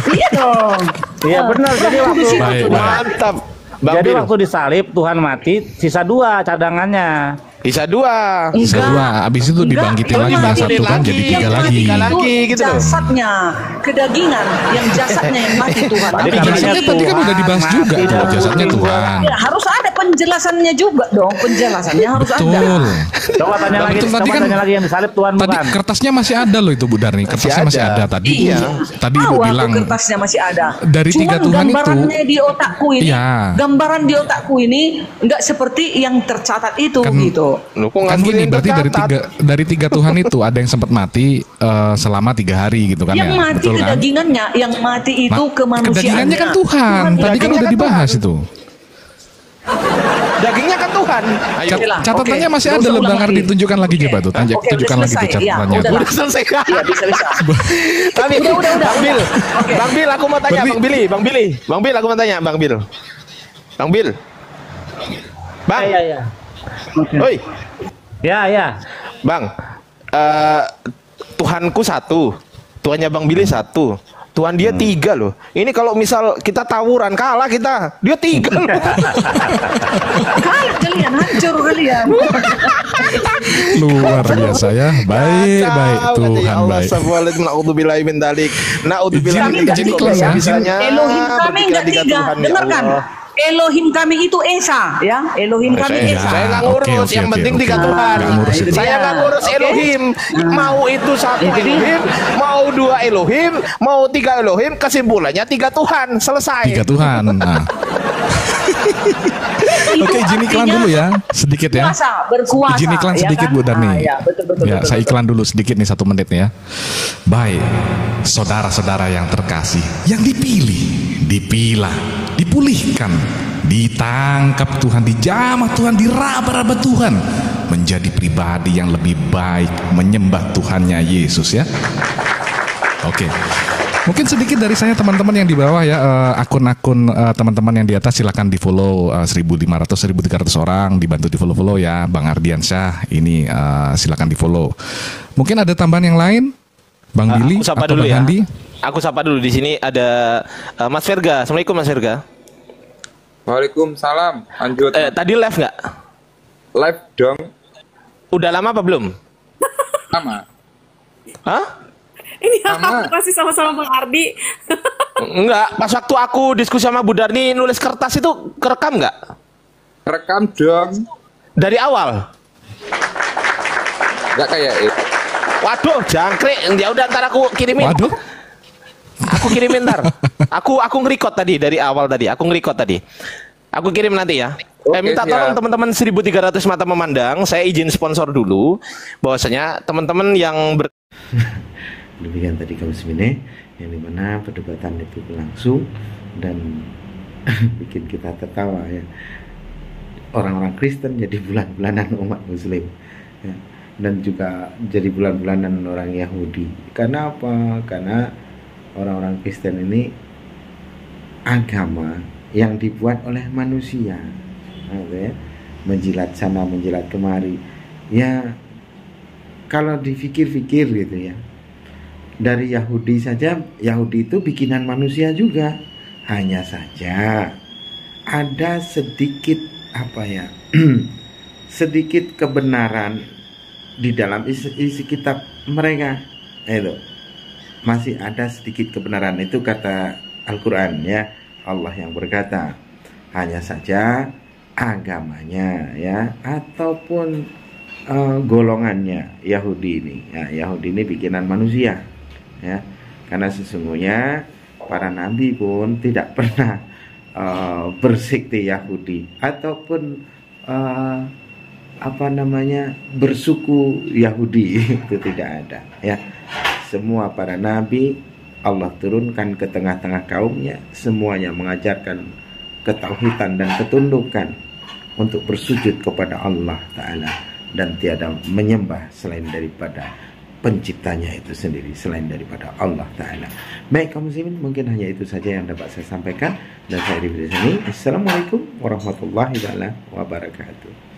Iya dong. Iya benar. Jadi waktu Baik, baik. Mantap. Bang jadi Bil. waktu disalib Tuhan mati, sisa 2 cadangannya. Bisa 2. Bisa 2. Abis itu dibangkitin lagi yang satu kan jadi 3 lagi. Itu jasadnya, kedagingan, yang jasadnya yang mati Tuhan. Tapi jasadnya tadi kan udah dibahas juga tuh, jasadnya Tuhan. Ya, harus ada penjelasannya juga dong, penjelasannya harus ada. Betul. Coba tanya lagi, Betul, tadi coba kan tanya lagi yang disalib Tuhan tadi bukan. kertasnya masih ada loh itu Bu Darni. Kertasnya masih ada tadi. Iya. Tadi Tahu Ibu aku bilang kertasnya masih ada. dari tiga Cuman Tuhan itu. gambarannya di otakku ini, Iya. gambaran di otakku ini nggak seperti yang tercatat itu gitu. Kan gini berarti dari tiga Tuhan itu ada yang sempat mati selama 3 hari gitu kan Yang ya. mati Betul kan? kedagingannya, yang mati itu kemanusiaannya. Kedagingannya kan Tuhan. Tadi kan udah dibahas itu. Dagingnya kan Tuhan. Ayo. Catatannya masih ada loh Bang Ardi, tunjukkan lagi coba tuh. Tunjukkan lagi tuh catatannya. Udah Udah selesai. Iya, bisa. Tapi Bang Bil, Bang Bil, aku mau tanya Bang Billy, Bang Bil, aku mau tanya Bang Bil. Bang Bil. Bang. Iya. Oi. Ya. Bang, Tuhanku 1, Tuhannya Bang Billy 1, Tuhan dia 3 loh. Ini kalau misal kita tawuran kalah kita, dia 3 loh. Kalah kalian, hancur kalian. Luar biasa ya. Baik Tuhan baik. Astagfirullahaladzim, na'udzubillahi min dzalik. Na'udzubillahi min Jadi dzalik. kelas ya. Elohim kami nggak 3, dengarkan. Elohim kami itu Esa, ya. Elohim kami Esa. Saya nggak ngurus, yang penting 3 Tuhan. Saya nggak ngurus Elohim. Mau itu 1 Elohim, mau 2 Elohim, mau 3 Elohim, kesimpulannya 3 Tuhan. Selesai. 3 Tuhan. Nah. Oke, izin iklan dulu ya, sedikit ya. Berkuasa, Izin iklan ya sedikit kan? Bu Darni. Ya, betul. Ya, saya iklan dulu sedikit nih 1 menit ya. Baik, saudara-saudara yang terkasih, yang dipilah, dipulihkan, ditangkap Tuhan, dijamah Tuhan, diraba-raba Tuhan, menjadi pribadi yang lebih baik, menyembah Tuhannya Yesus ya. Oke. Mungkin sedikit dari saya teman-teman yang di bawah ya, akun-akun teman-teman yang di atas silakan di follow 1.500-1.300 orang, dibantu di follow ya. Bang Ardiansyah ini silakan di follow. Mungkin ada tambahan yang lain, Bang Billy Aku sapa atau dulu Bang ya. Andi? Aku sapa dulu, di sini ada Mas Verga. Assalamualaikum Mas Verga. Waalaikumsalam. Lanjut. Tadi live nggak? Live dong. Udah lama apa belum? Lama. Hah? Ini aku kasih sama-sama Bang Ardi. Enggak, pas waktu aku diskusi sama Bu Darni nulis kertas itu kerekam nggak? Rekam dong. Dari awal? Nggak kayak itu. Waduh, jangkrik. Ya udah ntar aku kirimin. Waduh. Aku kirimin ntar. Aku nge-record tadi dari awal tadi. Aku nge-record tadi. Aku kirim nanti ya. Minta tolong teman-teman 1.300 mata memandang, saya izin sponsor dulu bahwasanya teman-teman yang Demikian tadi kaum muslimin yang dimana perdebatan itu berlangsung dan bikin kita tertawa ya. Orang-orang Kristen jadi bulan-bulanan umat Muslim ya. Dan juga jadi bulan-bulanan orang Yahudi. Karena apa? Karena orang-orang Kristen ini agama yang dibuat oleh manusia, ya. Menjilat sana, menjilat kemari. Ya, kalau dipikir-pikir gitu ya. Dari Yahudi saja, Yahudi itu bikinan manusia juga. Hanya saja ada sedikit sedikit kebenaran di dalam isi kitab mereka. Itu masih ada sedikit kebenaran, itu kata Al-Quran ya. Allah yang berkata, hanya saja agamanya ya ataupun golongannya Yahudi ini ya, Yahudi ini bikinan manusia ya, karena sesungguhnya para nabi pun tidak pernah bersekte Yahudi ataupun bersuku Yahudi itu tidak ada ya. Semua para nabi Allah turunkan ke tengah-tengah kaumnya, semuanya mengajarkan ketauhidan dan ketundukan untuk bersujud kepada Allah Ta'ala. dan tiada menyembah selain daripada penciptanya itu sendiri, selain daripada Allah Ta'ala. Baik kaum muslimin, mungkin hanya itu saja yang dapat saya sampaikan, dan saya di sini. Assalamualaikum warahmatullahi wabarakatuh.